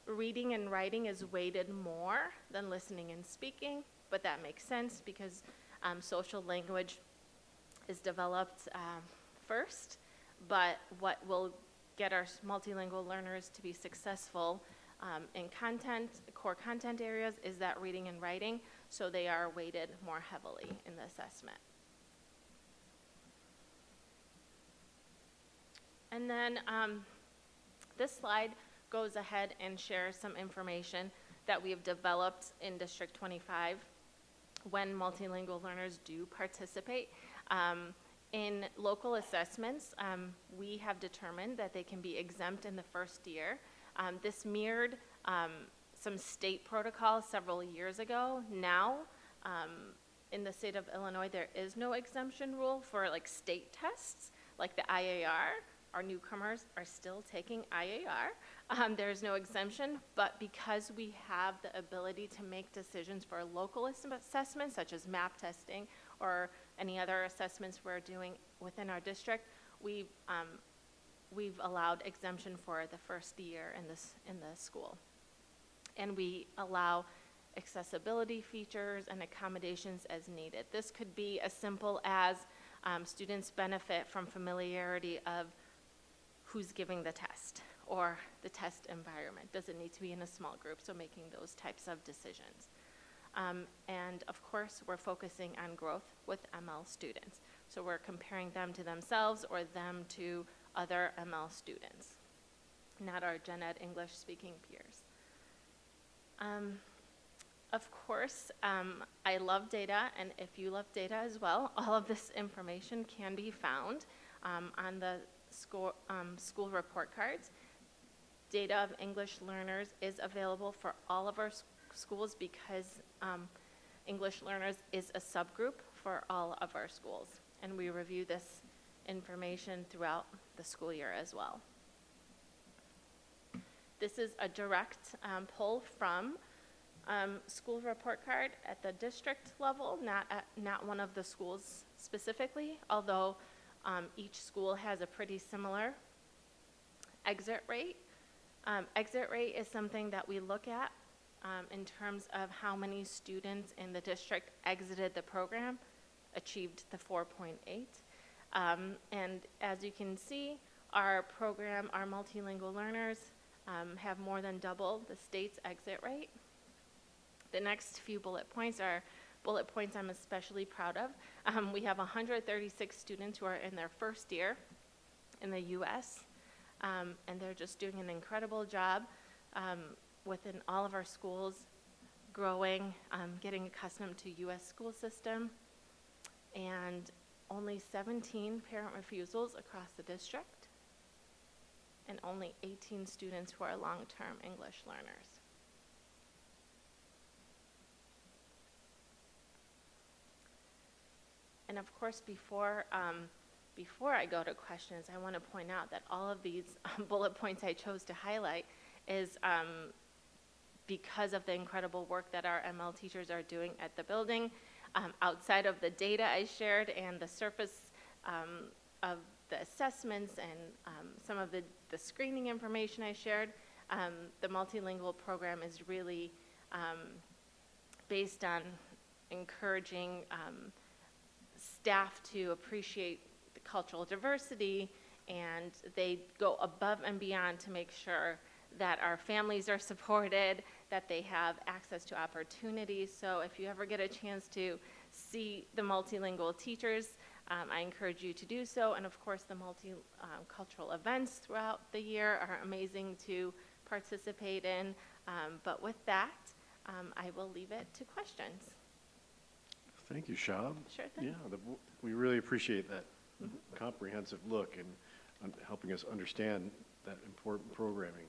Reading and writing is weighted more than listening and speaking, but that makes sense because social language is developed first. But what will get our multilingual learners to be successful in core content areas is that reading and writing, so they are weighted more heavily in the assessment. And then this slide goes ahead and shares some information that we have developed in District 25 when multilingual learners do participate. In local assessments, we have determined that they can be exempt in the first year. This mirrored some state protocols several years ago. Now, in the state of Illinois, there is no exemption rule for like state tests, like the IAR. Our newcomers are still taking IAR. There's no exemption, but because we have the ability to make decisions for local assessments, such as map testing or any other assessments we're doing within our district, we've allowed exemption for the first year in the school. And we allow accessibility features and accommodations as needed. This could be as simple as students benefit from familiarity of who's giving the test or the test environment. Does it need to be in a small group? So making those types of decisions. And of course, we're focusing on growth with ML students. So we're comparing them to themselves or them to other ML students, not our gen ed English speaking peers. Of course, I love data, and if you love data as well, all of this information can be found on the school report cards. Data of English learners is available for all of our schools because English learners is a subgroup for all of our schools, and we review this information throughout the school year as well. This is a direct pull from school report card at the district level, not one of the schools specifically, although each school has a pretty similar exit rate. Exit rate is something that we look at in terms of how many students in the district exited the program, achieved the 4.8. And as you can see, our program, our multilingual learners have more than double the state's exit rate. The next few bullet points are bullet points I'm especially proud of. We have 136 students who are in their first year in the U.S., and they're just doing an incredible job within all of our schools, growing, getting accustomed to U.S. school system, and only 17 parent refusals across the district, and only 18 students who are long-term English learners. And of course, before I go to questions, I want to point out that all of these bullet points I chose to highlight is because of the incredible work that our ML teachers are doing at the building. Outside of the data I shared and the surface of the assessments and some of the screening information I shared, the multilingual program is really based on encouraging staff to appreciate the cultural diversity, and they go above and beyond to make sure that our families are supported, that they have access to opportunities. So if you ever get a chance to see the multilingual teachers, I encourage you to do so. And of course, the multicultural events throughout the year are amazing to participate in. But with that, I will leave it to questions. Thank you, Shab. Sure thing. Yeah, we really appreciate that comprehensive look and helping us understand that important programming,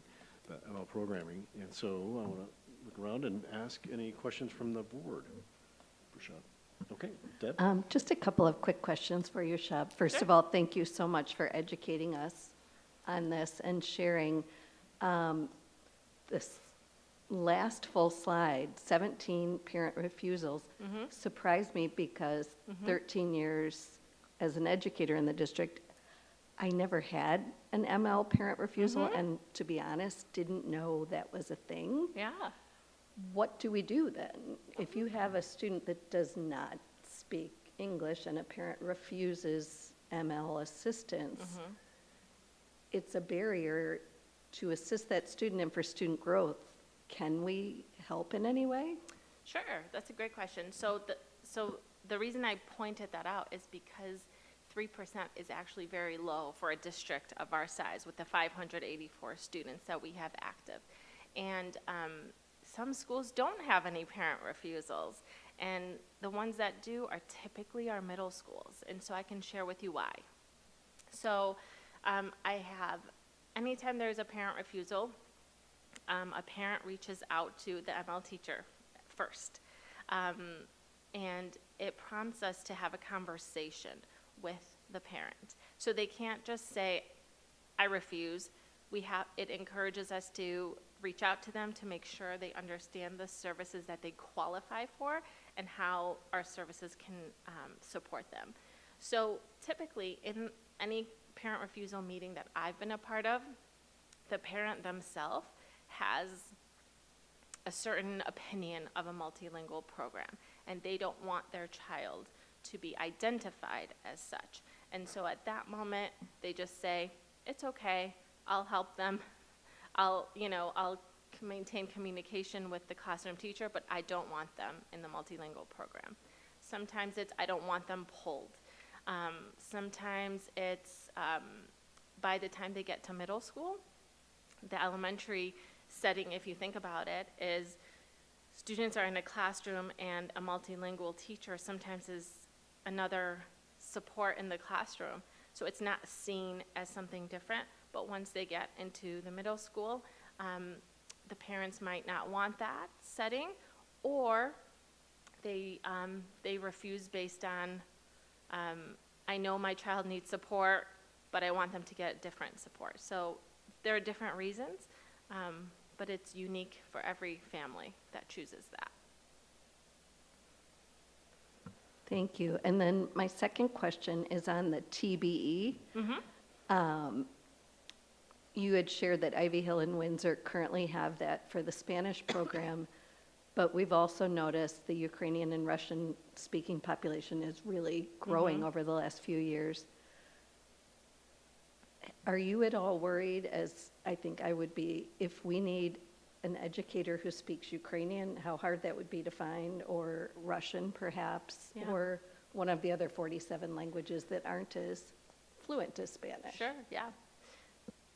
that ML programming. And so I want to look around and ask any questions from the board for Shab. Okay, Deb? Just a couple of quick questions for you, Shab. First of all, thank you so much for educating us on this and sharing this last full slide, 17 parent refusals, surprised me because 13 years as an educator in the district, I never had an ML parent refusal, and to be honest, didn't know that was a thing. Yeah. What do we do then? If you have a student that does not speak English and a parent refuses ML assistance, it's a barrier to assist that student and for student growth. Can we help in any way? Sure, that's a great question. So the reason I pointed that out is because 3% is actually very low for a district of our size with the 584 students that we have active. And some schools don't have any parent refusals, and the ones that do are typically our middle schools. And so I can share with you why. So I have, anytime there's a parent refusal, a parent reaches out to the ML teacher first, and it prompts us to have a conversation with the parent. So they can't just say, I refuse. It encourages us to reach out to them to make sure they understand the services that they qualify for and how our services can support them. So typically in any parent refusal meeting that I've been a part of, the parent themselves has a certain opinion of a multilingual program, and they don't want their child to be identified as such. And so at that moment, they just say, it's okay, I'll help them. I'll maintain communication with the classroom teacher, but I don't want them in the multilingual program. Sometimes it's, I don't want them pulled. Sometimes it's, by the time they get to middle school, the elementary setting, if you think about it, is students are in a classroom and a multilingual teacher sometimes is another support in the classroom. So it's not seen as something different, but once they get into the middle school, the parents might not want that setting, or they refuse based on, I know my child needs support, but I want them to get different support. So there are different reasons, but it's unique for every family that chooses that. Thank you. And then my second question is on the TBE. You had shared that Ivy Hill and Windsor currently have that for the Spanish program, but we've also noticed the Ukrainian and Russian speaking population is really growing over the last few years. Are you at all worried, as I think I would be, if we need an educator who speaks Ukrainian, how hard that would be to find, or Russian perhaps, or one of the other 47 languages that aren't as fluent as Spanish? Sure, yeah.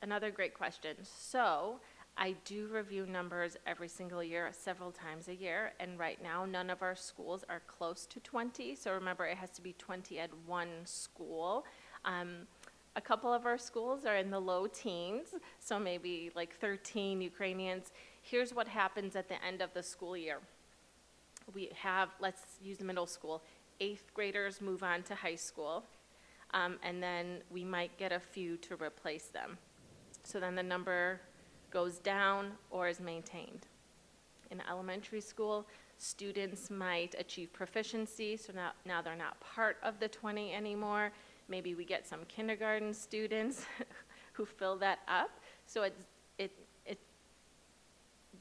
Another great question. So I do review numbers every single year, several times a year, and right now none of our schools are close to 20. So remember, it has to be 20 at one school. A couple of our schools are in the low teens, so maybe like 13 Ukrainians. Here's what happens at the end of the school year. We have, let's use the middle school, 8th graders move on to high school, and then we might get a few to replace them. So then the number goes down or is maintained. In elementary school, students might achieve proficiency, so now they're not part of the 20 anymore. Maybe we get some kindergarten students who fill that up. So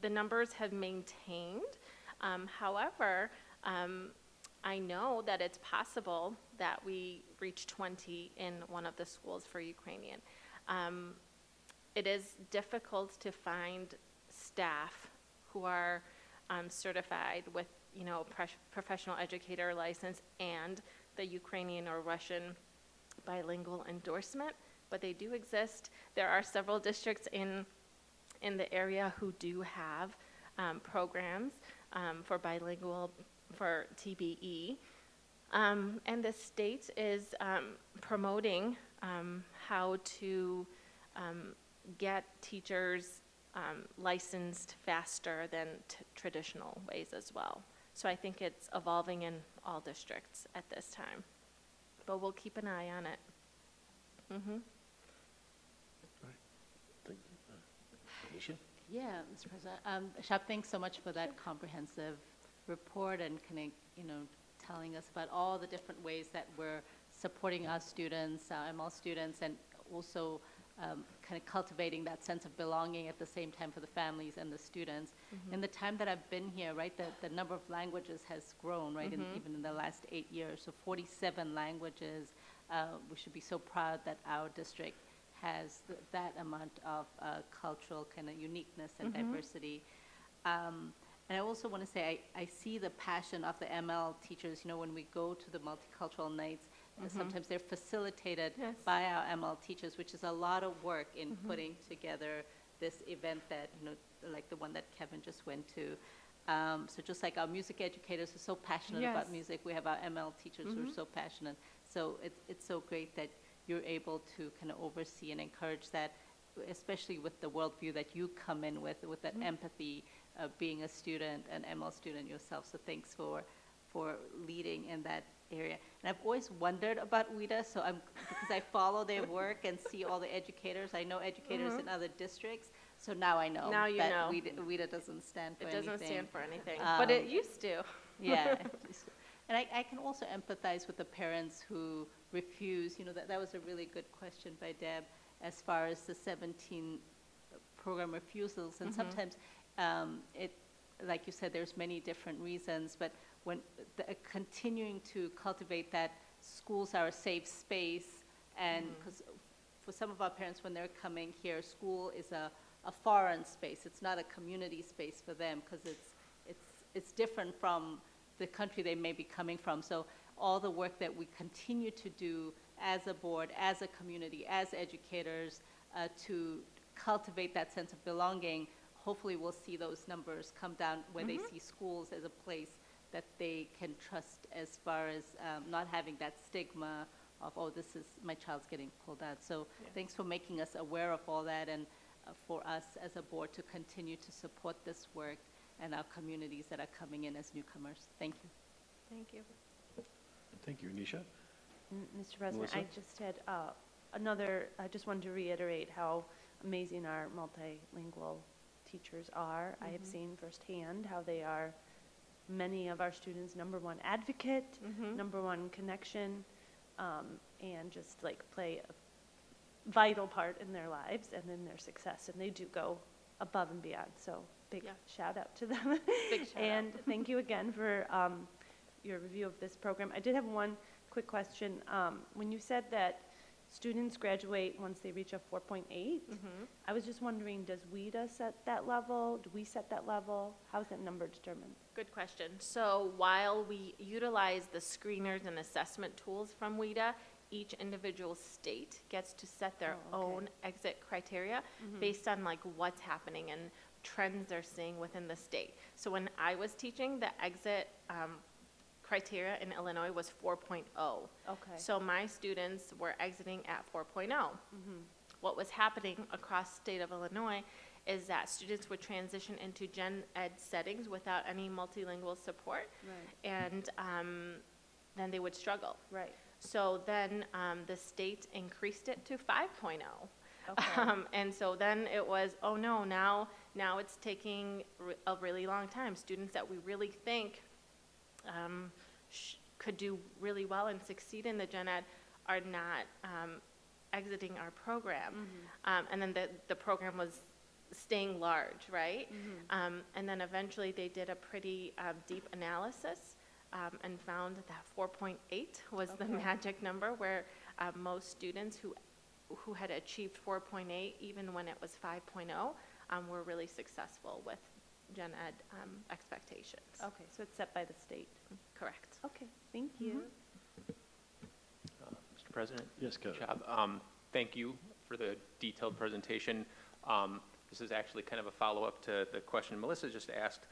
the numbers have maintained. However, I know that it's possible that we reach 20 in one of the schools for Ukrainian. It is difficult to find staff who are certified with, professional educator license and the Ukrainian or Russian bilingual endorsement, but they do exist. There are several districts in the area who do have programs for bilingual, for TBE. And the state is promoting how to get teachers licensed faster than traditional ways as well. So I think it's evolving in all districts at this time, but we'll keep an eye on it. Yeah, Mr. President. Shab, thanks so much for that comprehensive report and telling us about all the different ways that we're supporting our students, our ML students, and also kind of cultivating that sense of belonging at the same time for the families and the students. In the time that I've been here, right, the number of languages has grown, right, even in the last 8 years. So 47 languages. We should be so proud that our district has that amount of cultural kind of uniqueness and diversity. And I also want to say, I see the passion of the ML teachers, when we go to the multicultural nights, sometimes they're facilitated by our ML teachers, which is a lot of work in putting together this event that, like the one that Kevin just went to. So just like our music educators are so passionate about music, we have our ML teachers who are so passionate. So it's so great that you're able to kind of oversee and encourage that, especially with the worldview that you come in with that empathy of being a student, an ML student yourself. So thanks for leading in that area. And I've always wondered about WIDA, so because I follow their work and see all the educators. I know educators in other districts, so now I know now you that know. WIDA doesn't stand for anything. It doesn't stand for anything, but it used to. Yeah. And I can also empathize with the parents who refuse. That was a really good question by Deb as far as the 17 program refusals. And sometimes like you said, there's many different reasons, but when continuing to cultivate that schools are a safe space, and because for some of our parents, when they're coming here, school is a foreign space. It's not a community space for them because it's different from the country they may be coming from. So all the work that we continue to do as a board, as a community, as educators, to cultivate that sense of belonging, hopefully we'll see those numbers come down where they see schools as a place that they can trust as far as not having that stigma of, oh, this is, my child's getting pulled out. So thanks for making us aware of all that, and for us as a board to continue to support this work and our communities that are coming in as newcomers. Thank you. Thank you. Thank you. Anisha? Mr. President, Melissa? I just had I just wanted to reiterate how amazing our multilingual teachers are. I have seen firsthand how they are many of our students' #1 advocate, #1 connection, and just like play a vital part in their lives and in their success. And they do go above and beyond. So big shout out to them. Big shout and out. thank you again for your review of this program. I did have one quick question. When you said that students graduate once they reach a 4.8, I was just wondering, does WIDA set that level? Do we set that level? How is that number determined? Good question. So while we utilize the screeners and assessment tools from WIDA, each individual state gets to set their own exit criteria based on like what's happening and trends they're seeing within the state. So when I was teaching, the exit criteria in Illinois was 4.0. Okay. So my students were exiting at 4.0. What was happening across the state of Illinois is that students would transition into gen ed settings without any multilingual support, and then they would struggle. Right. So then the state increased it to 5.0. Okay. And so then it was, oh no, now it's taking a really long time. Students that we really think could do really well and succeed in the gen ed are not exiting our program. And then the program was staying large, right? And then eventually they did a pretty deep analysis and found that 4.8 was the magic number, where most students who had achieved 4.8, even when it was 5.0, were really successful with gen ed expectations. Okay, so it's set by the state. Correct. Okay, thank you. Mr. President? Yes, go. Good job. Thank you for the detailed presentation. This is actually kind of a follow-up to the question Melissa just asked.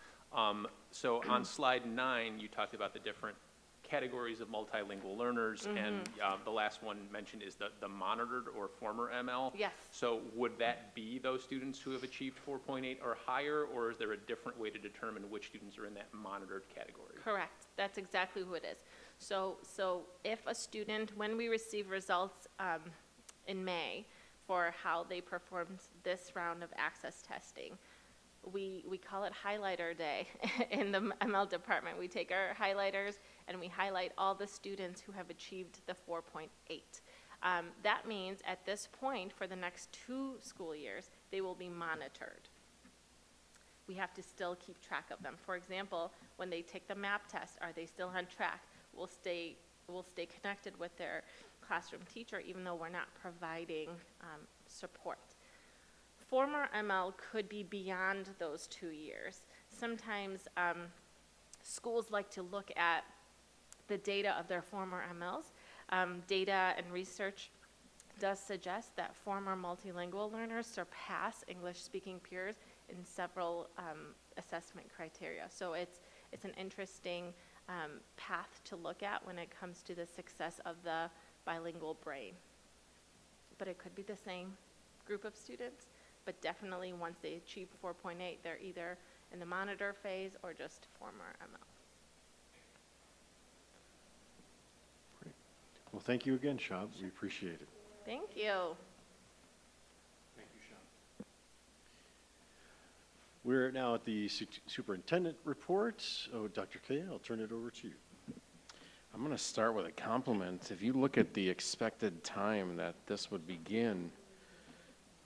So on slide 9, you talked about the different categories of multilingual learners, and the last one mentioned is the monitored or former ML. Yes. So would that be those students who have achieved 4.8 or higher, or is there a different way to determine which students are in that monitored category? Correct. That's exactly who it is. So if a student, when we receive results in May for how they performed this round of access testing, we call it highlighter day in the ML department. We take our highlighters and we highlight all the students who have achieved the 4.8. That means at this point, for the next 2 school years, they will be monitored. We have to still keep track of them. For example, when they take the MAP test, are they still on track? We'll stay connected with their classroom teacher, even though we're not providing support. Former ML could be beyond those 2 years. Sometimes schools like to look at the data of their former MLs. Data and research does suggest that former multilingual learners surpass English-speaking peers in several assessment criteria. So it's an interesting path to look at when it comes to the success of the bilingual brain. But it could be the same group of students, but definitely once they achieve 4.8, they're either in the monitor phase or just former ML. Great. Well, thank you again, Shab. We appreciate it. Thank you. Thank you, Shab. We're now at the superintendent reports. Oh, Dr. Kay, I'll turn it over to you. I'm going to start with a compliment. If you look at the expected time that this would begin,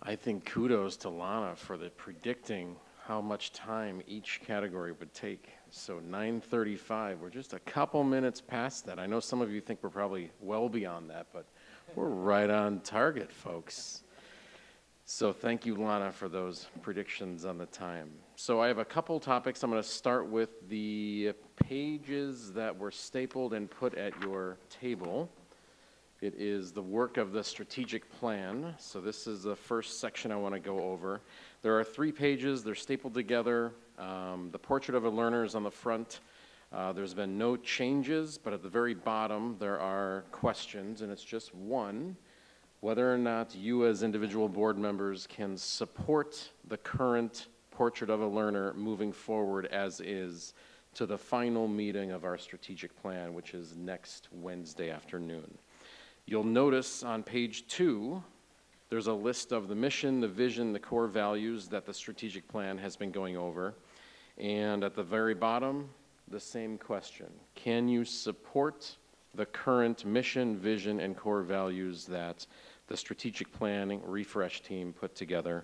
I think kudos to Lana for the predicting how much time each category would take. So 9:35, we're just a couple minutes past that. I know some of you think we're probably well beyond that, but we're right on target, folks. So thank you, Lana, for those predictions on the time. So I have a couple topics. I'm going to start with the pages that were stapled and put at your table. It is the work of the strategic plan. So this is the first section I want to go over. There are 3 pages. They're stapled together. The portrait of a learner is on the front. There's been no changes, but at the very bottom there are questions, and it's just one: whether or not you as individual board members can support the current portrait of a learner moving forward as is to the final meeting of our strategic plan, which is next Wednesday afternoon. You'll notice on page 2, there's a list of the mission, the vision, the core values that the strategic plan has been going over. And at the very bottom, the same question: can you support the current mission, vision, and core values that the strategic planning refresh team put together?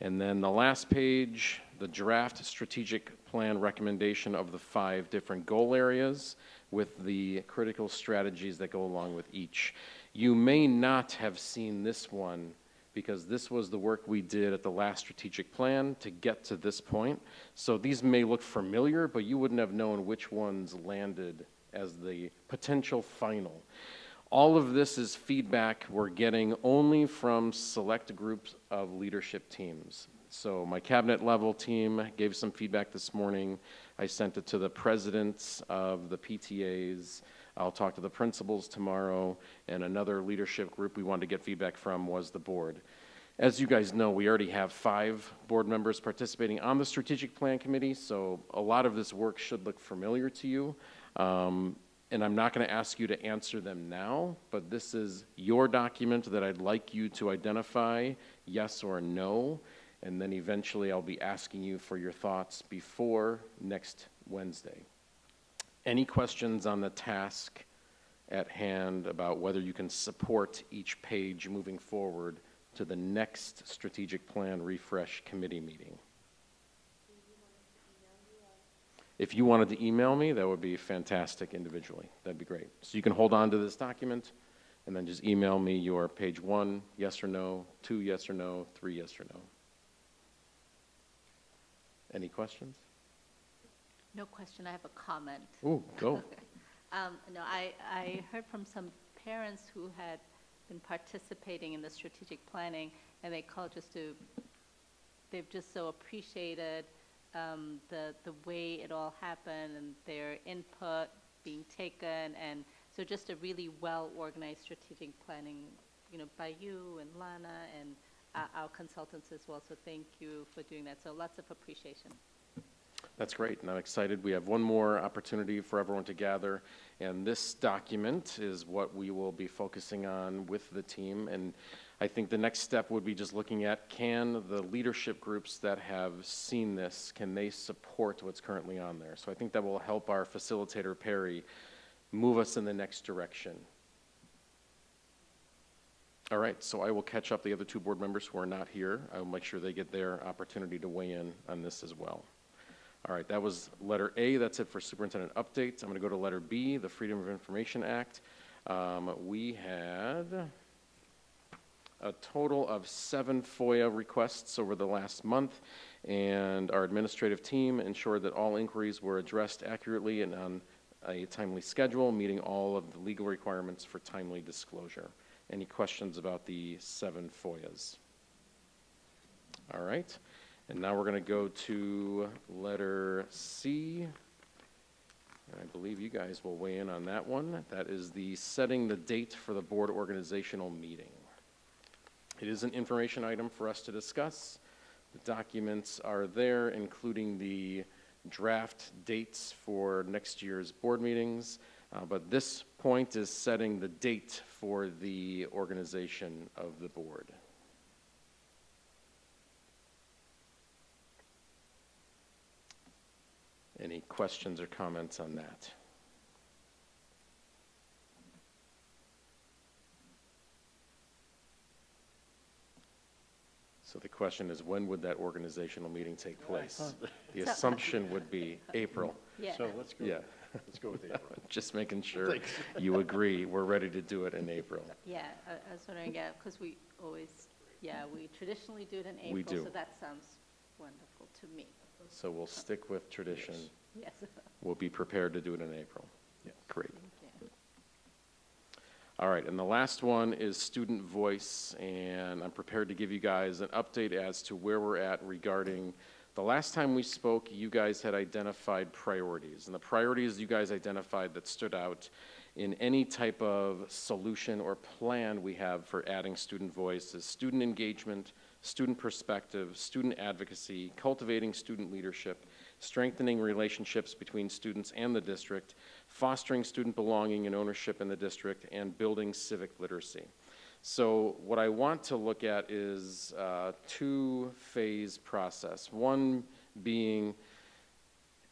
And then the last page, the draft strategic plan recommendation of the 5 different goal areas with the critical strategies that go along with each. You may not have seen this one because this was the work we did at the last strategic plan to get to this point. So these may look familiar, but you wouldn't have known which ones landed as the potential final. All of this is feedback we're getting only from select groups of leadership teams. So my cabinet level team gave some feedback this morning. I sent it to the presidents of the PTAs. I'll talk to the principals tomorrow, and another leadership group we wanted to get feedback from was the board. As you guys know, we already have 5 board members participating on the strategic plan committee, so a lot of this work should look familiar to you. And I'm not going to ask you to answer them now, but this is your document that I'd like you to identify yes or no, and then eventually I'll be asking you for your thoughts before next Wednesday. Any questions on the task at hand about whether you can support each page moving forward to the next strategic plan refresh committee meeting? If you wanted to email me, that would be fantastic individually. That'd be great. So you can hold on to this document and then just email me your page 1, yes or no, 2, yes or no, 3, yes or no. Any questions? No question, I have a comment. Ooh, go. No, I heard from some parents who had been participating in the strategic planning, and they called they've just so appreciated the way it all happened and their input being taken, and so just a really well-organized strategic planning, by you and Lana and our consultants as well. So thank you for doing that. So lots of appreciation. That's great, and I'm excited. We have one more opportunity for everyone to gather, and this document is what we will be focusing on with the team. And I think the next step would be just looking at, can the leadership groups that have seen this, can they support what's currently on there? So I think that will help our facilitator, Perry, move us in the next direction. All right, so I will catch up the other 2 board members who are not here. I will make sure they get their opportunity to weigh in on this as well. All right, that was letter A. That's it for superintendent updates. I'm going to go to letter B, the Freedom of Information Act. We had a total of 7 FOIA requests over the last month, and our administrative team ensured that all inquiries were addressed accurately and on a timely schedule, meeting all of the legal requirements for timely disclosure. Any questions about the 7 FOIAs? All right. And now we're going to go to letter C, and I believe you guys will weigh in on that one. That is the setting the date for the board organizational meeting. It is an information item for us to discuss. The documents are there, including the draft dates for next year's board meetings, but this point is setting the date for the organization of the board. Any questions or comments on that? So the question is, when would that organizational meeting take place? The assumption would be April. Yeah. So let's go. Yeah. Let's go with April. Just making sure Thanks. you agree. We're ready to do it in April. Yeah, I was wondering, because we traditionally do it in April. We do. So that sounds wonderful to me. So we'll stick with tradition. Yes. We'll be prepared to do it in April. Yeah. Great. Thank you. All right, and the last one is student voice, and I'm prepared to give you guys an update as to where we're at regarding the last time we spoke. You guys had identified priorities, and the priorities you guys identified that stood out in any type of solution or plan we have for adding student voice is student engagement, student perspective, student advocacy, cultivating student leadership, strengthening relationships between students and the district, fostering student belonging and ownership in the district, and building civic literacy. So what I want to look at is a two-phase process. One being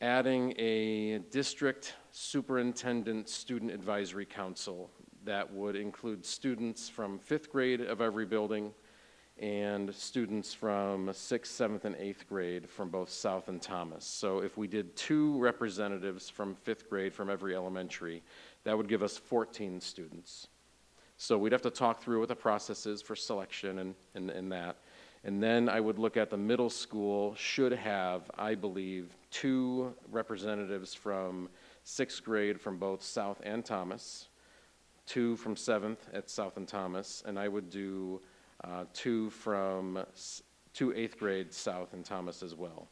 adding a district superintendent student advisory council that would include students from 5th grade of every building and students from 6th, 7th, and 8th grade from both South and Thomas. So if we did 2 representatives from 5th grade from every elementary, that would give us 14 students. So we'd have to talk through what the process is for selection and that. And then I would look at the middle school should have, I believe, 2 representatives from 6th grade from both South and Thomas, 2 from 7th at South and Thomas, and I would do 2 8th grade South and Thomas as well.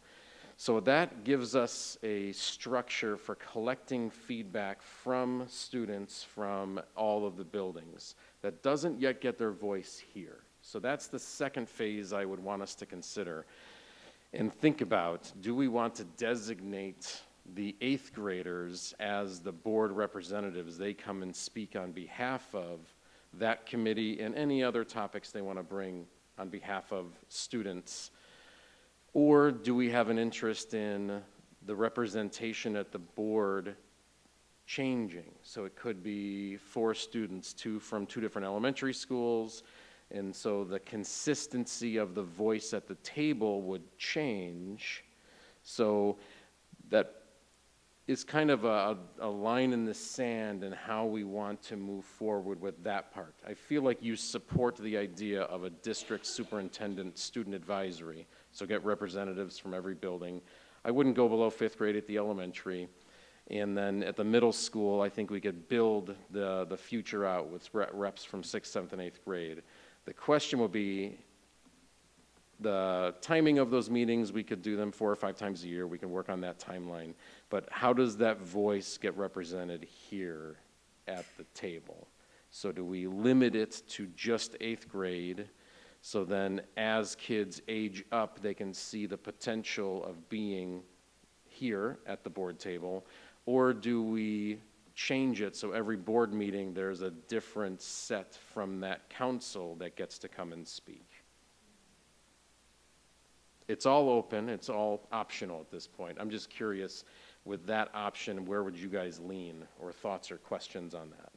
So that gives us a structure for collecting feedback from students from all of the buildings that doesn't yet get their voice here. So that's the second phase I would want us to consider and think about. Do we want to designate the 8th graders as the board representatives? They come and speak on behalf of that committee and any other topics they want to bring on behalf of students. Or do we have an interest in the representation at the board changing? So it could be 4 students, 2 from 2 different elementary schools, and so the consistency of the voice at the table would change. So that is kind of a line in the sand in how we want to move forward with that part. I feel like you support the idea of a district superintendent student advisory, so get representatives from every building. I wouldn't go below 5th grade at the elementary. And then at the middle school, I think we could build the future out with reps from 6th, 7th, and 8th grade. The question will be the timing of those meetings. We could do them 4 or 5 times a year. We can work on that timeline. But how does that voice get represented here at the table? So do we limit it to just 8th grade? So then as kids age up, they can see the potential of being here at the board table? Or do we change it so every board meeting there's a different set from that council that gets to come and speak? It's all open, it's all optional at this point. I'm just curious, with that option, where would you guys lean, or thoughts or questions on that?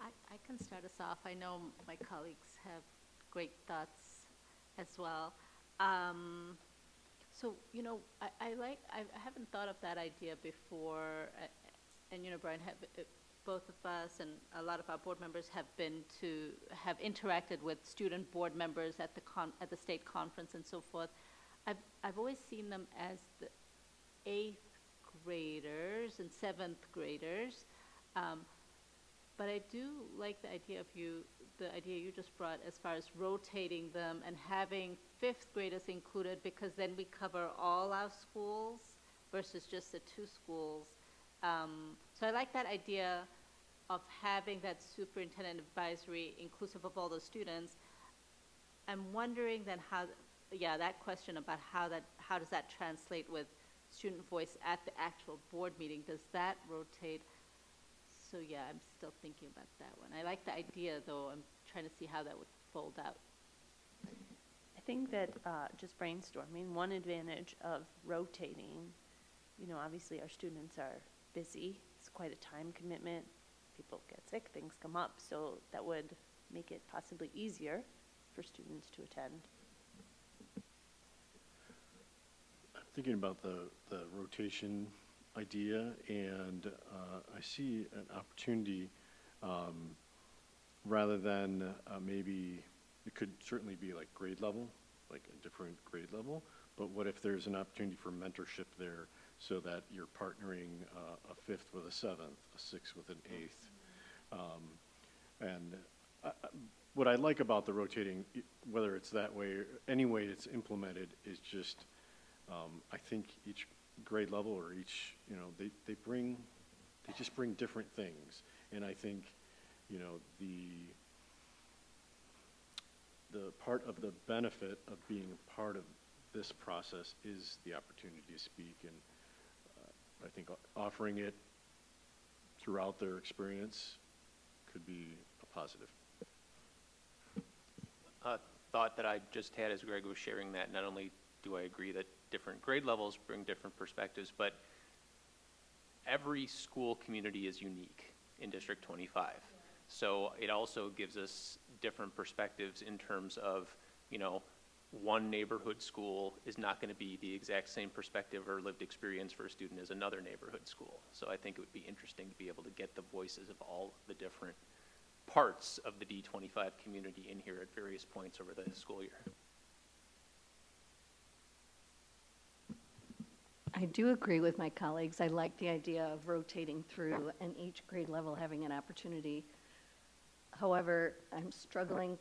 I can start us off. I know my colleagues have great thoughts as well. So, you know, I haven't thought of that idea before, and you know, Brian, both of us and a lot of our board members have interacted with student board members at the state conference and so forth. I've always seen them as the 8th graders and 7th graders, but I do like the idea you just brought as far as rotating them and having 5th graders included, because then we cover all our schools versus just the 2 schools. So I like that idea of having that superintendent advisory inclusive of all the students. I'm wondering then that question about how does that translate with student voice at the actual board meeting? Does that rotate? So yeah, I'm still thinking about that one. I like the idea, though. I'm trying to see how that would fold out. I think that just brainstorming, one advantage of rotating, you know, obviously our students are busy. It's quite a time commitment. People get sick, things come up, so that would make it possibly easier for students to attend. I'm thinking about the rotation idea, and I see an opportunity rather than maybe it could certainly be like grade level, like a different grade level, but what if there's an opportunity for mentorship there so that you're partnering a fifth with a seventh, a sixth with an eighth. And what I like about the rotating, whether it's that way or any way it's implemented, is just, I think each grade level or each, they just bring different things. And I think, the part of the benefit of being a part of this process is the opportunity to speak, and I think offering it throughout their experience could be a positive. Thought that I just had as Greg was sharing that, not only do I agree that different grade levels bring different perspectives, but every school community is unique in District 25. So it also gives us different perspectives in terms of, one neighborhood school is not going to be the exact same perspective or lived experience for a student as another neighborhood school. So I think it would be interesting to be able to get the voices of all the different parts of the D25 community in here at various points over the school year. I do agree with my colleagues. I like the idea of rotating through and each grade level having an opportunity. However, I'm struggling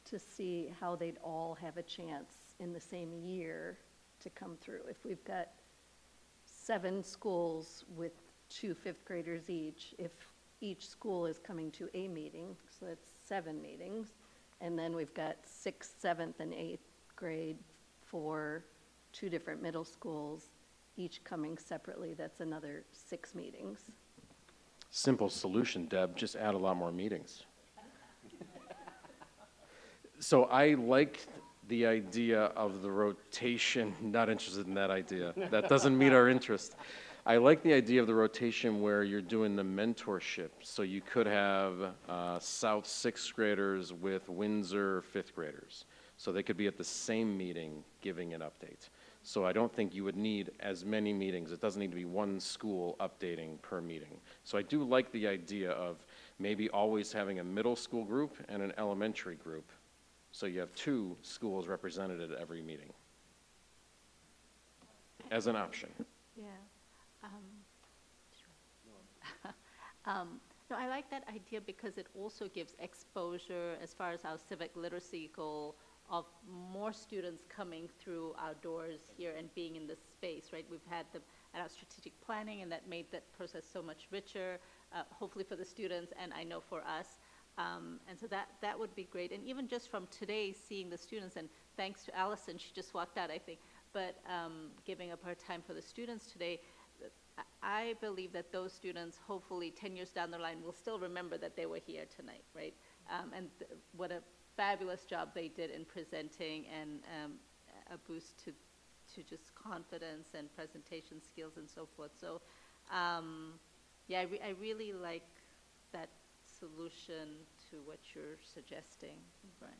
to see how they'd all have a chance in the same year to come through. If we've got 7 schools with 2 fifth graders each, if each school is coming to a meeting, so that's 7 meetings, and then we've got 6th, 7th, and 8th grade for 2 different middle schools, each coming separately, that's another 6 meetings. Simple solution, Deb, just add a lot more meetings. So I like the idea of the rotation, not interested in that idea. That doesn't meet our interest. I like the idea of the rotation where you're doing the mentorship. So you could have South 6th graders with Windsor 5th graders. So they could be at the same meeting giving an update. So I don't think you would need as many meetings. It doesn't need to be one school updating per meeting. So I do like the idea of maybe always having a middle school group and an elementary group. So you have 2 schools represented at every meeting as an option. Yeah. No, I like that idea because it also gives exposure as far as our civic literacy goal of more students coming through our doors here and being in this space, right? We've had them at our strategic planning, and that made that process so much richer, hopefully for the students, and I know for us. And so that would be great. And even just from today, seeing the students, and thanks to Allison, she just walked out, I think, but giving up her time for the students today, I believe that those students, hopefully 10 years down the line, will still remember that they were here tonight, right? And what a fabulous job they did in presenting, and a boost to just confidence and presentation skills and so forth. So, yeah, I really like that solution to what you're suggesting, Brian.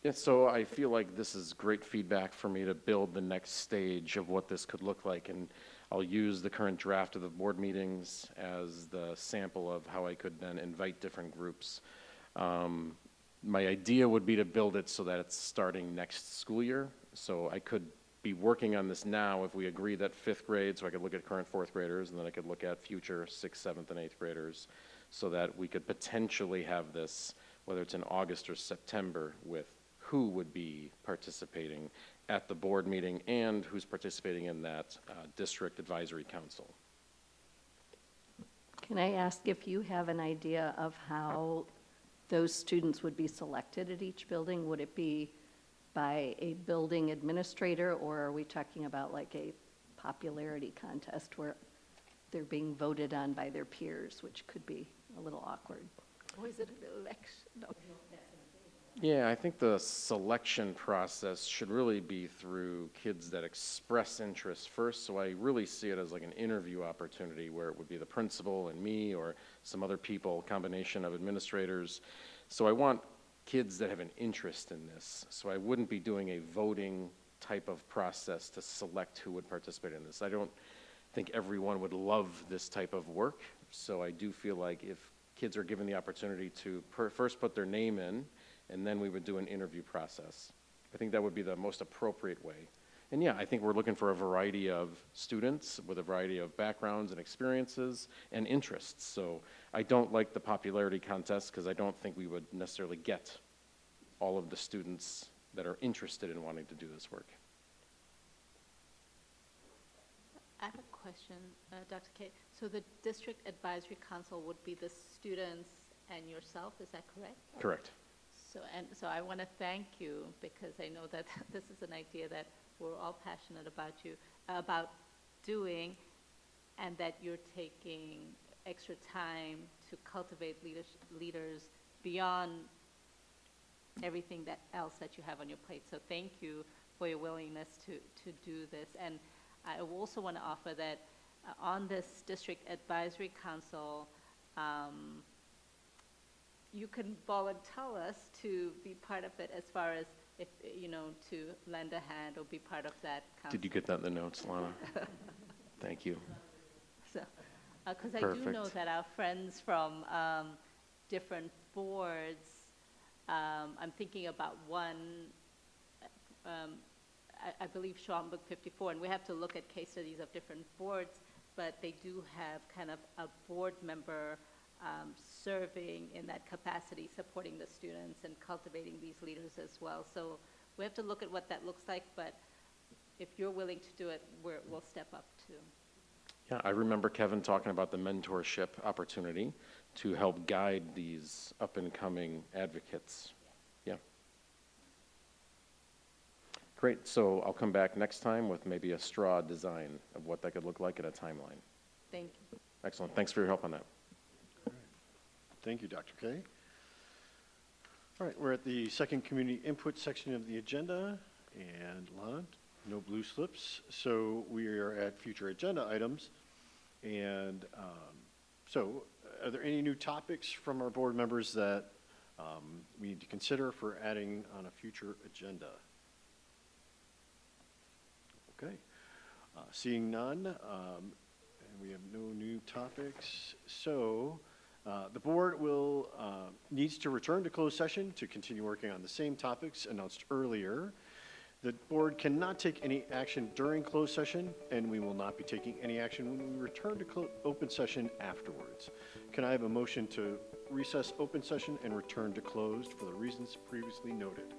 Yeah, so I feel like this is great feedback for me to build the next stage of what this could look like, and I'll use the current draft of the board meetings as the sample of how I could then invite different groups. My idea would be to build it so that it's starting next school year, so I could be working on this now if we agree that 5th grade, so I could look at current 4th graders, and then I could look at future 6th, 7th, and 8th graders, so that we could potentially have this, whether it's in August or September, with who would be participating at the board meeting and who's participating in that district advisory council. Can I ask if you have an idea of how those students would be selected at each building? Would it be by a building administrator, or are we talking about like a popularity contest where they're being voted on by their peers, which could be a little awkward? Or is it an election? No. Yeah, I think the selection process should really be through kids that express interest first, so I really see it as like an interview opportunity where it would be the principal and me or some other people, combination of administrators. So I want kids that have an interest in this, so I wouldn't be doing a voting type of process to select who would participate in this. I don't think everyone would love this type of work, so I do feel like if kids are given the opportunity to first put their name in, and then we would do an interview process. I think that would be the most appropriate way. And yeah, I think we're looking for a variety of students with a variety of backgrounds and experiences and interests. So I don't like the popularity contest because I don't think we would necessarily get all of the students that are interested in wanting to do this work. I have a question, Dr. K. So the district advisory council would be the students and yourself, is that correct? Correct. So I want to thank you because I know that this is an idea that we're all passionate about doing, and that you're taking extra time to cultivate leaders beyond everything else that you have on your plate. So thank you for your willingness to do this. And I also want to offer that on this district advisory council, you can volunteer us to be part of it as far as if, to lend a hand or be part of that council. Did you get that in the notes, Lana? Thank you. So, because I do know that our friends from different boards, I'm thinking about one, I believe Schaumburg 54, and we have to look at case studies of different boards, but they do have kind of a board member serving in that capacity, supporting the students and cultivating these leaders as well. So we have to look at what that looks like, but if you're willing to do it, we'll step up too. Yeah, I remember Kevin talking about the mentorship opportunity to help guide these up-and-coming advocates. Yeah. Great, so I'll come back next time with maybe a straw design of what that could look like in a timeline. Thank you. Excellent, thanks for your help on that. Thank you, Dr. K. All right, we're at the second community input section of the agenda, and Lana, no blue slips. So we are at future agenda items, and so are there any new topics from our board members that we need to consider for adding on a future agenda? Okay, seeing none, and we have no new topics, so the board will needs to return to closed session to continue working on the same topics announced earlier. The board cannot take any action during closed session, and we will not be taking any action when we return to open session afterwards. Can I have a motion to recess open session and return to closed for the reasons previously noted?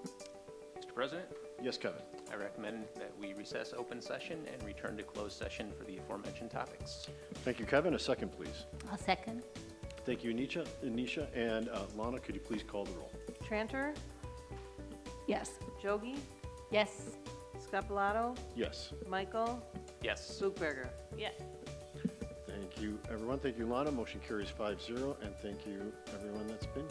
Mr. President? Yes, Kevin. I recommend that we recess open session and return to closed session for the aforementioned topics. Thank you, Kevin. A second, please. I'll second. Thank you, Anisha. And Lana, could you please call the roll? Tranter, Yes. Jogi, Yes. Scapalato, Yes. Michael, Yes. Bugberger. Yes. Thank you, everyone. Thank you, Lana. Motion carries 5-0, and thank you, everyone that's been